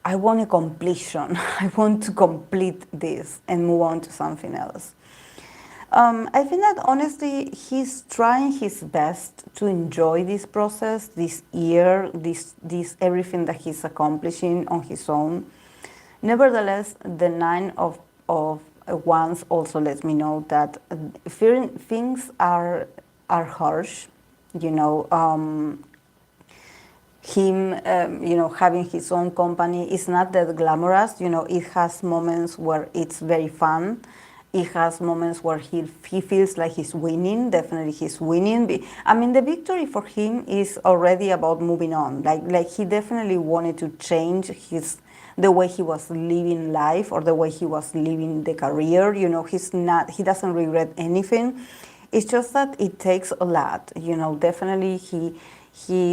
I want a completion. I want to complete this and move on to something else. I think that honestly, he's trying his best to enjoy this process, this year, this everything that he's accomplishing on his own. Nevertheless, the 9 of Wands also lets me know that things are harsh. Him, having his own company is not that glamorous. It has moments where it's very fun. It has moments where he feels like he's winning. Definitely he's winning. I mean, the victory for him is already about moving on. Like he definitely wanted to change the way he was living life or the way he was living the career. He doesn't regret anything. It's just that it takes a lot. Definitely he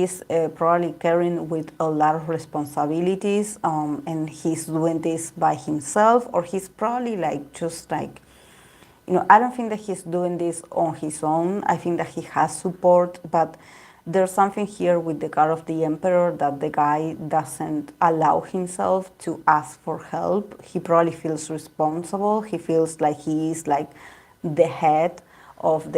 is probably carrying with a lot of responsibilities, and he's doing this by himself, or he's probably I don't think that he's doing this on his own. I think that he has support, but there's something here with the card of the Emperor that the guy doesn't allow himself to ask for help. He probably feels responsible. He feels like he is like the head of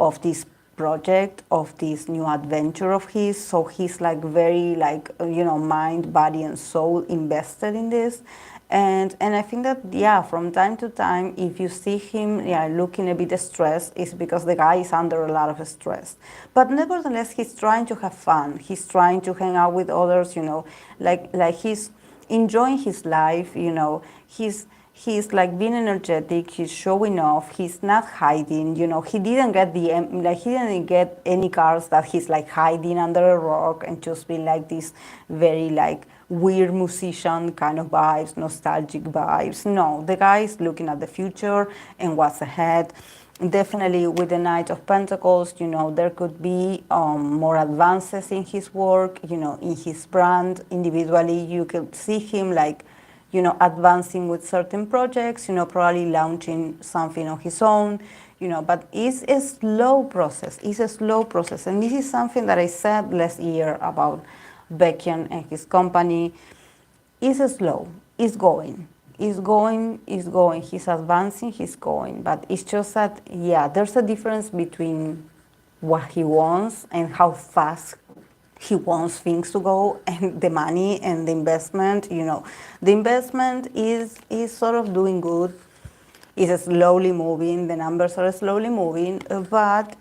of this project, of this new adventure of his. So he's like very mind, body, and soul invested in this. And I think that, from time to time, if you see him looking a bit stressed, it's because the guy is under a lot of stress. But nevertheless, he's trying to have fun. He's trying to hang out with others, like he's enjoying his life, He's like being energetic. He's showing off. He's not hiding. He didn't get he didn't get any cards that he's like hiding under a rock and just being like this very like weird musician kind of vibes, nostalgic vibes. No, the guy is looking at the future and what's ahead. Definitely with the Knight of Pentacles, there could be more advances in his work, in his brand. Individually, you could see him like, advancing with certain projects, probably launching something on his own, but it's a slow process. It's a slow process. And this is something that I said last year about Baekhyun and his company. It's slow. It's going. It's going. It's going. He's advancing. He's going. But it's just that, there's a difference between what he wants and how fast he wants things to go, and the money and the investment. The investment is sort of doing good. It's slowly moving. The numbers are slowly moving, but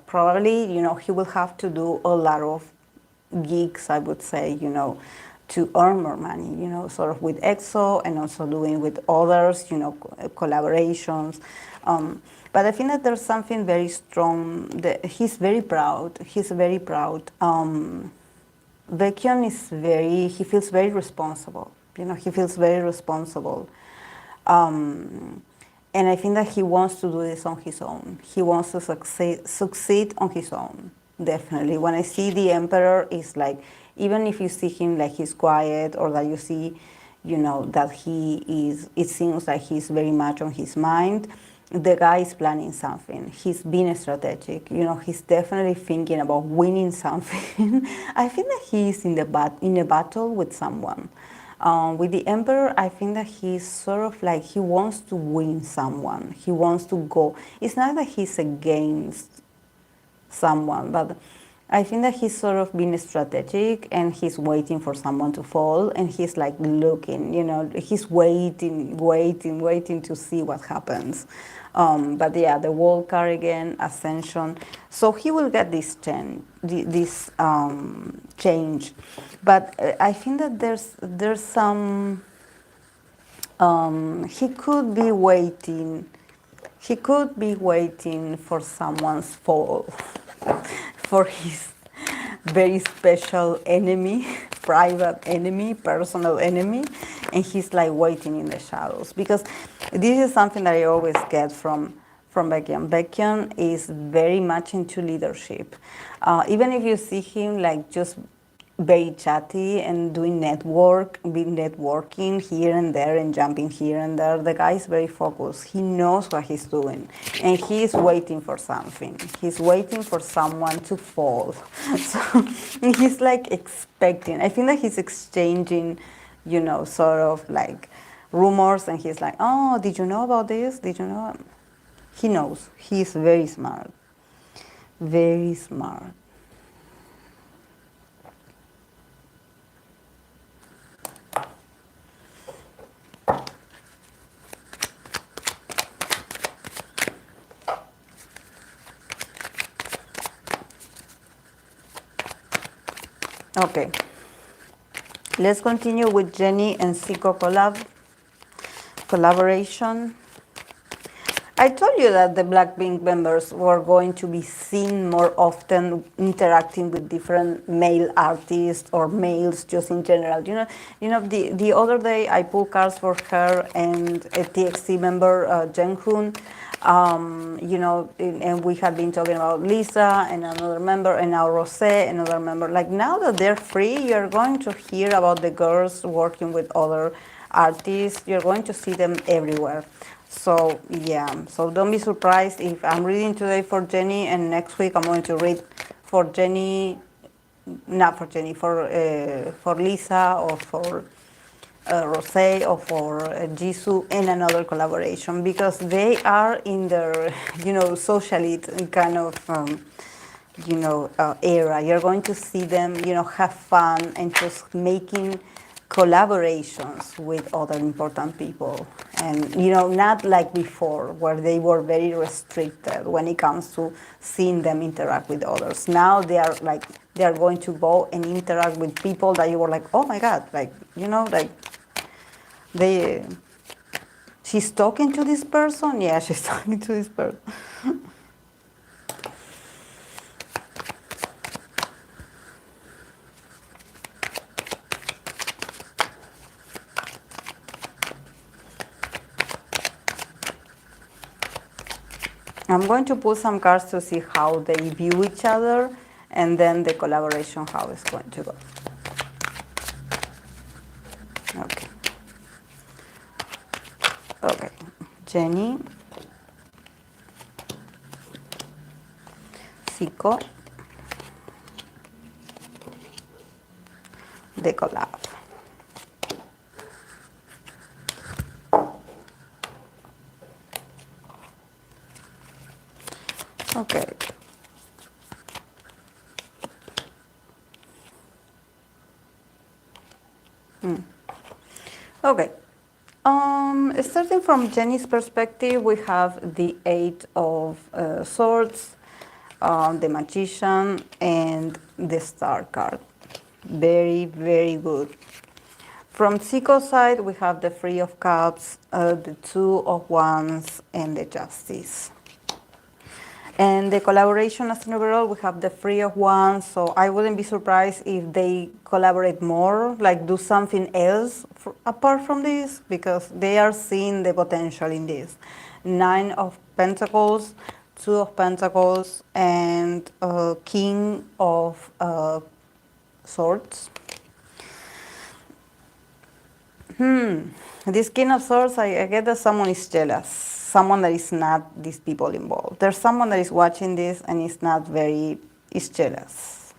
probably he will have to do a lot of gigs, I would say, to earn more money, sort of with EXO and also doing with others, collaborations. But I think that there's something very strong. He's very proud. He's very proud. Baekhyun he feels very responsible. He feels very responsible. And I think that he wants to do this on his own. He wants to succeed on his own, definitely. When I see the Emperor, it's like, even if you see him like he's quiet, or that you see, that it seems like he's very much on his mind, the guy is planning something. He's being strategic. He's definitely thinking about winning something. I think that he's in a battle with someone. With the Emperor, I think that he's sort of like, he wants to win someone. He wants to go. It's not that he's against someone, but I think that he's sort of being strategic, and he's waiting for someone to fall, and he's like looking, he's waiting to see what happens. But the World card again, Ascension. So he will get this change. But I think that there's some, he could be waiting for someone's fall, for his very special enemy, private enemy, personal enemy, and he's like waiting in the shadows. Because this is something that I always get from Baekhyun. Baekhyun is very much into leadership. Even if you see him like just very chatty and doing networking here and there and jumping here and there, the guy is very focused. He knows what he's doing, and he is waiting for something. He's waiting for someone to fall. So he's like expecting. I think that he's exchanging, sort of like rumors, and he's like, oh, did you know about this? Did you know? He knows. He's very smart. Very smart. Okay, let's continue with Jennie and Zico collaboration. I told you that the Blackpink members were going to be seen more often interacting with different male artists or males just in general. The other day I pulled cards for her and a TXT member, Jenhoon. And we had been talking about Lisa and another member, and now Rose, another member. Like now that they're free, you're going to hear about the girls working with other artists. You're going to see them everywhere. So yeah, so don't be surprised if I'm reading today for Jennie and next week I'm going to read for Jennie, not for Jennie, for Lisa or for Rose or for Jisoo in another collaboration, because they are in their, socialite kind of, era. You're going to see them, have fun and just making collaborations with other important people. And, not like before, where they were very restricted when it comes to seeing them interact with others. Now they are going to go and interact with people that you were like, oh my God, they, she's talking to this person? Yeah, she's talking to this person. I'm going to put some cards to see how they view each other, and then the collaboration, how it's going to go. Okay. Okay. Jennie, Zico, the collab. Okay. Okay. Starting from Jennie's perspective, we have the Eight of Swords, the Magician, and the Star card. Very, very good. From Zico's side, we have the Three of Cups, the Two of Wands, and the Justice. And the collaboration as an overall, we have the Three of Wands, so I wouldn't be surprised if they collaborate more, like do something else apart from this, because they are seeing the potential in this. Nine of Pentacles, Two of Pentacles, and King of Swords. This King of Swords, I get that someone is jealous. Someone that is not these people involved. There's someone that is watching this and is jealous.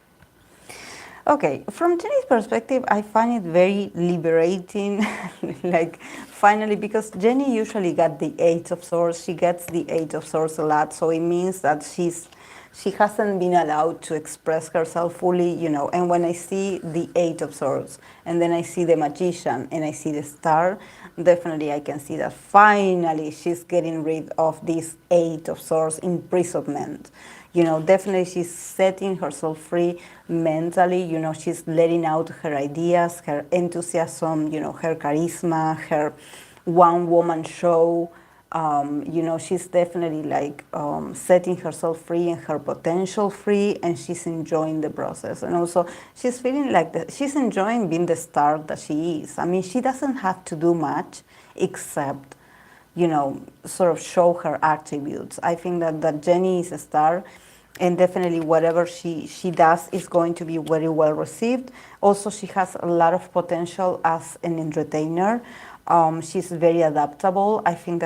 Okay, from Jennie's perspective, I find it very liberating, like finally, because Jennie usually got the Eight of Swords. She gets the Eight of Swords a lot, so it means that she hasn't been allowed to express herself fully, and when I see the Eight of Swords, and then I see the Magician, and I see the Star, definitely I can see that finally she's getting rid of this Eight of Swords imprisonment. Definitely she's setting herself free mentally, she's letting out her ideas, her enthusiasm, her charisma, her one-woman show. She's definitely setting herself free and her potential free, and she's enjoying the process. And also, she's feeling like she's enjoying being the star that she is. I mean, she doesn't have to do much except, sort of show her attributes. I think that Jennie is a star, and definitely whatever she does is going to be very well received. Also, she has a lot of potential as an entertainer. She's very adaptable. I think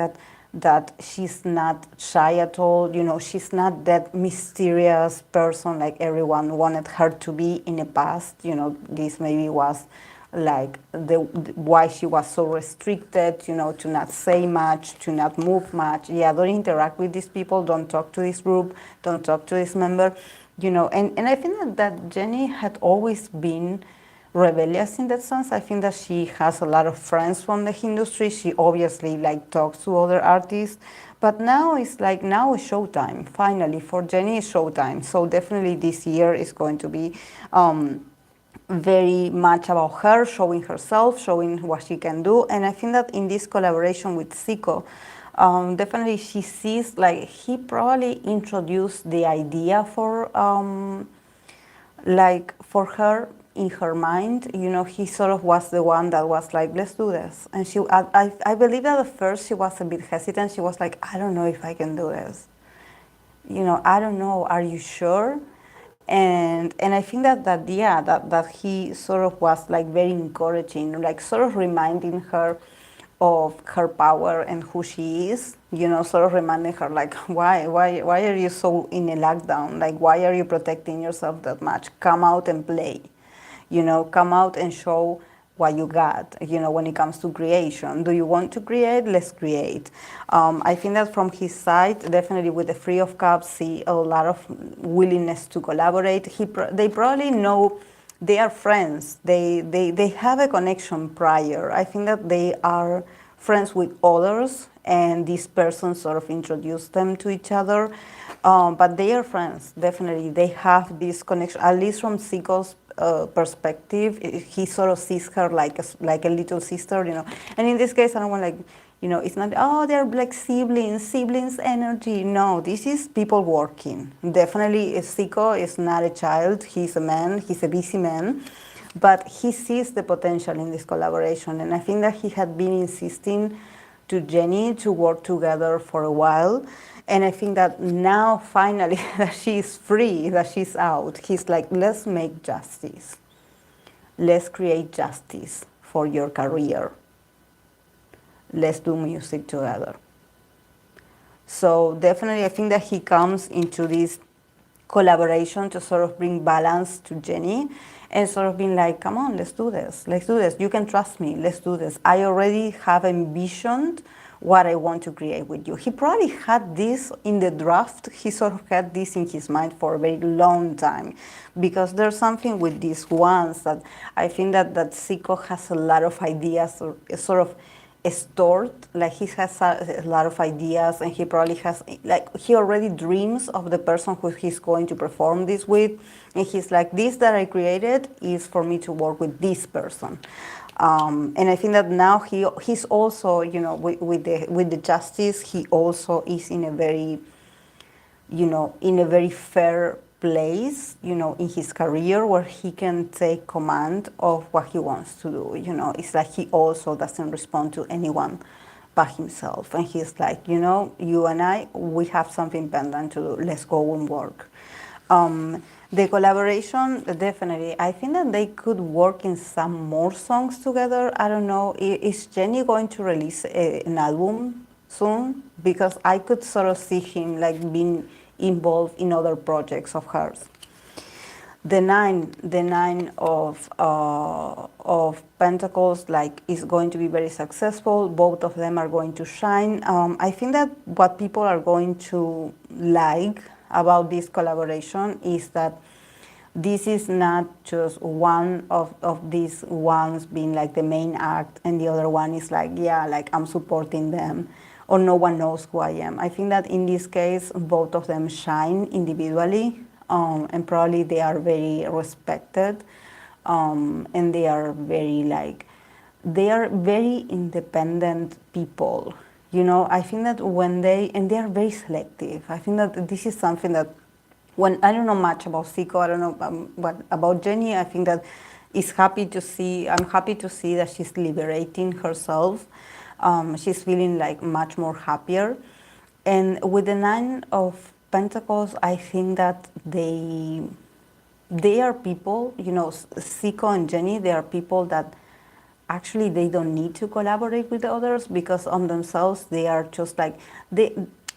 that she's not shy at all. She's not that mysterious person like everyone wanted her to be in the past. This maybe was like why she was so restricted, to not say much, to not move much. Yeah, don't interact with these people, don't talk to this group, don't talk to this member, and I think that Jennie had always been rebellious in that sense. I think that she has a lot of friends from the industry. She obviously talks to other artists, but now it's showtime. Finally, for Jennie, it's showtime. So definitely this year is going to be very much about her showing herself, showing what she can do. And I think that in this collaboration with Zico, Definitely she sees, like, he probably introduced the idea for like for her in her mind. He sort of was the one that was like, let's do this. And I believe that at first she was a bit hesitant. She was like, I don't know if I can do this. I don't know, are you sure? And I think that yeah, that he sort of was like very encouraging, like sort of reminding her of her power and who she is, sort of reminding her, like, why are you so in a lockdown? Like, why are you protecting yourself that much? Come out and play. Come out and show what you got, when it comes to creation. Do you want to create? Let's create. I think that from his side, definitely with the Three of Cups, see a lot of willingness to collaborate. They probably know they are friends. They have a connection prior. I think that they are friends with others, and this person sort of introduced them to each other. But they are friends, definitely. They have this connection, at least from Zico's perspective. He sort of sees her like a little sister, And in this case, I don't want, like, it's not, oh, they're like siblings energy. No, this is people working. Definitely, Zico is not a child. He's a man. He's a busy man. But he sees the potential in this collaboration. And I think that he had been insisting to Jennie to work together for a while. And I think that now, finally, that she's free, that she's out, he's like, let's make justice. Let's create justice for your career. Let's do music together. So definitely, I think that he comes into this collaboration to sort of bring balance to Jennie and sort of being like, come on, let's do this. Let's do this. You can trust me. Let's do this. I already have envisioned what I want to create with you. He probably had this in the draft. He sort of had this in his mind for a very long time, because there's something with these ones that I think that Zico has a lot of ideas, or sort of stored. Like, he has a lot of ideas, and he probably has, like, he already dreams of the person who he's going to perform this with, and he's like, this that I created is for me to work with this person. And I think that now he's also, with the justice, he also is in a very, in a very fair place, in his career, where he can take command of what he wants to do. It's like he also doesn't respond to anyone but himself. And he's like, you and I, we have something pending to do. Let's go and work. The collaboration, definitely. I think that they could work in some more songs together. I don't know. Is Jennie going to release an album soon? Because I could sort of see him like being involved in other projects of hers. The nine of Pentacles, like, is going to be very successful. Both of them are going to shine. I think that what people are going to like about this collaboration is that this is not just one of these ones being like the main act, and the other one is like, yeah, like, I'm supporting them, or no one knows who I am. I think that in this case, both of them shine individually, and probably they are very respected, and they are very, like, they are very independent people. I think that and they are very selective. I think that this is something that, when I don't know much about Zico, I don't know what about Jennie. I think that I'm happy to see that she's liberating herself. She's feeling like much more happier. And with the Nine of Pentacles, I think that they are people, Zico and Jennie, they are people that actually they don't need to collaborate with the others, because on themselves they are just like,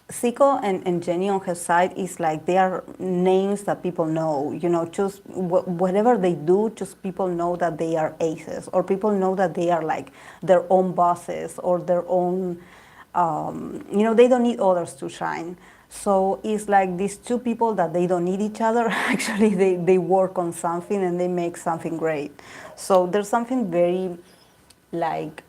Zico and Jennie on her side is like, they are names that people know, just whatever they do, just people know that they are aces, or people know that they are like their own bosses, or their own, they don't need others to shine. So it's like these two people that they don't need each other. Actually, they work on something and they make something great. So there's something very, like,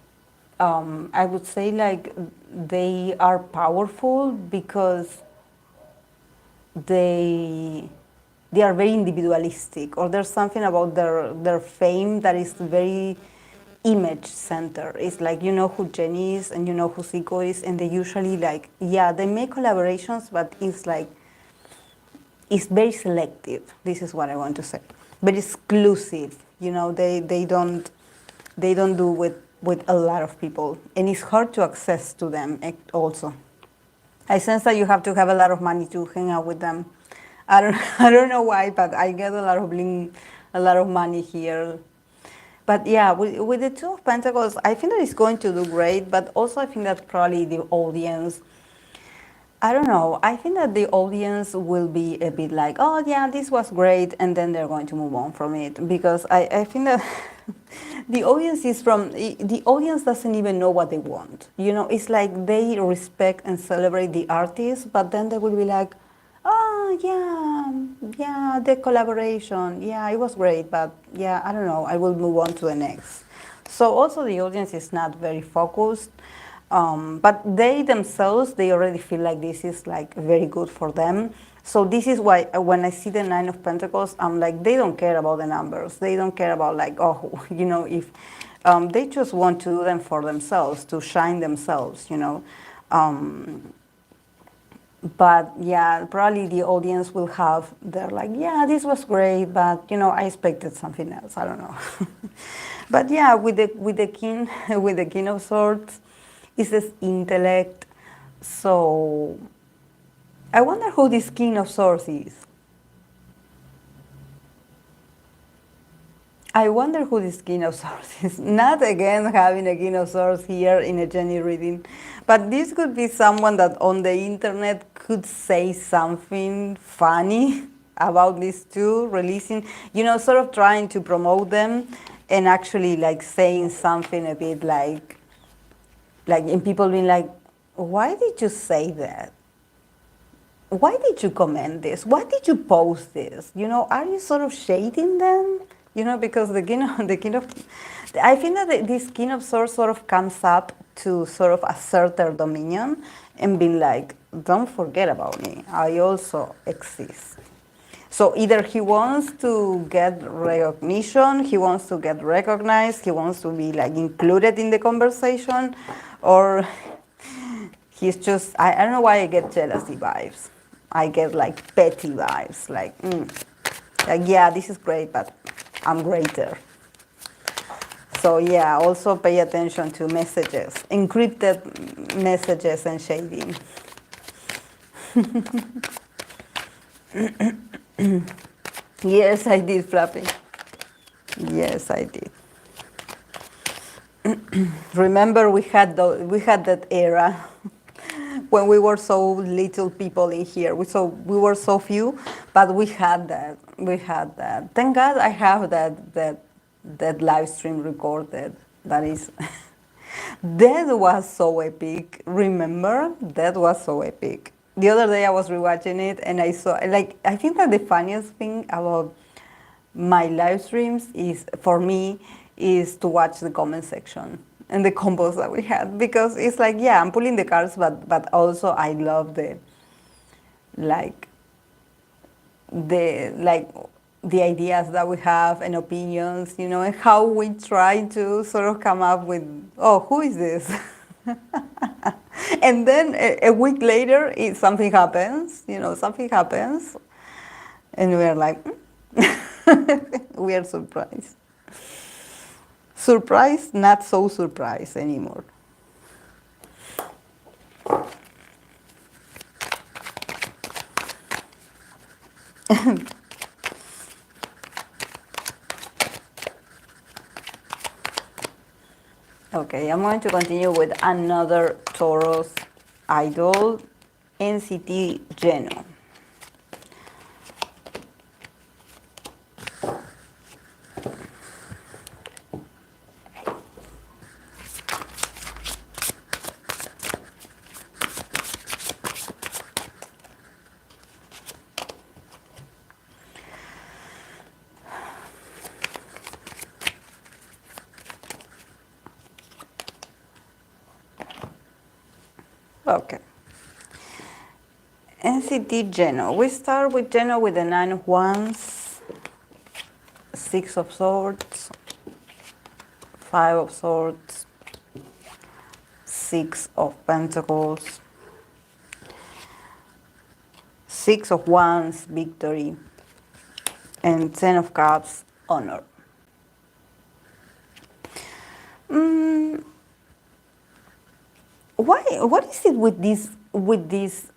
I would say, like, they are powerful because they are very individualistic, or there's something about their fame that is very image center. It's like, you know who Jennie is and you know who Zico is, and they usually like, yeah, they make collaborations, but it's like, it's very selective. This is what I want to say. Very exclusive. You know, they don't do with a lot of people, and it's hard to access to them also. I sense that you have to have a lot of money to hang out with them. I don't I don't know why, but I get a lot of a lot of money here. But yeah, with the Two of Pentacles, I think that it's going to do great, but also I think that probably the audience, I don't know, I think that the audience will be a bit like, oh yeah, this was great, and then they're going to move on from it, because I think that the audience doesn't even know what they want. You know, it's like they respect and celebrate the artist, but then they will be like, oh yeah, the collaboration, yeah, it was great, but yeah, I don't know, I will move on to the next. So also the audience is not very focused, but they themselves, they already feel like this is like very good for them. So this is why when I see the Nine of Pentacles, I'm like, they don't care about the numbers. They don't care about like, oh, you know, if they just want to do them for themselves, to shine themselves, you know. But yeah, probably the audience will have, they're like, yeah, this was great, but you know, I expected something else. I don't know. But yeah, with the king with the King of Swords, it says intellect. So I wonder who this King of Swords is. I wonder who this King of Swords is. Not again having a King of Swords here in a Jennie reading, but this could be someone that on the internet could say something funny about these two releasing, you know, sort of trying to promote them, and actually like saying something a bit like, and people being like, why did you say that? Why did you comment this? Why did you post this? You know, are you sort of shading them? You know, because I think that this King of Swords sort of comes up to sort of assert their dominion and being like, don't forget about me. I also exist. So either he wants to get recognition, he wants to get recognized, he wants to be like included in the conversation, or he's just, I don't know why I get jealousy vibes. I get like petty vibes, like yeah, this is great, but I'm greater. So yeah, also pay attention to messages, encrypted messages and shading. Yes, I did, Flappy. Yes, I did. Remember, we had that era when we were so little people in here. We were so few, but we had that. We had that. Thank God I have that live stream recorded. That is, that was so epic. Remember, that was so epic. The other day I was rewatching it and I saw, like, I think that the funniest thing about my live streams is, for me, is to watch the comment section and the combos that we had, because it's like, yeah, I'm pulling the cards, but also I love the ideas that we have and opinions, you know, and how we try to sort of come up with, oh, who is this? And then a week later, something happens, you know, and we're like, we are surprised. Surprised, not so surprised anymore. Okay, I'm going to continue with another Taurus idol, NCT Jeno. Okay. NCT Jeno. We start with Jeno with the 9 of Wands, 6 of Swords, Five of Swords, Six of Pentacles, Six of Wands, Victory, and Ten of Cups, Honor. What is it with these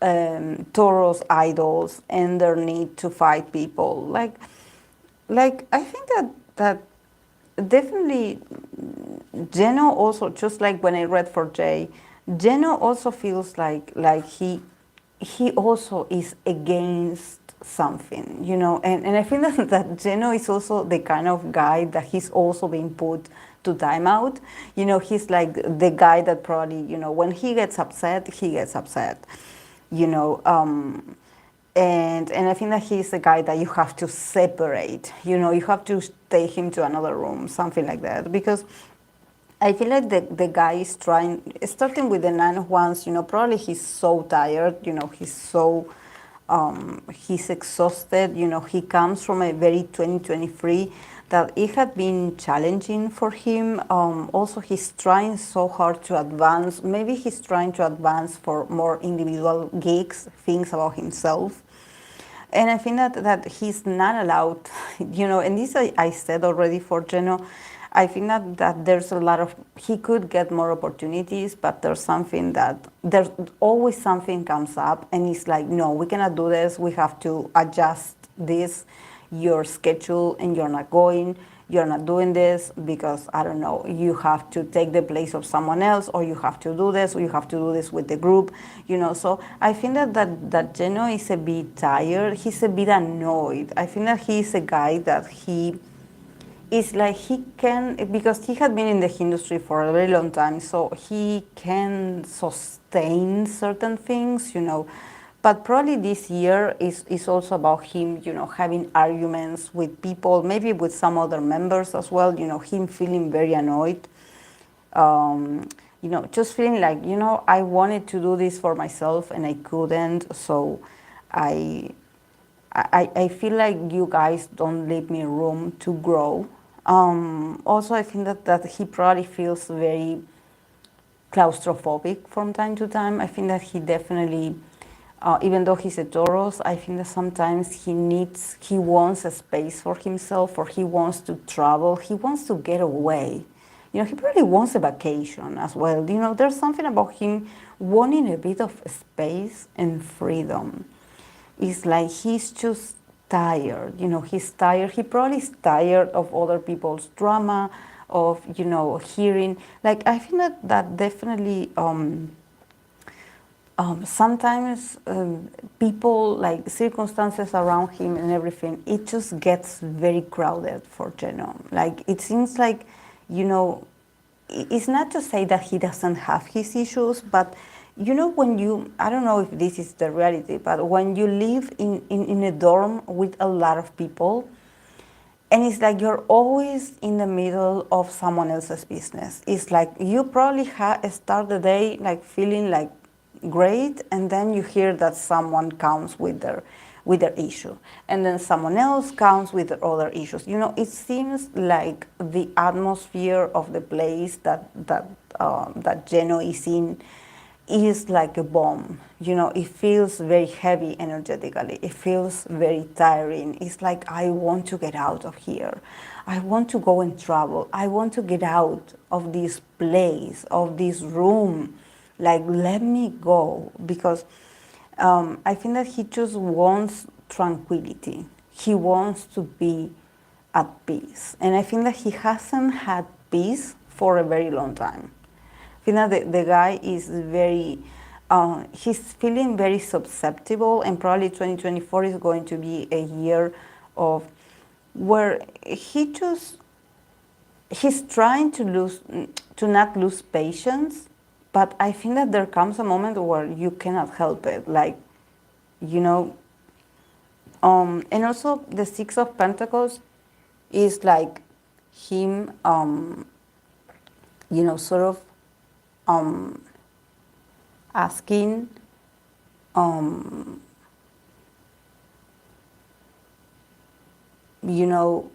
Taurus idols and their need to fight people? Like I think that definitely Jeno also, just like when I read for Jay, Jeno also feels like he also is against something, you know, and I think that Jeno is also the kind of guy that he's also being put to timeout. You know, he's like the guy that probably, you know, when he gets upset, you know. And I think that he's the guy that you have to separate. You know, you have to take him to another room, something like that, because I feel like the guy is trying, starting with the Nine of Wands, you know, probably he's so tired, you know, he's exhausted, you know, he comes from a very 2023 that it had been challenging for him. Also, he's trying so hard to advance. Maybe he's trying to advance for more individual gigs, things about himself. And I think that he's not allowed, you know, and this I said already for Jeno, I think that there's a lot of, he could get more opportunities, but there's always something comes up and he's like, no, we cannot do this. We have to adjust this, your schedule, and you're not doing this because, I don't know, you have to take the place of someone else, or you have to do this, or you have to do this with the group, you know. So I think that Jeno is a bit tired. He's a bit annoyed. I think that he's a guy that he is like, he can, because he had been in the industry for a very long time, so he can sustain certain things, you know. But probably this year is also about him, you know, having arguments with people, maybe with some other members as well, you know, him feeling very annoyed. You know, just feeling like, you know, I wanted to do this for myself and I couldn't, so I feel like you guys don't leave me room to grow. Also, I think that he probably feels very claustrophobic from time to time. I think that he definitely, even though he's a Taurus, I think that sometimes he wants a space for himself, or he wants to travel, he wants to get away. You know, he probably wants a vacation as well. You know, there's something about him wanting a bit of space and freedom. It's like he's just tired, you know, he's tired. He probably is tired of other people's drama, of, you know, hearing. Like, I think that definitely sometimes people, like circumstances around him and everything, it just gets very crowded for Jeno. Like, it seems like, you know, it's not to say that he doesn't have his issues, but you know, when you, I don't know if this is the reality, but when you live in a dorm with a lot of people, and it's like you're always in the middle of someone else's business. It's like you probably start the day like feeling like great, and then you hear that someone comes with their issue, and then someone else comes with their other issues. You know, it seems like the atmosphere of the place that Jeno is in is like a bomb. You know, it feels very heavy energetically. It feels very tiring. It's like, I want to get out of here. I want to go and travel. I want to get out of this place, of this room. Like, let me go. Because I think that he just wants tranquility. He wants to be at peace. And I think that he hasn't had peace for a very long time. I think that the guy is very, he's feeling very susceptible, and probably 2024 is going to be a year of where he's trying to not lose patience, but I think that there comes a moment where you cannot help it, like, you know. And also the Six of Pentacles is like him, you know, sort of asking, you know,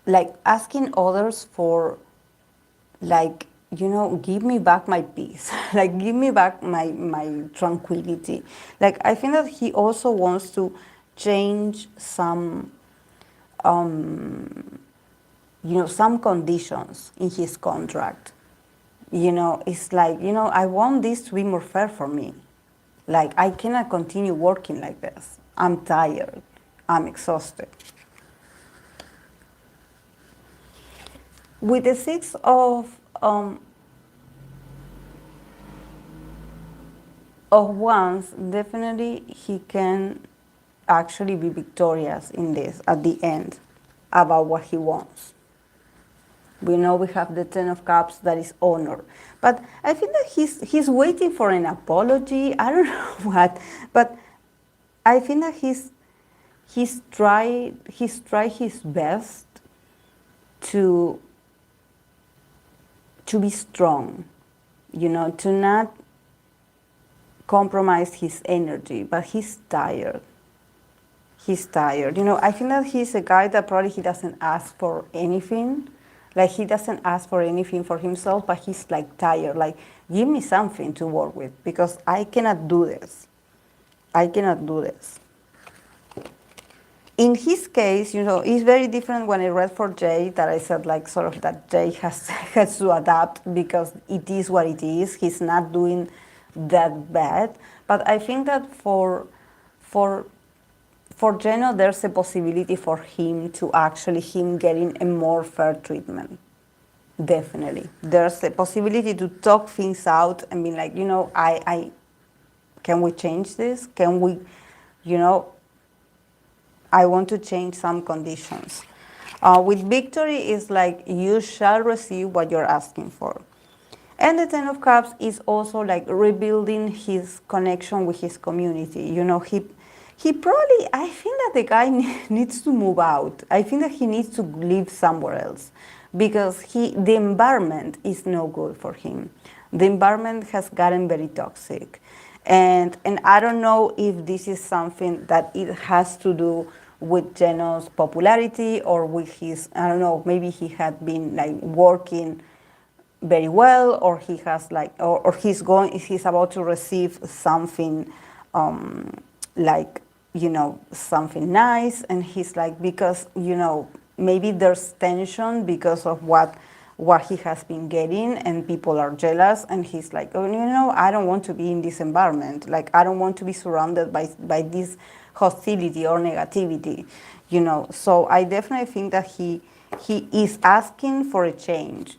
like asking others for, like, you know, give me back my peace, like give me back my tranquility. Like I think that he also wants to change some, you know, some conditions in his contract. You know, it's like, you know, I want this to be more fair for me. Like I cannot continue working like this. I'm tired, I'm exhausted. With the six of wands, definitely he can actually be victorious in this at the end about what he wants. We know we have the Ten of Cups, that is honor. But I think that he's waiting for an apology. I don't know what, but I think that he's tried his best to be strong, you know, to not compromise his energy, but he's tired. He's tired. You know, I think that he's a guy that probably he doesn't ask for anything. Like he doesn't ask for anything for himself, but he's like tired. Like, give me something to work with because I cannot do this. I cannot do this. In his case, you know, it's very different when I read for Jay, that I said like sort of that Jay has has to adapt because it is what it is. He's not doing that bad. But I think that for Jeno, there's a possibility for him to actually him getting a more fair treatment. Definitely. There's a possibility to talk things out and be like, you know, I can we change this? Can we, you know, I want to change some conditions. With victory is like you shall receive what you're asking for. And the Ten of Cups is also like rebuilding his connection with his community. You know, he probably, I think that the guy needs to move out. I think that he needs to live somewhere else because the environment is no good for him. The environment has gotten very toxic. And I don't know if this is something that it has to do with Geno's popularity or with his, I don't know, maybe he had been like working very well, or he has like, or he's about to receive something, like, you know, something nice, and he's like, because, you know, maybe there's tension because of what he has been getting, and people are jealous, and he's like, oh, you know, I don't want to be in this environment. Like, I don't want to be surrounded by this hostility or negativity, you know. So I definitely think that he is asking for a change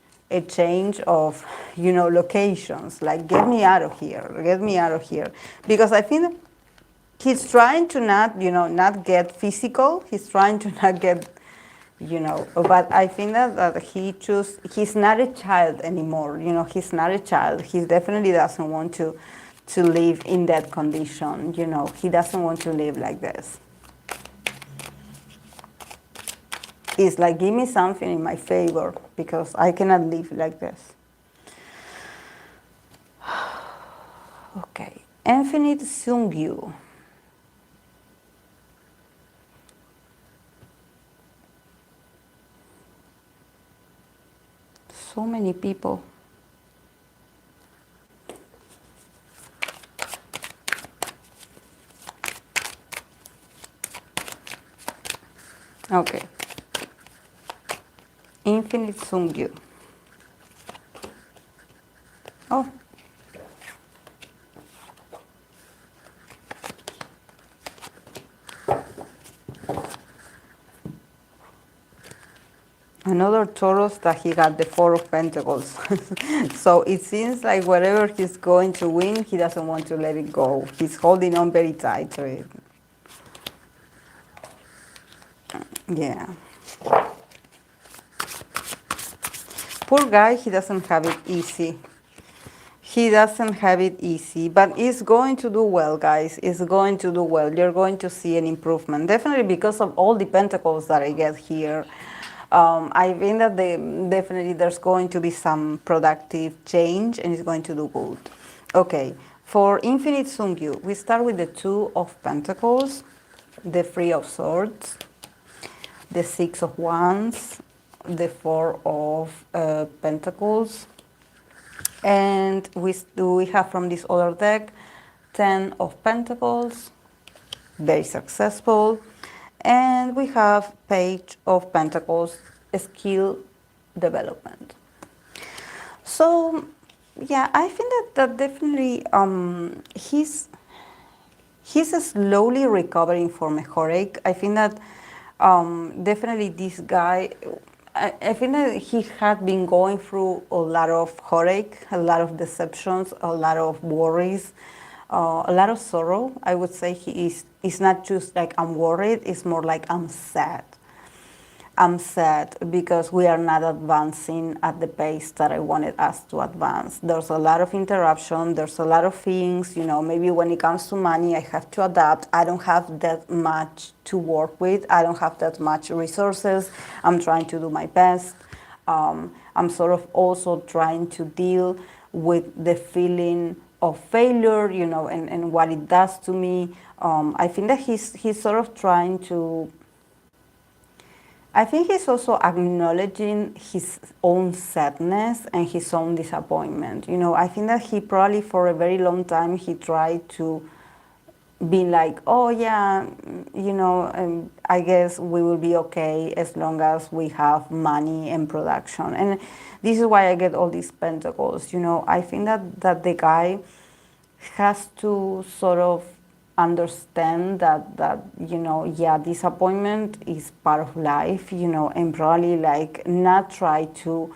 of, you know, locations. Like, get me out of here, because I think he's trying to not, you know, not get physical. He's trying to not get, you know, but I think that he's not a child anymore. You know, he's not a child. He definitely doesn't want to live in that condition. You know, he doesn't want to live like this. It's like, give me something in my favor because I cannot live like this. Okay, Infinite Sungyu. So many people. Okay. Infinite Sungyu. Oh. Another Taurus that he got the Four of Pentacles. So it seems like whatever he's going to win, he doesn't want to let it go. He's holding on very tight to it. Yeah. Poor guy, he doesn't have it easy. He doesn't have it easy, but it's going to do well, guys. It's going to do well. You're going to see an improvement. Definitely because of all the pentacles that I get here. I think that definitely there's going to be some productive change and it's going to do good. Okay, for Infinite Sungyu, we start with the Two of Pentacles, the Three of Swords, the Six of Wands, the Four of Pentacles. And we have from this other deck 10 of Pentacles, very successful. And we have Page of Pentacles, skill development. So yeah, I think that definitely he's slowly recovering from a headache. I think that definitely this guy, I think that he had been going through a lot of heartache, a lot of deceptions, a lot of worries, a lot of sorrow. I would say he is. It's not just like I'm worried. It's more like I'm sad. I'm sad because we are not advancing at the pace that I wanted us to advance. There's a lot of interruption. There's a lot of things, maybe when it comes to money, I have to adapt. I don't have that much to work with. I don't have that much resources. I'm trying to do my best. I'm sort of also trying to deal with the feeling of failure, and what it does to me. I think that he's sort of trying to, I think he's also acknowledging his own sadness and his own disappointment. I think that he probably for a very long time he tried to be like, oh yeah, I guess we will be okay as long as we have money and production. And this is why I get all these pentacles. I think that the guy has to sort of understand that yeah, disappointment is part of life, and probably like not try to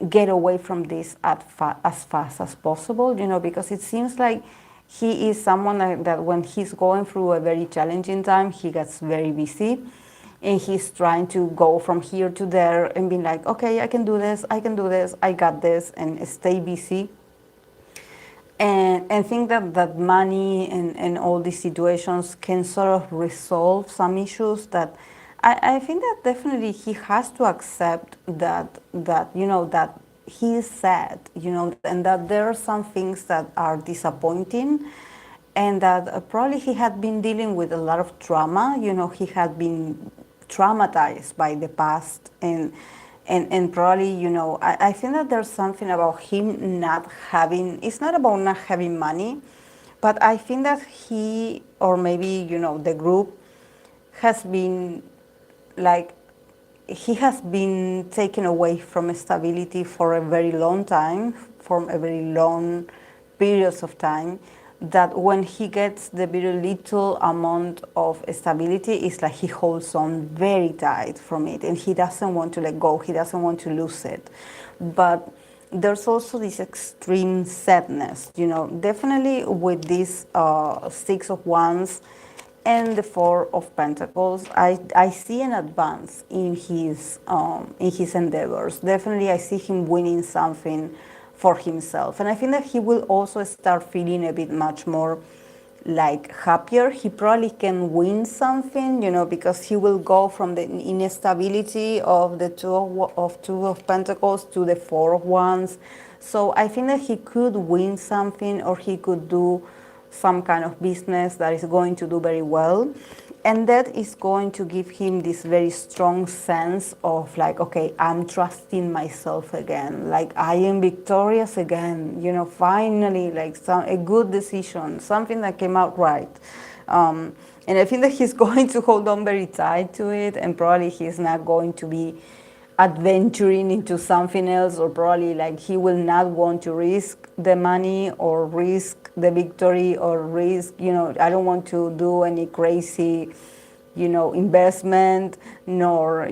get away from this as fast as possible, because it seems like he is someone that when he's going through a very challenging time, he gets very busy and he's trying to go from here to there and being like, okay, I can do this, I got this, and stay busy. And think that money and all these situations can sort of resolve some issues that I think that definitely he has to accept that that he is sad, and that there are some things that are disappointing, and that probably he had been dealing with a lot of trauma. He had been traumatized by the past, and probably, I think that there's something about him not having, it's not about not having money, but I think that he, or maybe, the group has been like, he has been taken away from stability for a very long time, from a very long periods of time, that when he gets the very little amount of stability, it's like he holds on very tight from it and he doesn't want to let go, he doesn't want to lose it. But there's also this extreme sadness, definitely with this Six of Wands and the Four of Pentacles. I see an advance in his endeavors. Definitely I see him winning something for himself. And I think that he will also start feeling a bit much more like happier. He probably can win something, because he will go from the instability of the Two of Pentacles to the Four of Wands. So I think that he could win something, or he could do some kind of business that is going to do very well. And that is going to give him this very strong sense of like, okay, I'm trusting myself again. Like I am victorious again, finally, like a good decision, something that came out right. And I think that he's going to hold on very tight to it, and probably he's not going to be adventuring into something else, or probably like he will not want to risk the money or risk the victory or risk, I don't want to do any crazy, investment, nor,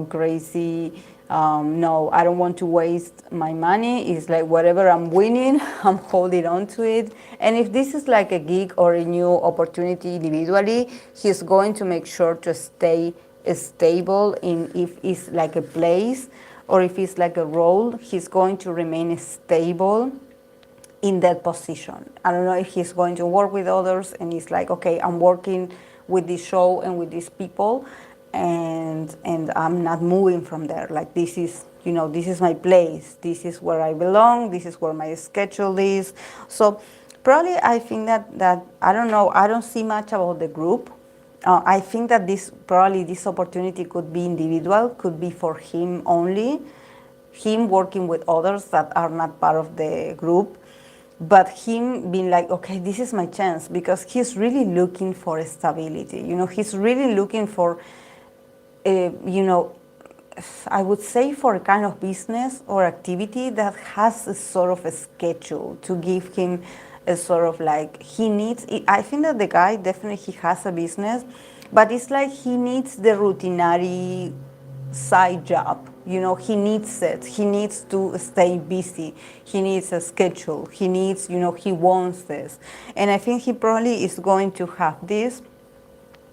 crazy, no, I don't want to waste my money. It's like whatever I'm winning, I'm holding on to it. And if this is like a gig or a new opportunity individually, he's going to make sure to stay stable in, if it's like a place or if it's like a role, he's going to remain stable in that position. I don't know if he's going to work with others and he's like, okay, I'm working with this show and with these people, and I'm not moving from there. Like this is, this is my place. This is where I belong. This is where my schedule is. So probably I think that I don't know. I don't see much about the group. I think that this opportunity could be individual, could be for him only, him working with others that are not part of the group, but him being like, okay, this is my chance, because he's really looking for stability. He's really looking for, you know, I would say, for a kind of business or activity that has a sort of a schedule to give him a sort of like, he needs, I think that the guy definitely he has a business, but it's like he needs the routinary side job. He needs it. He needs to stay busy. He needs a schedule. He needs, he wants this. And I think he probably is going to have this.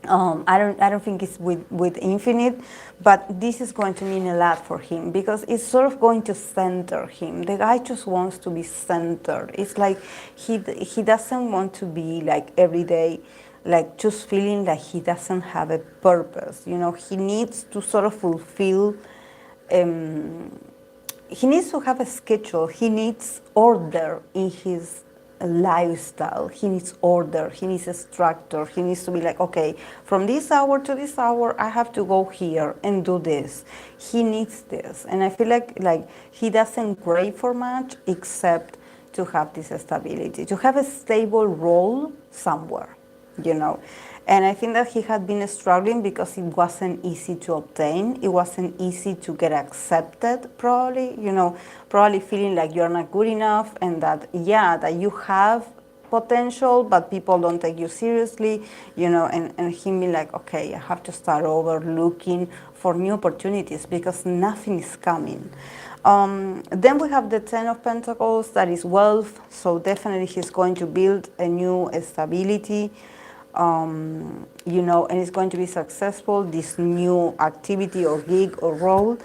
I don't think it's with Infinite, but this is going to mean a lot for him, because it's sort of going to center him. The guy just wants to be centered. It's like he doesn't want to be like every day, like just feeling like he doesn't have a purpose. He needs to sort of fulfill. He needs to have a schedule. He needs order in his lifestyle. He needs order. He needs a structure. He needs to be like, okay, from this hour to this hour, I have to go here and do this. He needs this. And I feel like he doesn't crave for much except to have this stability, to have a stable role somewhere, And I think that he had been struggling because it wasn't easy to obtain. It wasn't easy to get accepted, probably, probably feeling like you're not good enough, and that, that you have potential, but people don't take you seriously, and him being like, okay, I have to start over looking for new opportunities because nothing is coming. Then we have the Ten of Pentacles, that is wealth. So definitely he's going to build a new stability. And it's going to be successful, this new activity or gig or role.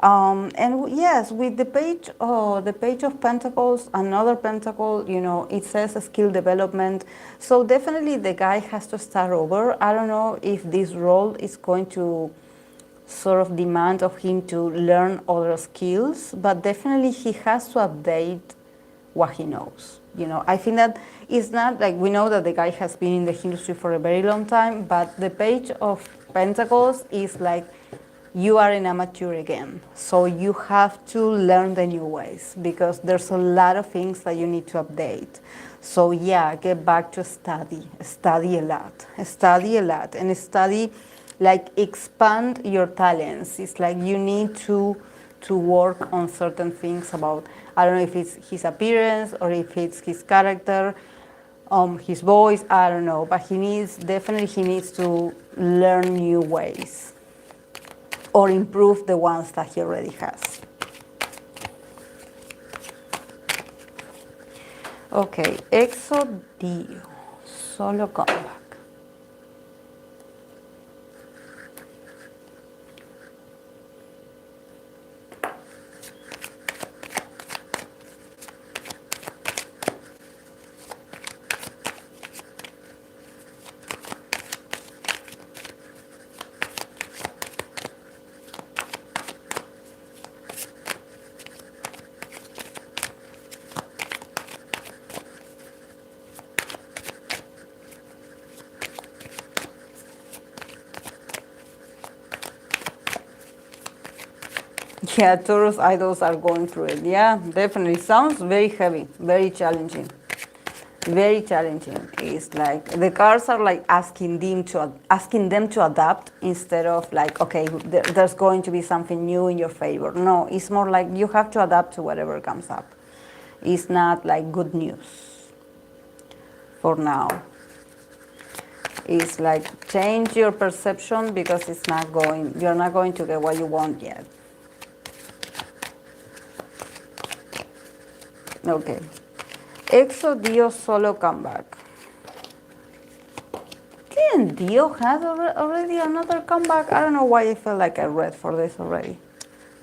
And yes, with the page of Pentacles, another Pentacle, it says skill development. So definitely the guy has to start over. I don't know if this role is going to sort of demand of him to learn other skills, but definitely he has to update what he knows. I think that it's not like, we know that the guy has been in the industry for a very long time, but the Page of Pentacles is like, you are an amateur again. So you have to learn the new ways, because there's a lot of things that you need to update. So get back to study a lot, and study, like, expand your talents. It's like you need to work on certain things about, I don't know if it's his appearance or if it's his character, his voice, I don't know, but he needs to learn new ways or improve the ones that he already has. Okay, Exodio, solo comeback. Yeah, Taurus idols are going through it. Yeah, definitely. Sounds very heavy, very challenging. Very challenging. It's like the cards are like asking them to adapt, instead of like, okay, there's going to be something new in your favor. No, it's more like you have to adapt to whatever comes up. It's not like good news for now. It's like change your perception, because you're not going to get what you want yet. Okay. Exo Dio solo comeback. Didn't Dio have already another comeback? I don't know why I felt like I read for this already.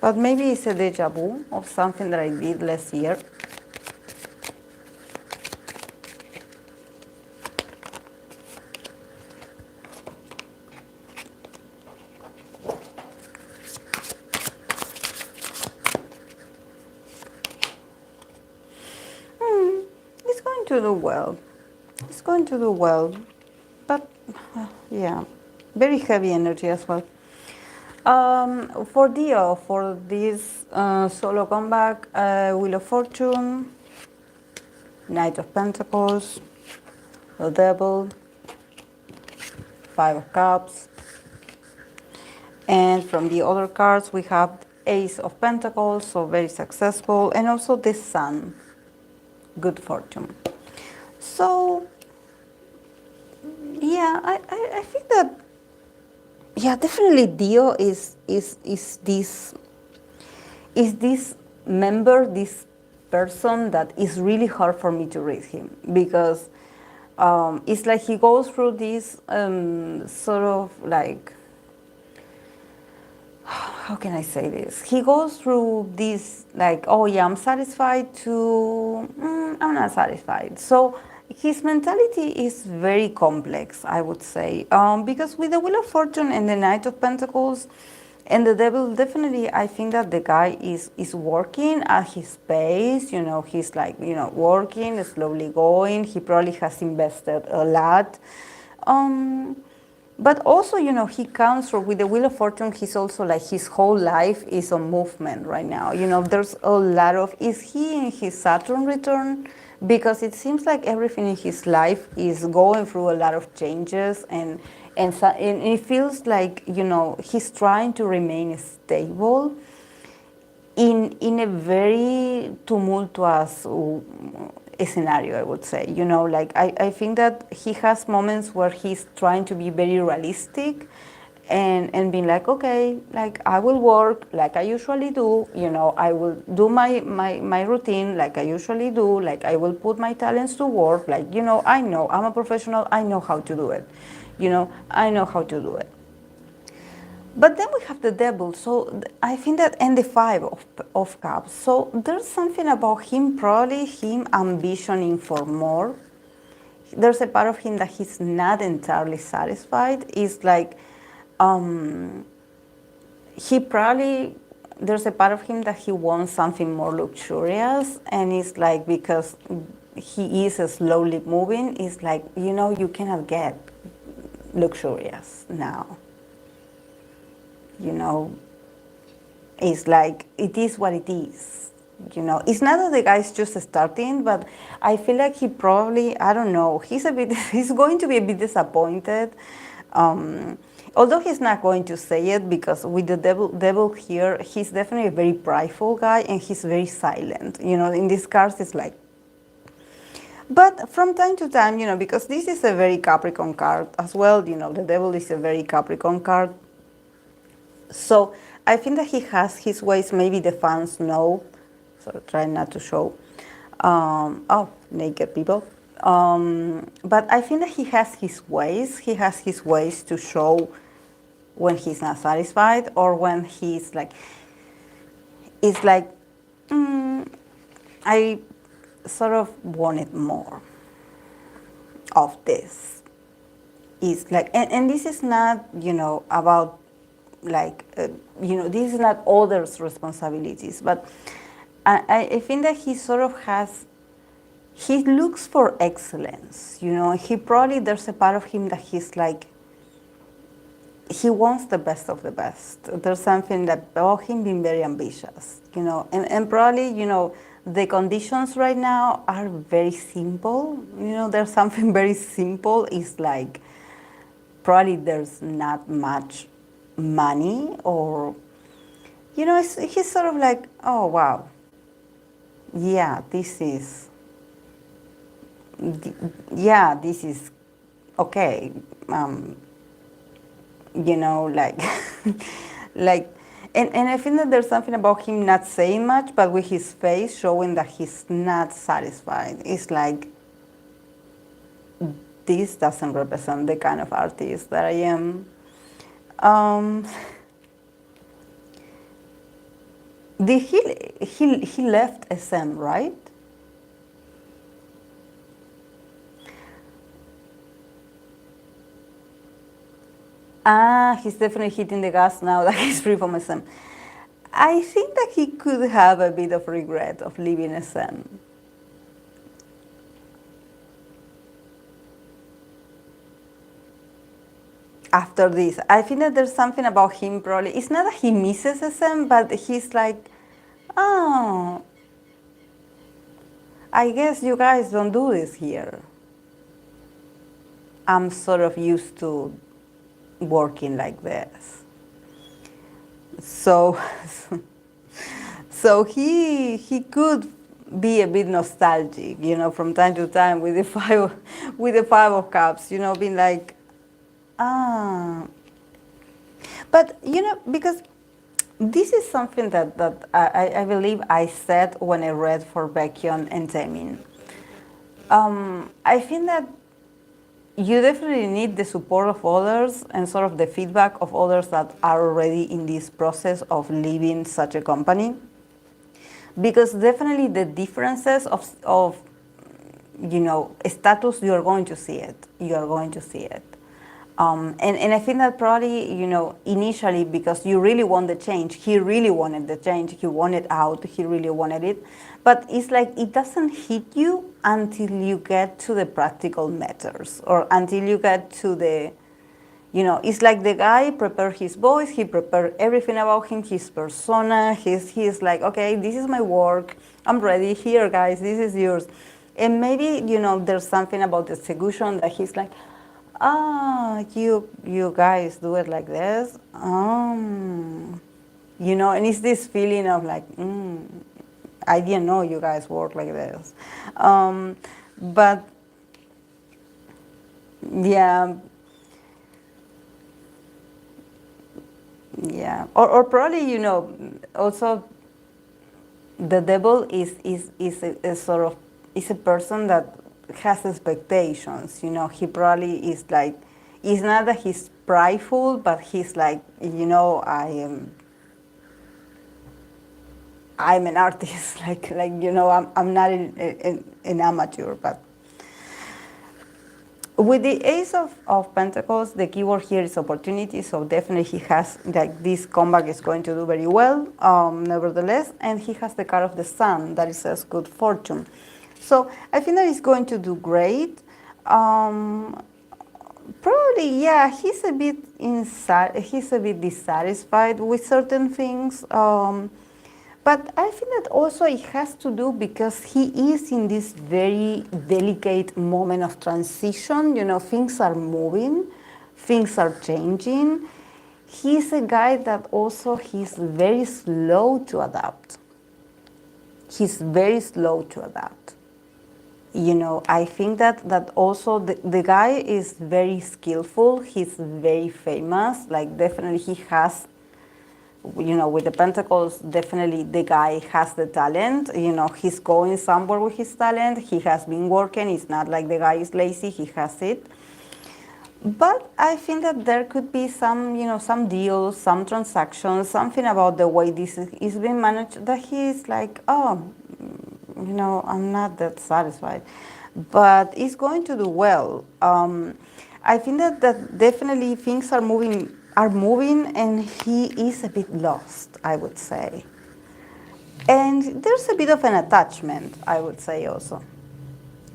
But maybe it's a deja vu of something that I did last year. To do well. It's going to do well, but yeah. Very heavy energy as well. For Dio, for this solo comeback, Wheel of Fortune, Knight of Pentacles, the Devil, Five of Cups, and from the other cards we have Ace of Pentacles, so very successful, and also the Sun, good fortune. So yeah, I think that, yeah, definitely Dio is this member, this person that is really hard for me to read him, because it's like he goes through this sort of like, how can I say this? He goes through this like, oh yeah, I'm satisfied to, I'm not satisfied. So his mentality is very complex, I would say, because with the Wheel of Fortune and the Knight of Pentacles and the Devil, definitely I think that the guy is working at his pace. You know, he's like, you know, working, slowly going. He probably has invested a lot. But also, you know, he comes from, with the Wheel of Fortune, he's also like, his whole life is on movement right now. You know, there's a lot of, is he in his Saturn return? Because it seems like everything in his life is going through a lot of changes, and it feels like, you know, he's trying to remain stable in a very tumultuous scenario, I would say. You know, like I think that he has moments where he's trying to be very realistic and being like, okay, like I will work like I usually do, you know, I will do my routine like I usually do, like I will put my talents to work, like, you know, I know I'm a professional, I know how to do it, you know, I know how to do it. But then we have the Devil, so I think that, and the Five of Cups. So there's something about him, probably him ambitioning for more. There's a part of him that he's not entirely satisfied. It's like he probably, there's a part of him that he wants something more luxurious, and it's like, because he is slowly moving, it's like, you know, you cannot get luxurious now. You know, it's like, it is what it is. You know, it's not that the guy's just starting, but I feel like he probably, I don't know, he's a bit, he's going to be a bit disappointed. Although he's not going to say it, because with the devil here, he's definitely a very prideful guy, and he's very silent. You know, in these cards, it's like, but from time to time, you know, because this is a very Capricorn card as well, you know, the devil is a very Capricorn card. So I think that he has his ways, maybe the fans know, so try not to show, oh, naked people. But I think that he has his ways to show when he's not satisfied, or when he's like, it's like, I sort of wanted more of this. It's like, and this is not, you know, about like, you know, this is not others' responsibilities, but I think that he sort of has, he looks for excellence, you know, he probably, there's a part of him that he's like, he wants the best of the best. There's something that about him being very ambitious, you know, and probably, you know, the conditions right now are very simple, you know, there's something very simple. It's like, probably there's not much money, or, you know, he's sort of like, oh wow, yeah, this is, yeah, this is okay, you know, like, like, and I think that there's something about him not saying much, but with his face showing that he's not satisfied. It's like, this doesn't represent the kind of artist that I am. Um, did he left SM, right? Ah, he's definitely hitting the gas now that he's free from SM. I think that he could have a bit of regret of leaving SM. after this. I think that there's something about him probably. It's not that he misses SM, but he's like, oh, I guess you guys don't do this here. I'm sort of used to working like this. So, so he could be a bit nostalgic, you know, from time to time with the five of cups, you know, being like, ah. But you know, because this is something that I believe I said when I read for Baekhyun and Jaemin. I think that you definitely need the support of others and sort of the feedback of others that are already in this process of leaving such a company. Because definitely the differences of you know, status, you are going to see it. You are going to see it. And I think that probably, you know, initially because you really want the change, he really wanted the change, he wanted out, he really wanted it. But it's like it doesn't hit you until you get to the practical matters or until you get to the, you know, it's like the guy prepared his voice, he prepared everything about him, his persona, he's like, okay, this is my work, I'm ready, here guys, this is yours. And maybe, you know, there's something about the execution that he's like, ah, you guys do it like this? You know, and it's this feeling of like, I didn't know you guys work like this. But yeah, yeah. Or probably, you know, also the devil is a sort of, is a person that has expectations, you know. He probably is like, it's not that he's prideful, but he's like, you know, I'm an artist, like you know, I'm not an amateur. But with the Ace of Pentacles, the keyword here is opportunity, so definitely he has, like, this comeback is going to do very well, nevertheless, and he has the card of the Sun, that says good fortune. So I think that he's going to do great. Probably, yeah, he's a bit dissatisfied with certain things. But I think that also it has to do because he is in this very delicate moment of transition. You know, things are moving, things are changing. He's a guy that also he's very slow to adapt. He's very slow to adapt. You know, I think that also the guy is very skillful. He's very famous. Like, definitely he has, you know, with the Pentacles, definitely the guy has the talent. You know, he's going somewhere with his talent. He has been working. It's not like the guy is lazy. He has it. But I think that there could be some, you know, some deals, some transactions, something about the way this is being managed that he's like, oh, you know, I'm not that satisfied. But it's going to do well. I think that definitely things are moving, and he is a bit lost, I would say. And there's a bit of an attachment, I would say also.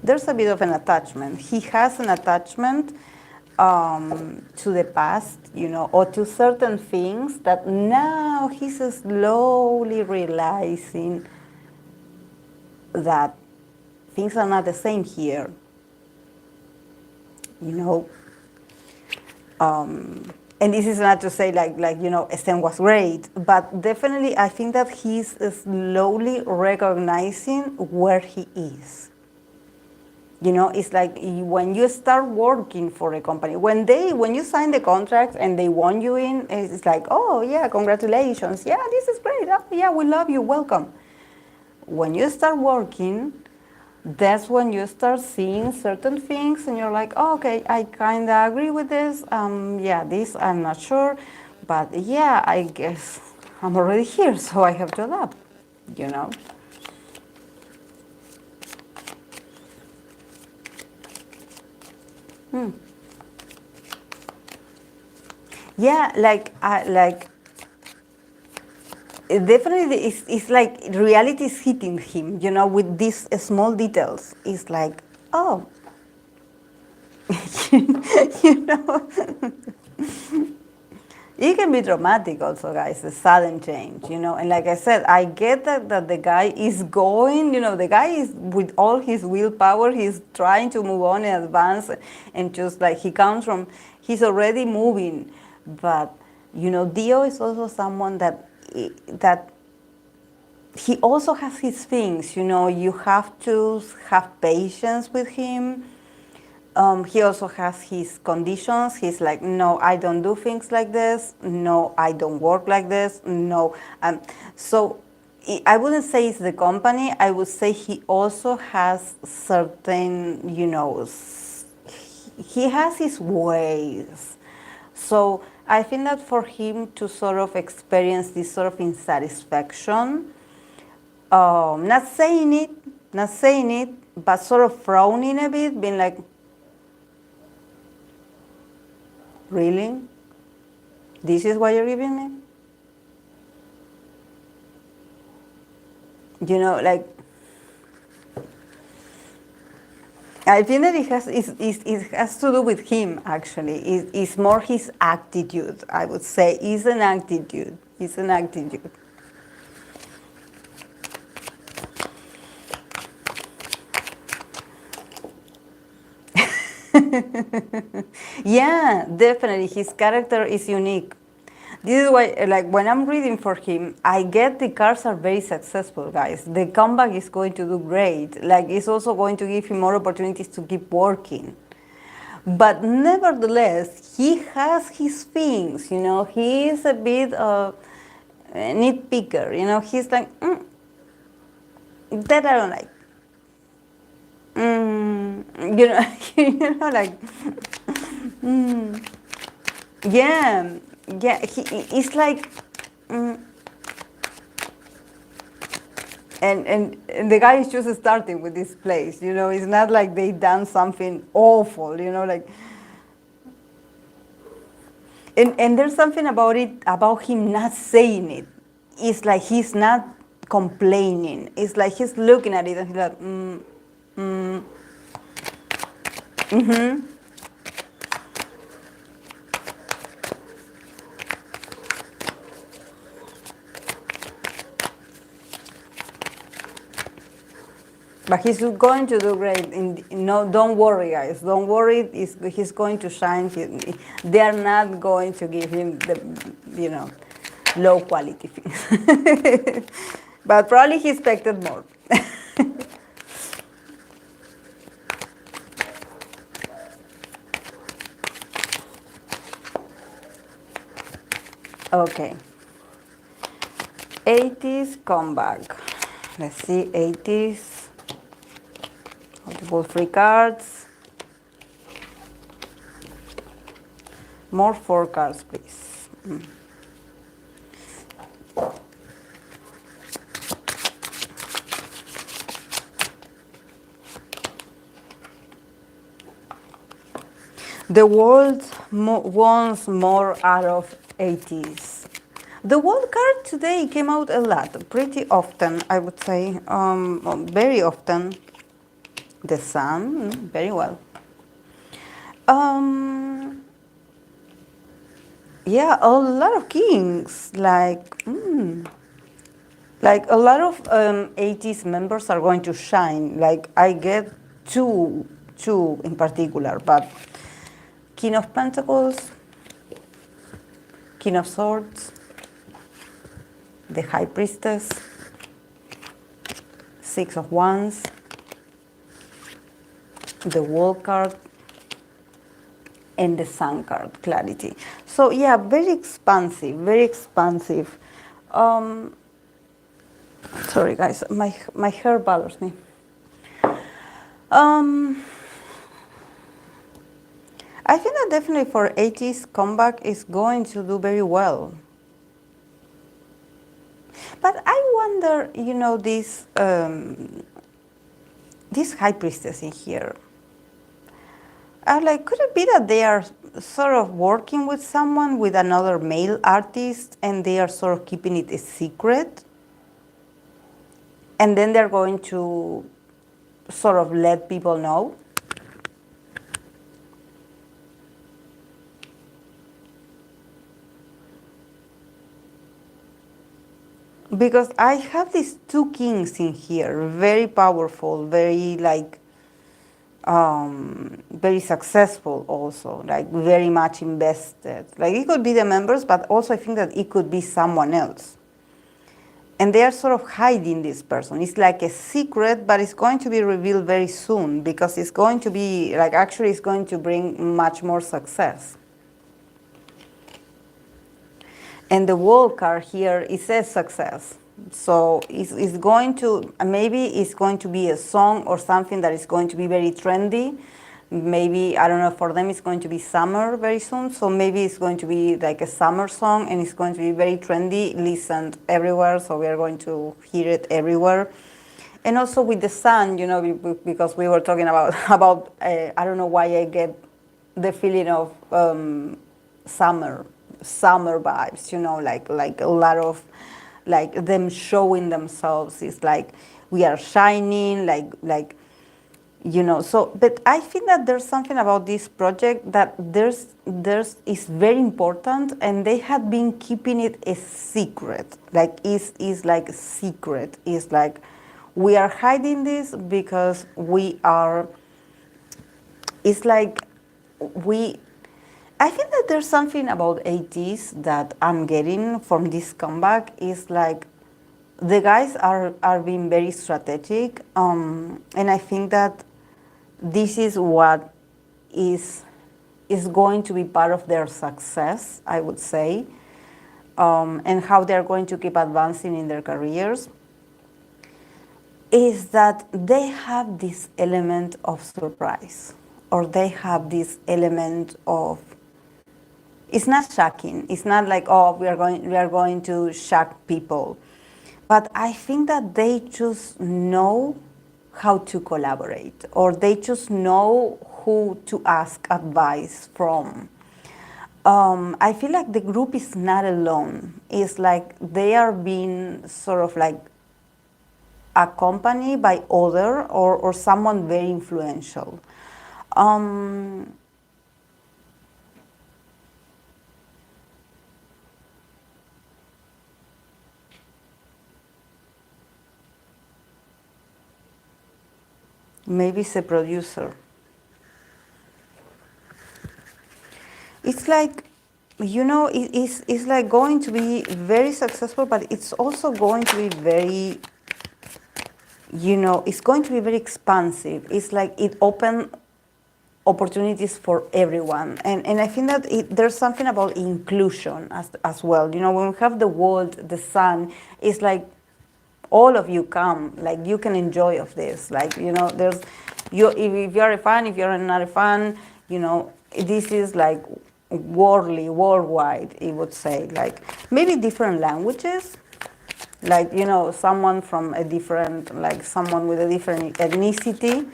There's a bit of an attachment. He has an attachment to the past, you know, or to certain things that now he's slowly realizing that things are not the same here, you know. And this is not to say like you know, SM was great, but definitely I think that he's slowly recognizing where he is. You know, it's like when you start working for a company, when you sign the contract and they want you in, it's like, oh yeah, congratulations, yeah, this is great, oh, yeah, we love you, welcome. When you start working, that's when you start seeing certain things and you're like, oh, okay, I kind of agree with this, yeah, this I'm not sure, but yeah, I guess I'm already here, so I have to adapt, you know. Yeah, definitely it's like reality is hitting him, you know, with these small details. It's like, oh, you know, can be dramatic also, guys, the sudden change, you know. And like I said, I get that the guy is going, you know, the guy is with all his willpower, he's trying to move on and advance, and just like he comes from, he's already moving. But, you know, Dio is also someone that he also has his things, you know. You have to have patience with him. He also has his conditions. He's like, no, I don't do things like this. No, I don't work like this. No. So I wouldn't say it's the company. I would say he also has certain, you know, he has his ways. So I think that for him to sort of experience this sort of insatisfaction, not saying it, but sort of frowning a bit, being like, really? This is what you're giving me? You know, like, I think that it has to do with him, actually. It's more his attitude, I would say. It's an attitude. It's an attitude. Yeah, definitely. His character is unique. This is why, like, when I'm reading for him, I get the cards are very successful, guys. The comeback is going to do great. Like, it's also going to give him more opportunities to keep working. But nevertheless, he has his things, you know. He is a bit of a nitpicker, you know. He's like, that I don't like. You know, you know, like, yeah, yeah. It's like, and the guy is just starting with this place, you know. It's not like they done something awful, you know, like. And there's something about it, about him not saying it. It's like he's not complaining. It's like he's looking at it and he's like, But he's going to do great. No, don't worry, guys. Don't worry. He's going to shine. They are not going to give him the, you know, low quality things. But probably he expected more. Okay. Ateez comeback. Let's see, Ateez. Multiple free cards. More 4 cards, please. The world wants more out of Ateez. The world card today came out a lot, pretty often, I would say, very often. The Sun, very well. Yeah, a lot of kings, like a lot of Ateez members are going to shine. Like I get two in particular, but King of Pentacles, King of Swords, the High Priestess, Six of Wands, the World card, and the Sun card, Clarity. So yeah, very expansive, very expansive. Sorry guys, my hair bothers me. I think that definitely for Ateez comeback is going to do very well. But I wonder, you know, this High Priestess in here. I'm like, could it be that they are sort of working with someone, with another male artist, and they are sort of keeping it a secret? And then they're going to sort of let people know? because I have these two kings in here, very powerful, very like very successful also, like very much invested. Like it could be the members, but also I think that it could be someone else. And they are sort of hiding this person. It's like a secret, but it's going to be revealed very soon because it's going to be like actually it's going to bring much more success. And the world card here, it says success. So it's going to, maybe it's going to be a song or something that is going to be very trendy. Maybe, I don't know, for them it's going to be summer very soon. So maybe it's going to be like a summer song and it's going to be very trendy, listened everywhere. So we are going to hear it everywhere. And also with the sun, you know, because we were talking about I don't know why I get the feeling of summer vibes, you know, like a lot of like them showing themselves. It's like we are shining, like you know. So but I think that there's something about this project that there's is very important, and they have been keeping it a secret. Like is like secret. Is like we are hiding this because we are, it's like we, I think that there's something about Ateez that I'm getting from this comeback. Is like the guys are being very strategic, and I think that this is what is going to be part of their success, I would say, and how they're going to keep advancing in their careers. Is that they have this element of surprise, or they have this element of, it's not shocking. It's not like, oh, we are going to shock people. But I think that they just know how to collaborate, or they just know who to ask advice from. I feel like the group is not alone. It's like they are being sort of like accompanied by other, or someone very influential. Maybe it's a producer. It's like, you know, it's like going to be very successful, but it's also going to be very, you know, it's going to be very expansive. It's like it opens opportunities for everyone. And I think that there's something about inclusion as well. You know, when we have the world, the sun, it's like all of you come, like you can enjoy of this. Like, you know, there's, you, if you're a fan, if you're not a fan, you know, this is like worldwide, I would say. Like maybe different languages, like, you know, someone from a different, like someone with a different ethnicity,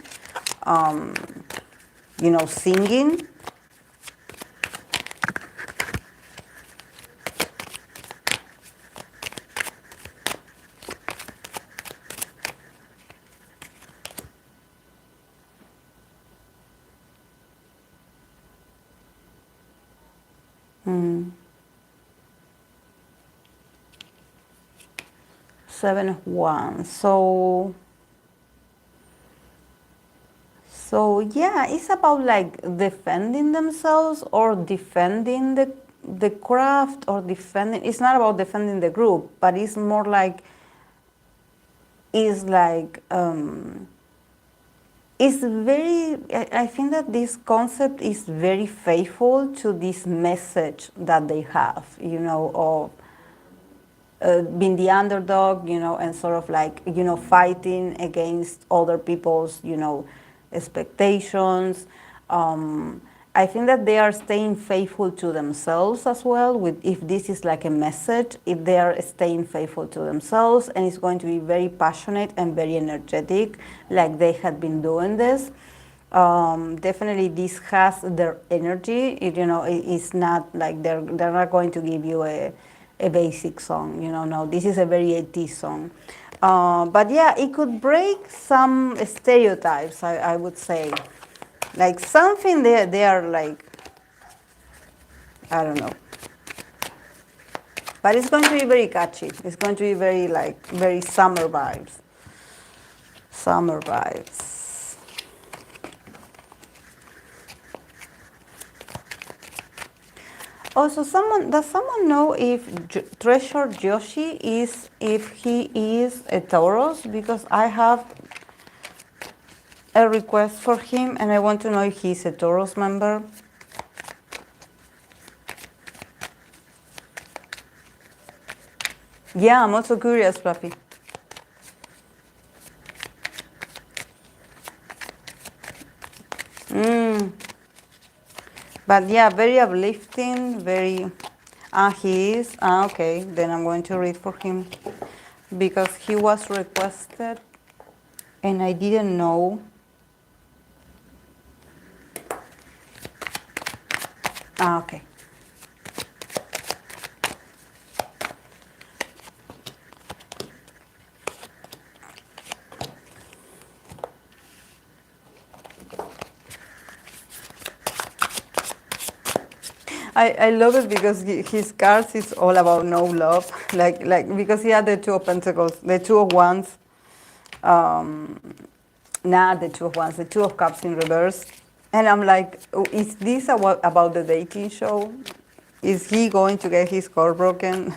you know, singing. Seven of Wands. So yeah, it's about like defending themselves, or defending the craft, or defending. It's not about defending the group, but it's more like, it's like it's very. I think that this concept is very faithful to this message that they have. You know, of being the underdog, you know, and sort of like, you know, fighting against other people's, you know, expectations. I think that they are staying faithful to themselves as well. With, if this is like a message, if they are staying faithful to themselves, and it's going to be very passionate and very energetic, like they had been doing this. Definitely, this has their energy. You know, it's not like they're not going to give you a basic song. You know, no, this is a very Ateez song. But yeah, it could break some stereotypes, I would say. Like something they are like, I don't know. But it's going to be very catchy. It's going to be very like very summer vibes. Summer vibes. Also, does someone know if Treasure Joshi is if he is a Taurus? Because I have a request for him, and I want to know if he's a Taurus member. Yeah, I'm also curious, Fluffy. But yeah, very uplifting, very... he is? Okay, then I'm going to read for him. Because he was requested, and I didn't know. Okay. I love it because his cards is all about no love, like because he had the Two of Pentacles, the Two of Wands, not the Two of Wands, the Two of Cups in reverse, and I'm like, oh, is this about the dating show? Is he going to get his car broken?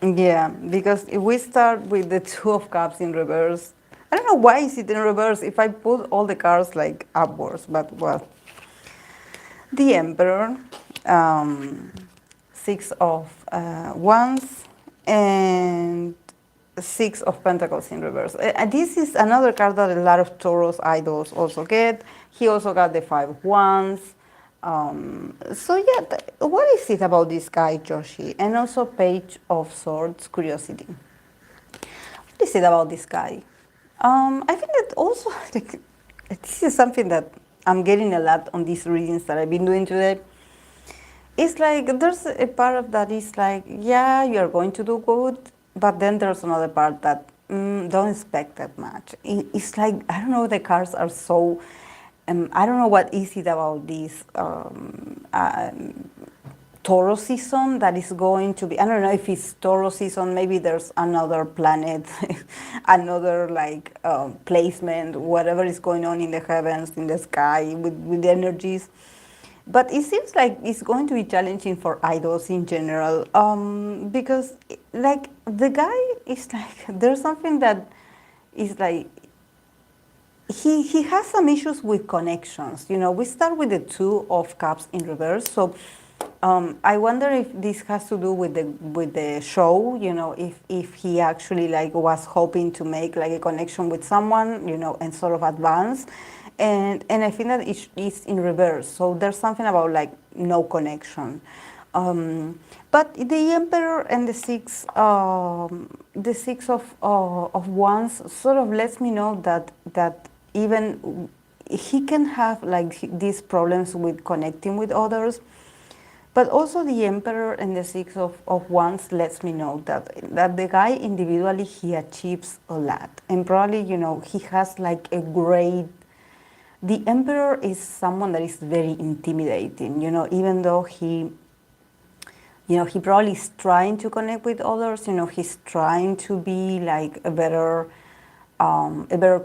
Yeah, because if we start with the Two of Cups in reverse, I don't know why is it in reverse if I put all the cards like upwards, but well. The Emperor, Six of Wands, and Six of Pentacles in reverse. This is another card that a lot of Taurus idols also get. He also got the Five of Wands. So yeah, what is it about this guy, Joshi? And also Page of Swords, Curiosity. What is it about this guy? I think that also, like, this is something that I'm getting a lot on these readings that I've been doing today. It's like there's a part of that is like, yeah, you're going to do good, but then there's another part that don't expect that much. It's like, I don't know, the cards are so, I don't know what is it about this Taurus season that is going to be, I don't know if it's Taurus season, maybe there's another planet, another like placement, whatever is going on in the heavens, in the sky, with the energies. But it seems like it's going to be challenging for idols in general, because like the guy is like, there's something that is like, he has some issues with connections. You know, we start with the Two of Cups in reverse, so I wonder if this has to do with the show. You know, if he actually like was hoping to make like a connection with someone, you know, and sort of advance, and I think that it's in reverse. So there's something about like no connection. But the Emperor and the Six of Wands sort of lets me know that even he can have like these problems with connecting with others. But also the Emperor and the Six of Wands lets me know that the guy individually, he achieves a lot. And probably, you know, he has like a great... The Emperor is someone that is very intimidating, you know, even though he... You know, he probably is trying to connect with others. You know, he's trying to be like a better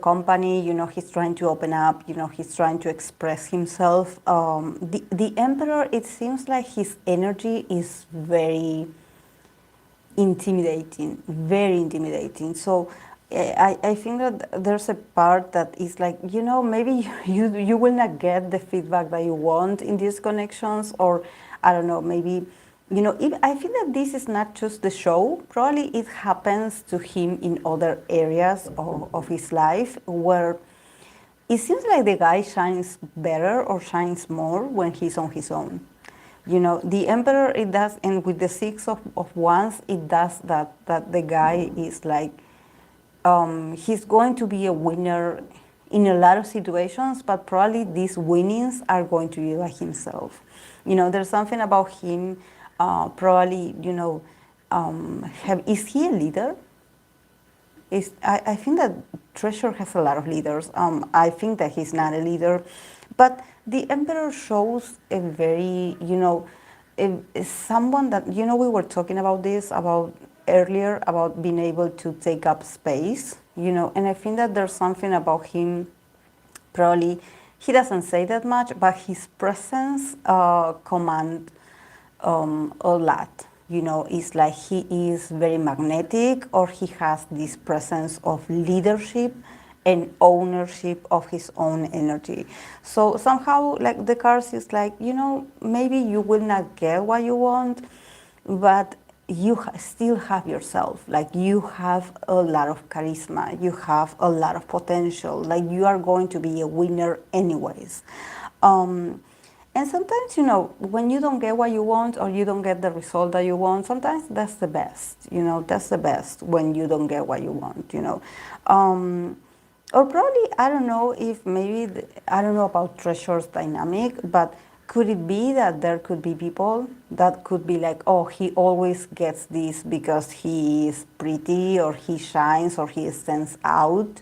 company. You know, he's trying to open up. You know, he's trying to express himself. The Emperor, it seems like his energy is very intimidating, very intimidating. So I think that there's a part that is like, you know, maybe you will not get the feedback that you want in these connections, or I don't know, maybe... You know, I think that this is not just the show. Probably it happens to him in other areas of his life where it seems like the guy shines better or shines more when he's on his own. You know, the Emperor, it does, and with the Six of Wands, it does that the guy is like, he's going to be a winner in a lot of situations, but probably these winnings are going to be by himself. You know, there's something about him... probably, you know, is he a leader? I think that Treasure has a lot of leaders. I think that he's not a leader, But the emperor shows a very, someone that, we were talking about this about earlier about being able to take up space, and I think that there's something about him. Probably he doesn't say that much, but his presence command a lot. It's like he is very magnetic, or he has this presence of leadership and ownership of his own energy. So somehow, like the cards is like, maybe you will not get what you want, but you still have yourself. Like you have a lot of charisma, you have a lot of potential. Like you are going to be a winner anyways. And sometimes, when you don't get what you want or you don't get the result that you want, sometimes that's the best. That's the best when you don't get what you want. Or probably, I don't know if maybe, I don't know about Treasure's dynamic, but could it be that there could be people that could be like, oh, he always gets this because he is pretty or he shines or he stands out,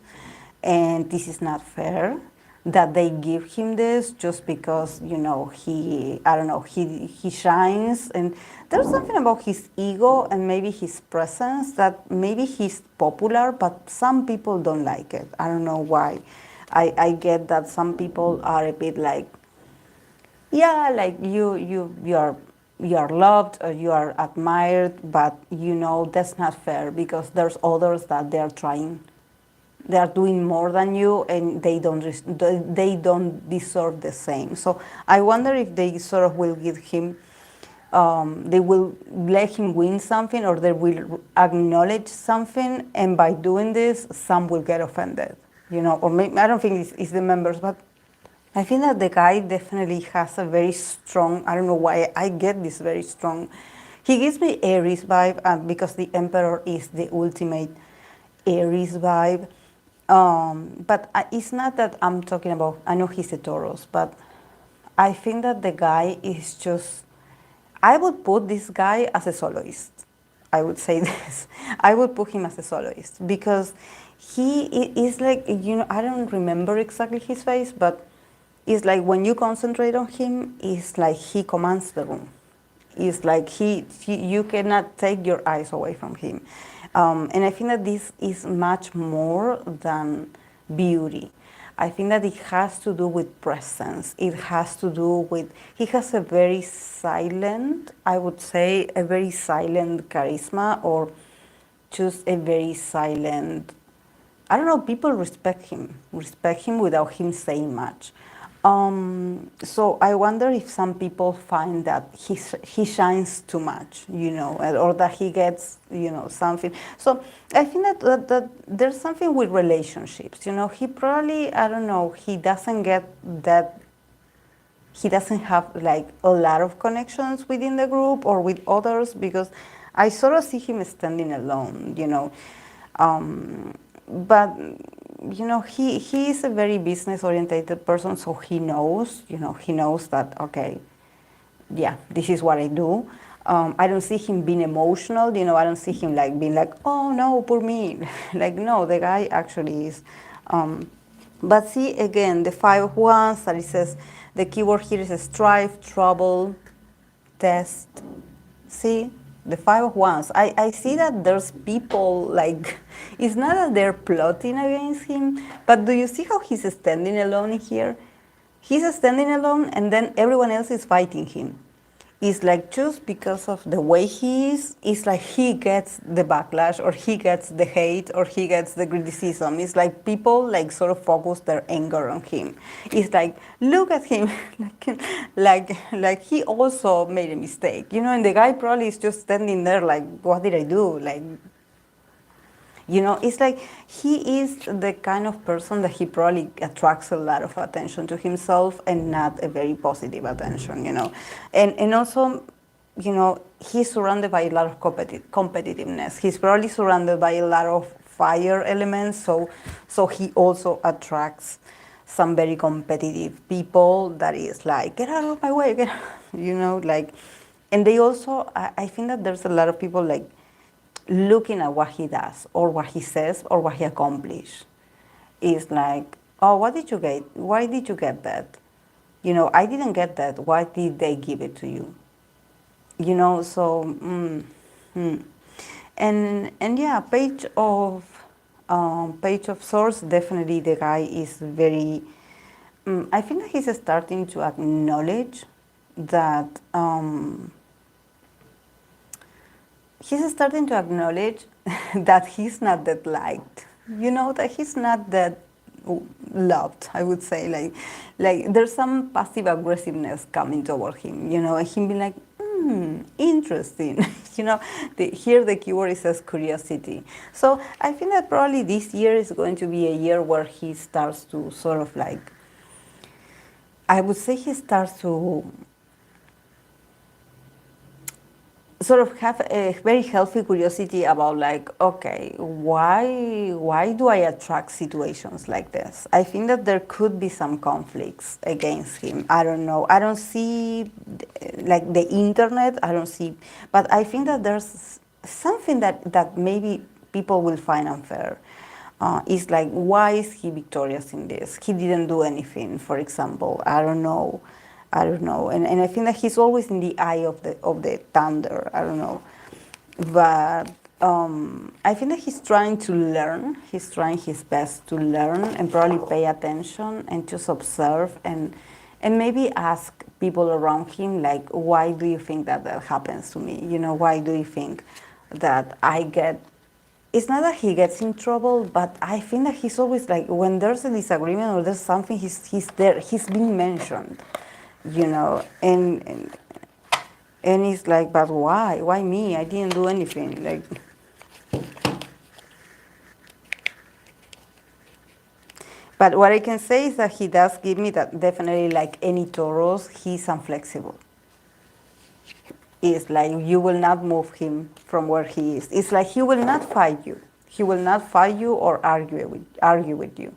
and this is not fair? That they give him this just because he, I don't know, he shines, and there's something about his ego and maybe his presence that maybe he's popular, but some people don't like it. I don't know why. I get that some people are a bit like, yeah, like you are loved or you are admired, but that's not fair because there's others that they are doing more than you, and they don't deserve the same. So I wonder if they sort of will give him, they will let him win something, or they will acknowledge something, and by doing this, some will get offended, or maybe, I don't think it's the members, but I think that the guy definitely has a very strong, I don't know why I get this very strong, he gives me Aries vibe, because the Emperor is the ultimate Aries vibe. But it's not that I'm talking about, I know he's a Taurus, but I think that the guy is just, I would put this guy as a soloist. I would say this. I would put him as a soloist because he is like, I don't remember exactly his face, but it's like when you concentrate on him, it's like he commands the room. It's like you cannot take your eyes away from him. And I think that this is much more than beauty. I think that it has to do with presence. It has to do with, he has a very silent, I would say, a very silent charisma, or just a very silent, I don't know, people respect him without him saying much. So I wonder if some people find that he shines too much, or that he gets, something. So I think that there's something with relationships, he probably, I don't know, he doesn't get that, he doesn't have like a lot of connections within the group or with others, because I sort of see him standing alone, but he is a very business oriented person, so he knows that, okay, yeah, this is what I do. I don't see him being emotional, I don't see him like being like, oh no, poor me. Like, no, the guy actually is. But see, again, the 5 of Wands, that it says, the keyword here is strife, trouble, test. See, the 5 of Wands. I see that there's people, like, it's not that they're plotting against him, but do you see how he's standing alone here? He's standing alone, and then everyone else is fighting him. It's like, just because of the way he is, it's like he gets the backlash, or he gets the hate, or he gets the criticism. It's like people like sort of focus their anger on him. It's like, look at him, like he also made a mistake, and the guy probably is just standing there like, what did I do? Like, it's like he is the kind of person that he probably attracts a lot of attention to himself, and not a very positive attention, And also, he's surrounded by a lot of competitiveness. He's probably surrounded by a lot of fire elements, so he also attracts some very competitive people that is like, get out of my way, like, and they also, I think that there's a lot of people like, looking at what he does or what he says or what he accomplished, is like, oh, what did you get? Why did you get that? I didn't get that. Why did they give it to you? So and yeah, page of source, definitely the guy is very. I think that he's starting to acknowledge that he's starting to acknowledge that he's not that liked. That he's not that loved. I would say like there's some passive aggressiveness coming toward him. And him being like, interesting. Here the keyword says curiosity. So I think that probably this year is going to be a year where he starts to sort of like. I would say he starts to sort of have a very healthy curiosity about like, okay, why do I attract situations like this? I think that there could be some conflicts against him. I don't know. I don't see like the internet. I don't see, but I think that there's something that maybe people will find unfair. Is like, why is he victorious in this? He didn't do anything, for example. I don't know. And I think that he's always in the eye of the thunder. I don't know. But I think that he's trying to learn. He's trying his best to learn and probably pay attention and just observe and maybe ask people around him, like, why do you think that happens to me? Why do you think that I get. It's not that he gets in trouble, but I think that he's always like, when there's a disagreement or there's something, he's there. He's being mentioned, and it's like, but why? Why me? I didn't do anything. Like, but what I can say is that he does give me that definitely, like any Taurus, he's inflexible. It's like you will not move him from where he is. It's like he will not fight you. He will not fight you or argue with you.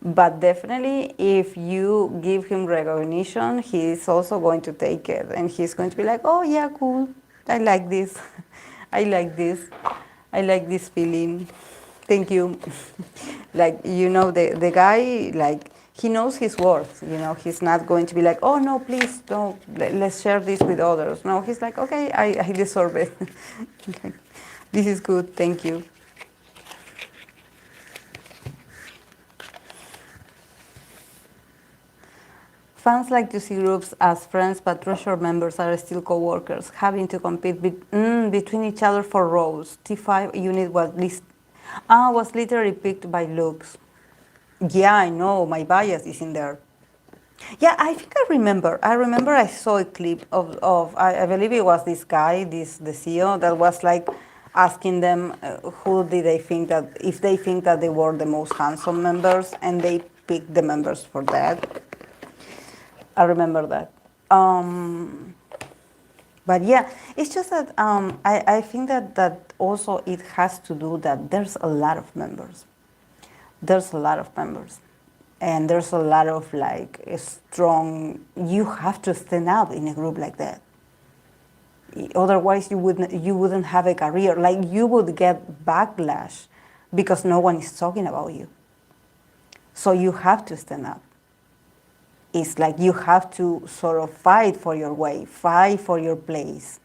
But definitely, if you give him recognition, he's also going to take it. And he's going to be like, oh, yeah, cool. I like this. I like this. I like this feeling. Thank you. Like, the guy, like, he knows his worth. He's not going to be like, oh, no, please don't. Let's share this with others. No, he's like, okay, I deserve it. This is good. Thank you. Fans like to see groups as friends, but treasure members are still co-workers, having to compete between each other for roles. T5 unit was literally picked by looks. Yeah, I know, my bias is in there. Yeah, I think I remember. I saw a clip of I believe it was this guy, the CEO, that was like asking them who did they think that, if they think that they were the most handsome members, and they picked the members for that. I remember that. But yeah, it's just that I think that also it has to do that there's a lot of members. There's a lot of members. And there's a lot of like strong, you have to stand out in a group like that. Otherwise you wouldn't have a career. Like, you would get backlash because no one is talking about you. So you have to stand up. It's like you have to sort of fight for your way, fight for your place,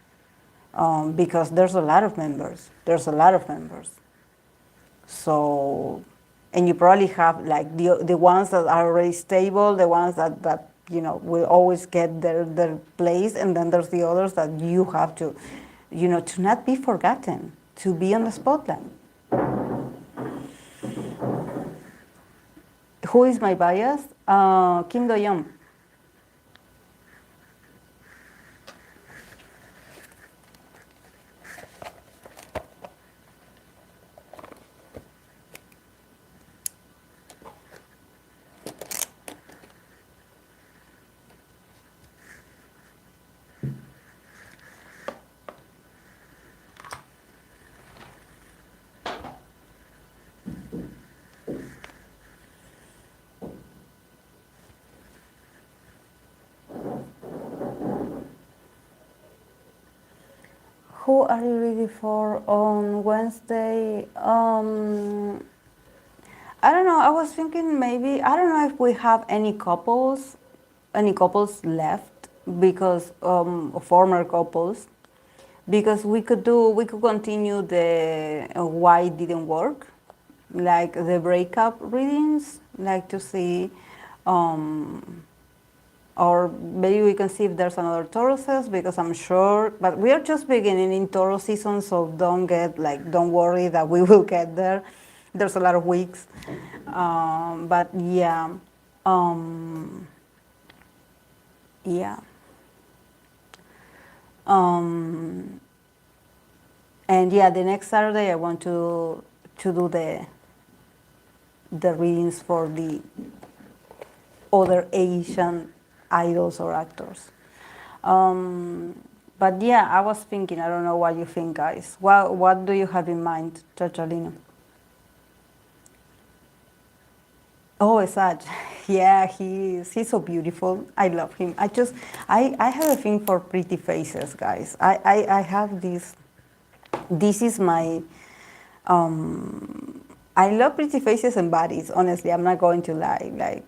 because there's a lot of members. There's a lot of members. So, and you probably have like the ones that are already stable, the ones that will always get their place, and then there's the others that you have to, to not be forgotten, to be on the spotlight. Who is my bias? Kim Do-yeon. Who are you ready for on Wednesday? I don't know. I was thinking maybe, I don't know if we have any couples. any couples left because former couples, because we could continue the why it didn't work, like the breakup readings, like to see, or maybe we can see if there's another Tauruses, because I'm sure, but we are just beginning in Taurus season, so don't worry that we will get there. There's a lot of weeks, but yeah, um, yeah. Um, and yeah, the next Saturday I want to do the readings for the other Asian idols or actors. Um, but yeah, I was thinking, I don't know what you think, guys. What do you have in mind, Chachalino? Oh, Saj. Yeah, he's so beautiful. I love him. I have a thing for pretty faces, guys. I have this is my, I love pretty faces and bodies, honestly. I'm not going to lie. Like,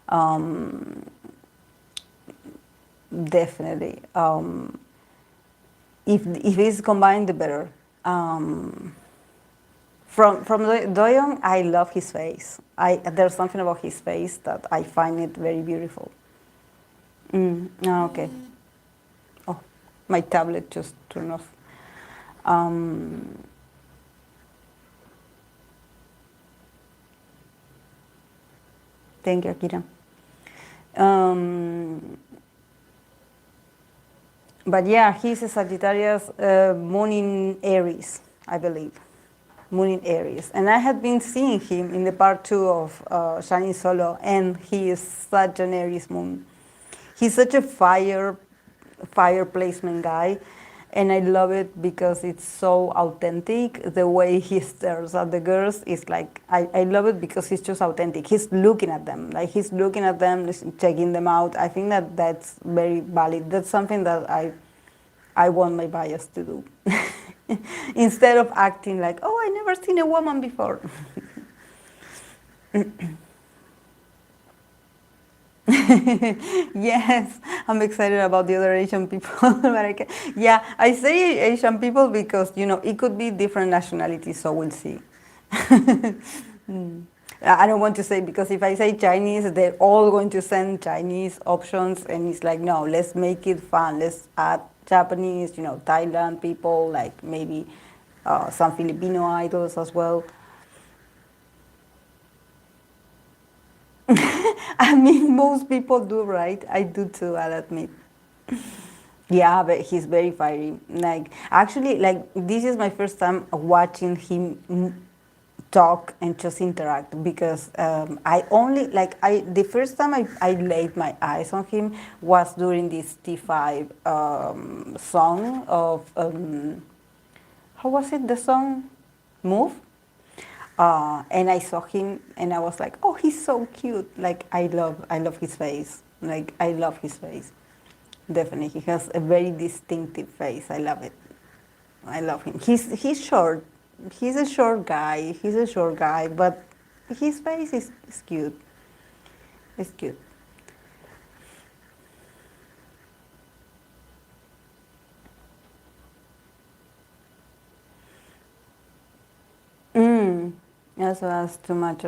um, definitely. If it's combined, the better. Um, from Doyoung, I love his face. There's something about his face that I find it very beautiful. Okay. Oh, my tablet just turned off. Um, Thank you, Akira. Um, but yeah, he's a Sagittarius, moon in Aries, I believe. Moon in Aries. And I had been seeing him in the part 2 of Shining Solo, and he is such an Aries moon. He's such a fire placement guy, and I love it because it's so authentic. The way he stares at the girls is like, I love it because he's just authentic. He's looking at them, like he's looking at them, checking them out. I think that that's very valid. That's something that I want my bias to do. Instead of acting like, oh, I never seen a woman before. Yes, I'm excited about the other Asian people. But yeah, I say Asian people because, it could be different nationalities, so we'll see. I don't want to say, because if I say Chinese, they're all going to send Chinese options, and it's like, no, let's make it fun. Let's add Japanese, Thailand people, like maybe some Filipino idols as well. I mean, most people do, right? I do too, I'll admit. Yeah, but he's very fiery. Like, actually, like, this is my first time watching him talk and just interact, because I only, like, the first time I laid my eyes on him was during this T5 song of, how was it, the song? Move? And I saw him, and I was like, oh, he's so cute. Like, I love his face. Like, I love his face. Definitely, he has a very distinctive face. I love it. I love him. He's short. He's a short guy. He's a short guy, but his face is cute. It's cute. As well as too much.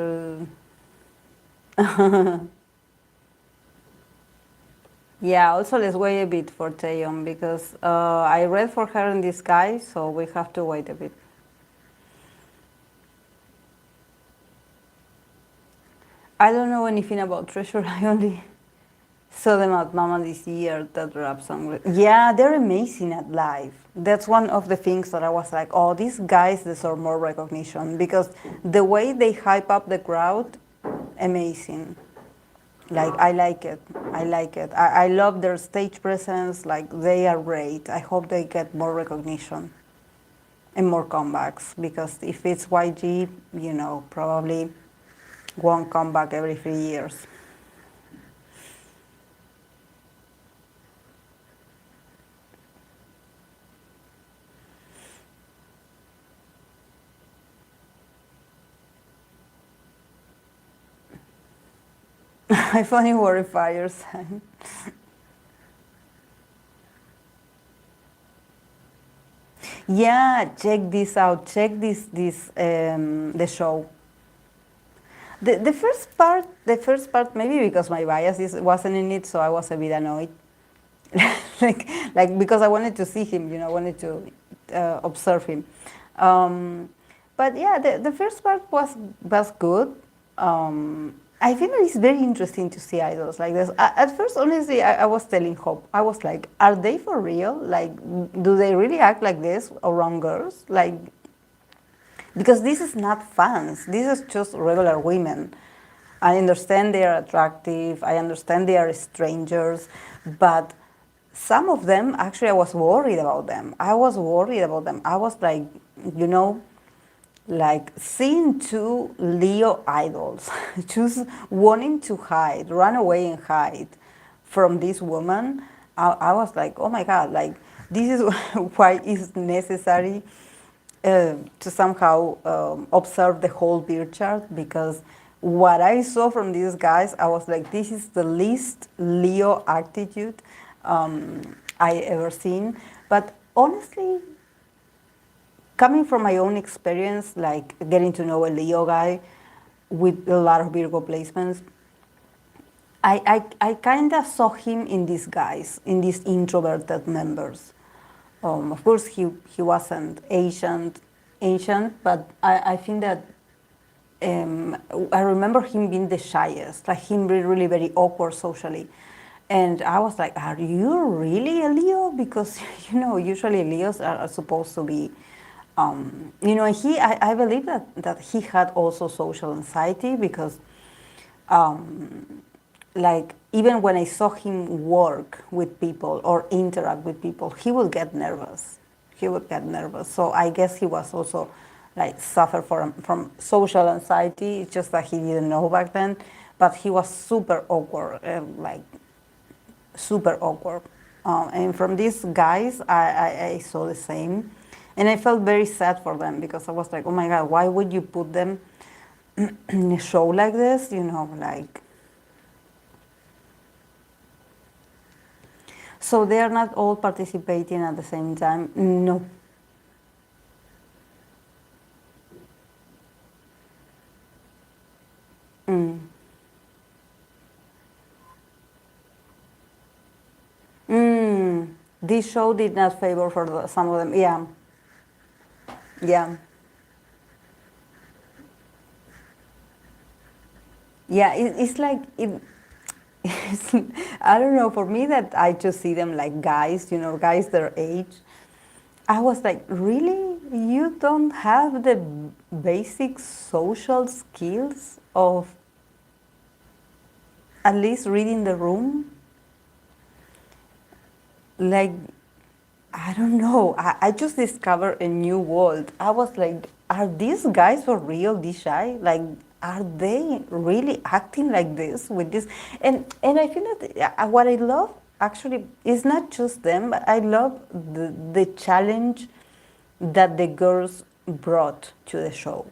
Yeah, also let's wait a bit for Taeyeon, because I read for her in this guy, so we have to wait a bit. I don't know anything about Treasure. I only saw them at Mama this year, that rap song. Yeah, they're amazing at live. That's one of the things that I was like, oh, these guys deserve more recognition, because the way they hype up the crowd, amazing. Like, I like it. I like it. I love their stage presence. Like, they are great. I hope they get more recognition and more comebacks, because if it's YG, probably won't come back every 3 years. I funny worry fire sign. Yeah, check this out. Check this the show. The first part, maybe because my bias wasn't in it, so I was a bit annoyed. like because I wanted to see him, I wanted to observe him. Um, but yeah, the first part was good. I think it's very interesting to see idols like this. At first, honestly, I was telling Hope, I was like, are they for real? Like, do they really act like this around girls? Like, because this is not fans, this is just regular women. I understand they are attractive, I understand they are strangers, but some of them, actually, I was worried about them. I was worried about them. I was like, you know, like seeing two Leo idols just wanting to hide, run away and hide from this woman. I was like, oh my God, like this is why it's necessary to somehow observe the whole beer chart, because what I saw from these guys, I was like, this is the least Leo attitude I ever seen. But honestly, coming from my own experience, like getting to know a Leo guy with a lot of Virgo placements, I kind of saw him in these guys, in these introverted members. Of course, he wasn't ancient, but I think that I remember him being the shyest, like him being really very awkward socially. And I was like, are you really a Leo? Because, usually Leos are supposed to be, I believe that he had also social anxiety because like even when I saw him work with people or interact with people, he would get nervous. He would get nervous. So I guess he was also like suffer from social anxiety. It's just that he didn't know back then. But he was super awkward, like super awkward. And from these guys, I saw the same. And I felt very sad for them because I was like, oh my God, why would you put them in a show like this? Like. So they are not all participating at the same time? No. Mm. Mm. This show did not favor for some of them. Yeah. Yeah. Yeah. It's like it's, I don't know. For me, that I just see them like guys. Guys their age. I was like, really? You don't have the basic social skills of at least reading the room? Like, I don't know. I just discovered a new world. I was like, are these guys for real this shy? Like, are they really acting like this with this? And I feel that what I love actually is not just them, but I love the challenge that the girls brought to the show,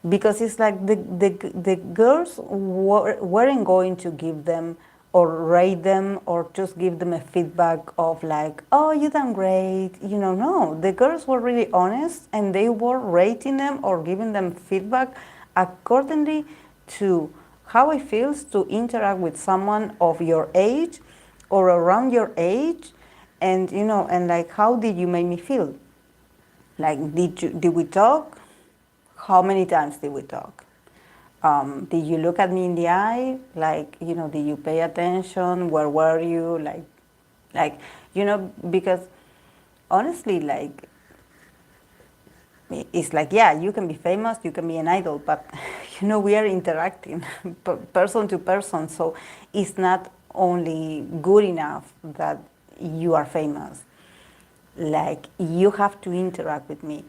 because it's like the girls weren't going to give them or rate them or just give them a feedback of like, oh, you done great, no, the girls were really honest and they were rating them or giving them feedback accordingly to how it feels to interact with someone of your age or around your age, and and like, how did you make me feel? Like, did we talk? How many times did we talk? Did you look at me in the eye? Like, did you pay attention? Where were you? Like, because honestly, like, it's like, yeah, you can be famous, you can be an idol, but, we are interacting person to person. So it's not only good enough that you are famous. Like, you have to interact with me.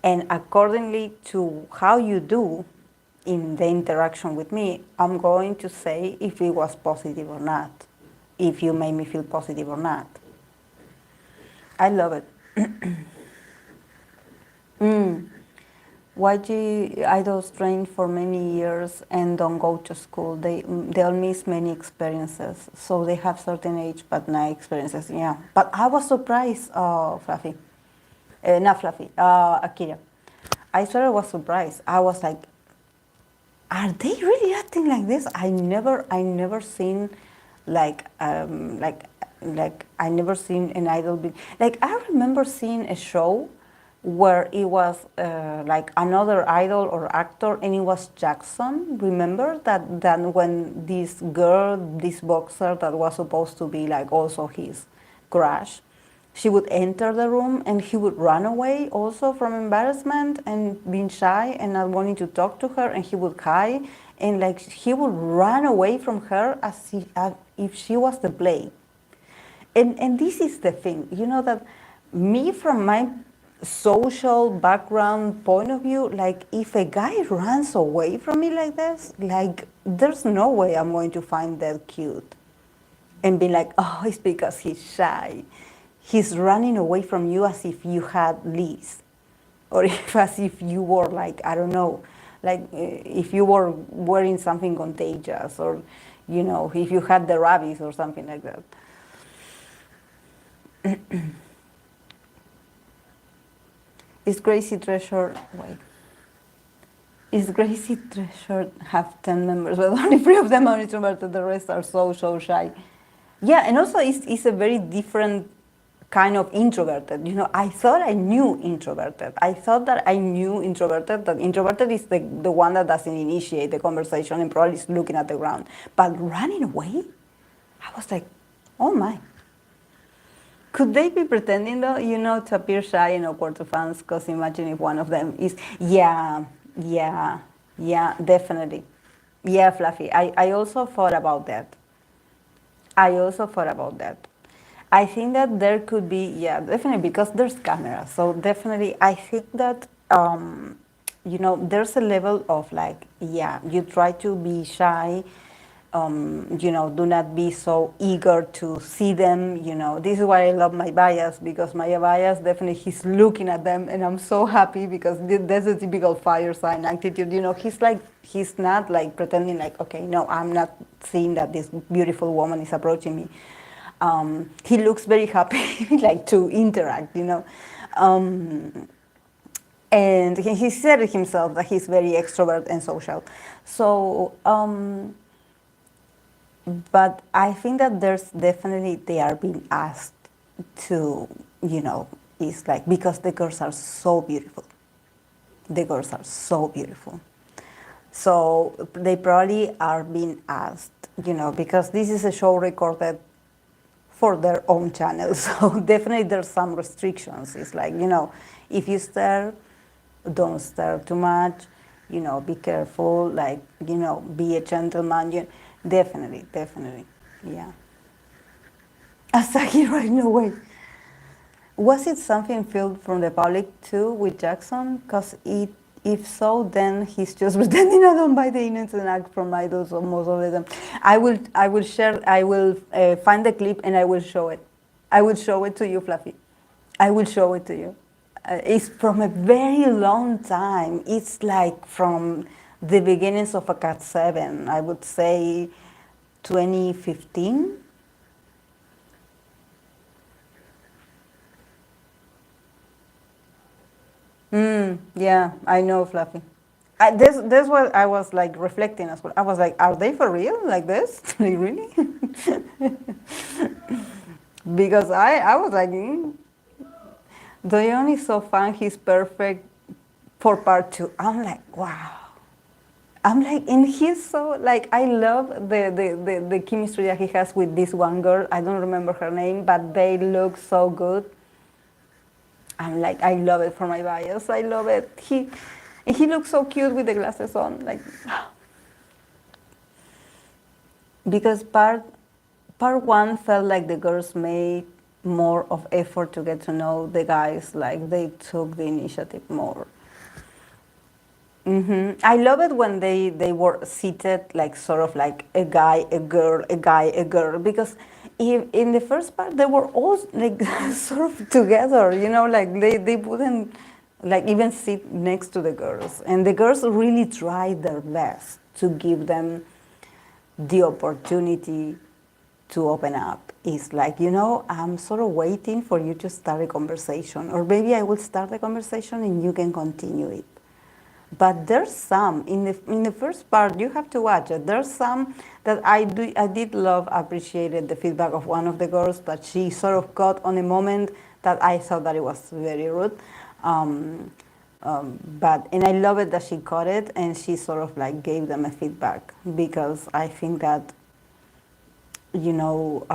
And accordingly to how you do in the interaction with me, I'm going to say if it was positive or not, if you made me feel positive or not. I love it. YG idols train for many years and don't go to school. They'll miss many experiences. So they have certain age but not experiences. Yeah. But I was surprised, Fluffy. Not Fluffy, Akira. I sort of was surprised. I was like, are they really acting like this? I never seen like I never seen an idol be like. I remember seeing a show where it was like another idol or actor, and it was Jackson. Remember that when this girl, this boxer that was supposed to be like also his crush, she would enter the room and he would run away also from embarrassment and being shy and not wanting to talk to her, and he would hide and like he would run away from her as if she was the plague. And this is the thing, you know, that me from my social background point of view, like if a guy runs away from me like this, like there's no way I'm going to find that cute and be like, oh, it's because he's shy. He's running away from you as if you had leaves, or as if you were like, I don't know, like if you were wearing something contagious, or you know, if you had the rabies or something like that. Is Crazy Treasure, wait, is Crazy Treasure have 10 members, but only 3 of them are introverted, the rest are so shy. Yeah, and also it's a very different kind of introverted. You know, I thought I knew introverted. I thought that I knew introverted, that introverted is the one that doesn't initiate the conversation and probably is looking at the ground. But running away, I was like, oh my. Could they be pretending though, you know, to appear shy and awkward to fans? Because imagine if one of them is, yeah, definitely. Yeah, Fluffy. I also thought about that. I think that there could be, yeah, definitely, because there's cameras. So definitely, I think that, you know, there's a level of like, yeah, you try to be shy, you know, do not be so eager to see them, you know. This is why I love my bias, because my bias definitely, he's looking at them, and I'm so happy because that's a typical fire sign attitude, you know. He's like, he's not like pretending like, okay, no, I'm not seeing that this beautiful woman is approaching me. He looks very happy like to interact, you know. And he said himself that he's very extrovert and social. So, but I think that there's definitely, they are being asked to, you know, it's like, because the girls are so beautiful. The girls are so beautiful. So they probably are being asked, you know, because this is a show recorded for their own channel. So definitely there's some restrictions. It's like, you know, if you stare, don't stare too much, you know, be careful, like, you know, be a gentleman. Definitely, yeah. Asaki running away. Was it something felt from the public too with Jackson? Because if so, then he's just pretending I don't buy the innocent act from idols or most of them. I will find the clip and I will show it. I will show it to you, Fluffy. I will show it to you. It's from a very long time. It's like from the beginnings of a Cat 7, I would say 2015. Yeah, I know, Fluffy. This what I was like reflecting as well. I was like, are they for real like this? Like, really? Because I was like, Doyeon is so fun. He's perfect for part 2. I'm like, wow. I'm like, and he's so like, I love the chemistry that he has with this one girl. I don't remember her name, but they look so good. I'm like, I love it for my bias. I love it. He looks so cute with the glasses on. Like, because part 1 felt like the girls made more of effort to get to know the guys. Like they took the initiative more. I love it when they were seated like sort of like a guy, a girl, a guy, a girl, because in the first part they were all like sort of together, you know, like they wouldn't like even sit next to the girls. And the girls really try their best to give them the opportunity to open up. It's like, I'm sort of waiting for you to start a conversation, or maybe I will start the conversation and you can continue it. But there's some in the first part, you have to watch it. There's some that I did love, appreciated the feedback of one of the girls, but she sort of got on a moment that I thought that it was very rude. And I love it that she caught it and she sort of like gave them a feedback, because I think that, you know,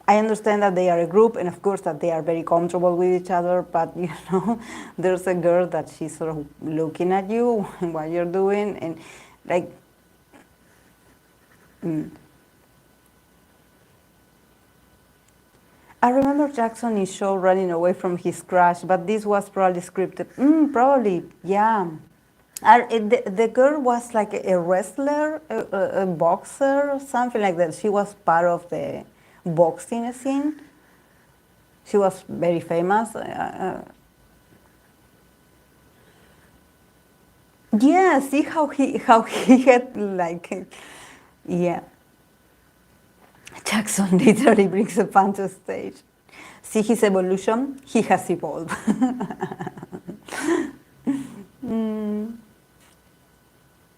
I understand that they are a group and of course that they are very comfortable with each other, but there's a girl that she's sort of looking at you and what you're doing, and like, I remember Jackson in show running away from his crush, but this was probably scripted. Probably, yeah. The girl was like a wrestler, a boxer, something like that. She was part of the boxing scene. She was very famous. Yeah, see how he had like, yeah. Jackson literally brings a fan to stage. See his evolution? He has evolved.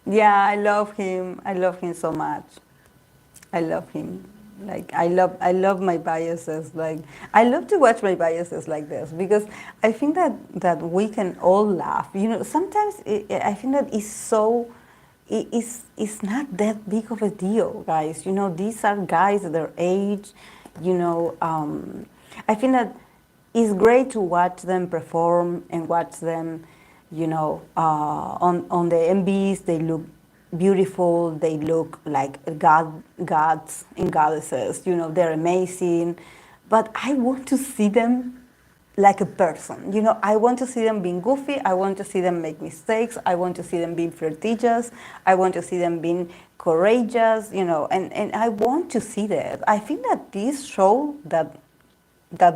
Yeah, I love him. I love him so much. I love him. Like I love my biases. Like I love to watch my biases like this, because I think that we can all laugh. Sometimes I think that it's so. It's not that big of a deal, guys. These are guys their age. I think that it's great to watch them perform and watch them, on the MVs. They look beautiful. They look like gods and goddesses. They're amazing. But I want to see them like a person. I want to see them being goofy. I want to see them make mistakes. I want to see them being flirtatious. I want to see them being courageous, and I want to see that. I think that this show that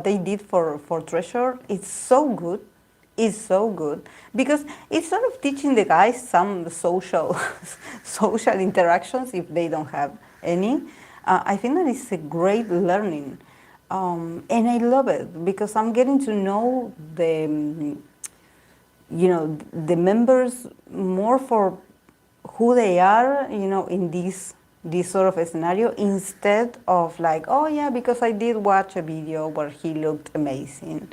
they did for Treasure is so good. Is so good because it's sort of teaching the guys some social social interactions if they don't have any. I think that it's a great learning, and I love it because I'm getting to know the members more for who they are, in this sort of a scenario, instead of like, oh yeah, because I did watch a video where he looked amazing.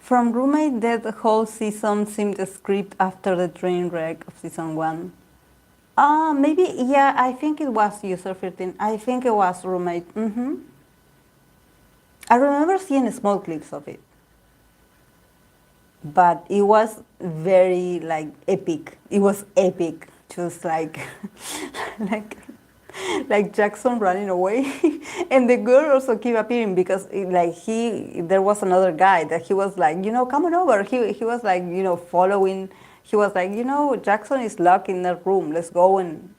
From Roommate, that whole season seemed a script after the train wreck of season 1. Maybe, yeah, I think it was User 15. I think it was Roommate. I remember seeing small clips of it. But it was very, like, epic. It was epic. Just like, like, like Jackson running away, and the girl also keep appearing because there was another guy that he was like, come on over. He was like, following. He was like, Jackson is locked in that room. Let's go and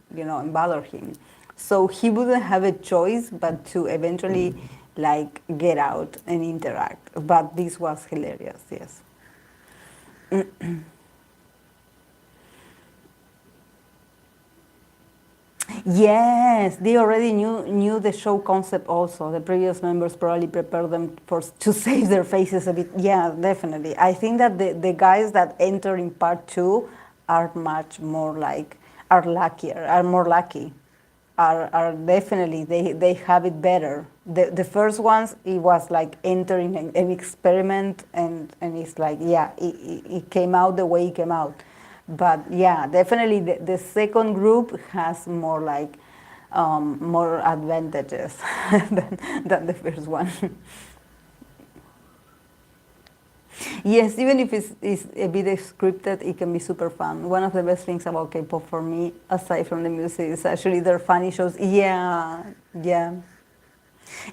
bother him. So he wouldn't have a choice but to eventually like get out and interact. But this was hilarious. Yes. Yes, they already knew the show concept also. The previous members probably prepared them to save their faces a bit. Yeah, definitely. I think that the guys that enter in part 2 are much more like, are luckier, are more lucky. Are definitely, they have it better. The first ones, it was like entering an experiment, and it's like, yeah, it came out the way it came out. But yeah, definitely the second group has more like more advantages than the first one. Yes, even if it's a bit scripted, it can be super fun. One of the best things about K-pop for me, aside from the music, is actually their funny shows. Yeah, yeah.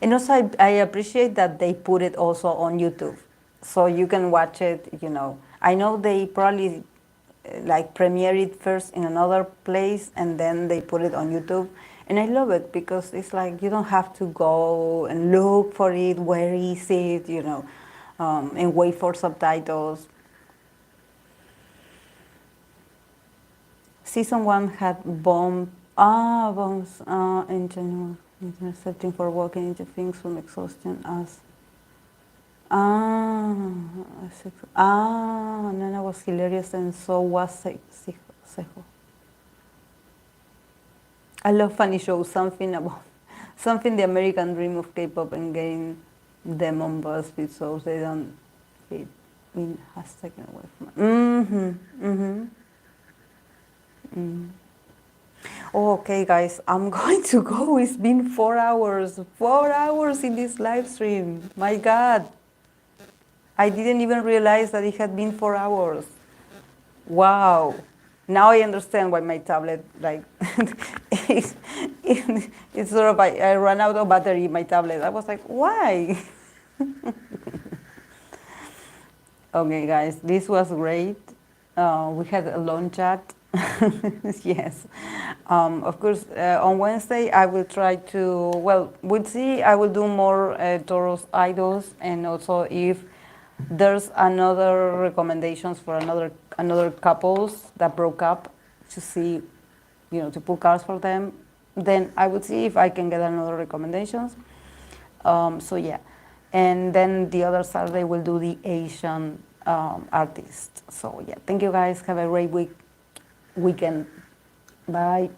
And also, I appreciate that they put it also on YouTube, so you can watch it. I know they probably like premiere it first in another place and then they put it on YouTube. And I love it because it's like you don't have to go and look for it, where is it, and wait for subtitles. Season 1 had bombs in Jeno, intercepting for walking into things from exhaustion as Nana was hilarious and so was Sejo. I love funny shows, something the American dream of K-pop and getting them on BuzzFeed so they don't fit in has taken away from. Oh, okay, guys, I'm going to go. It's been 4 hours. 4 hours in this live stream. My God. I didn't even realize that it had been 4 hours. Wow. Now I understand why my tablet, like, it's sort of, I ran out of battery in my tablet. I was like, why? Okay, guys, this was great. We had a long chat. Yes. Of course, on Wednesday I will try to, well, we'll see. I will do more Toros idols, and also if there's another recommendations for another couples that broke up, to see, to pull cards for them. Then I would see if I can get another recommendations. So yeah, and then the other Saturday we'll do the Asian artist. So yeah, thank you guys. Have a great weekend. Bye.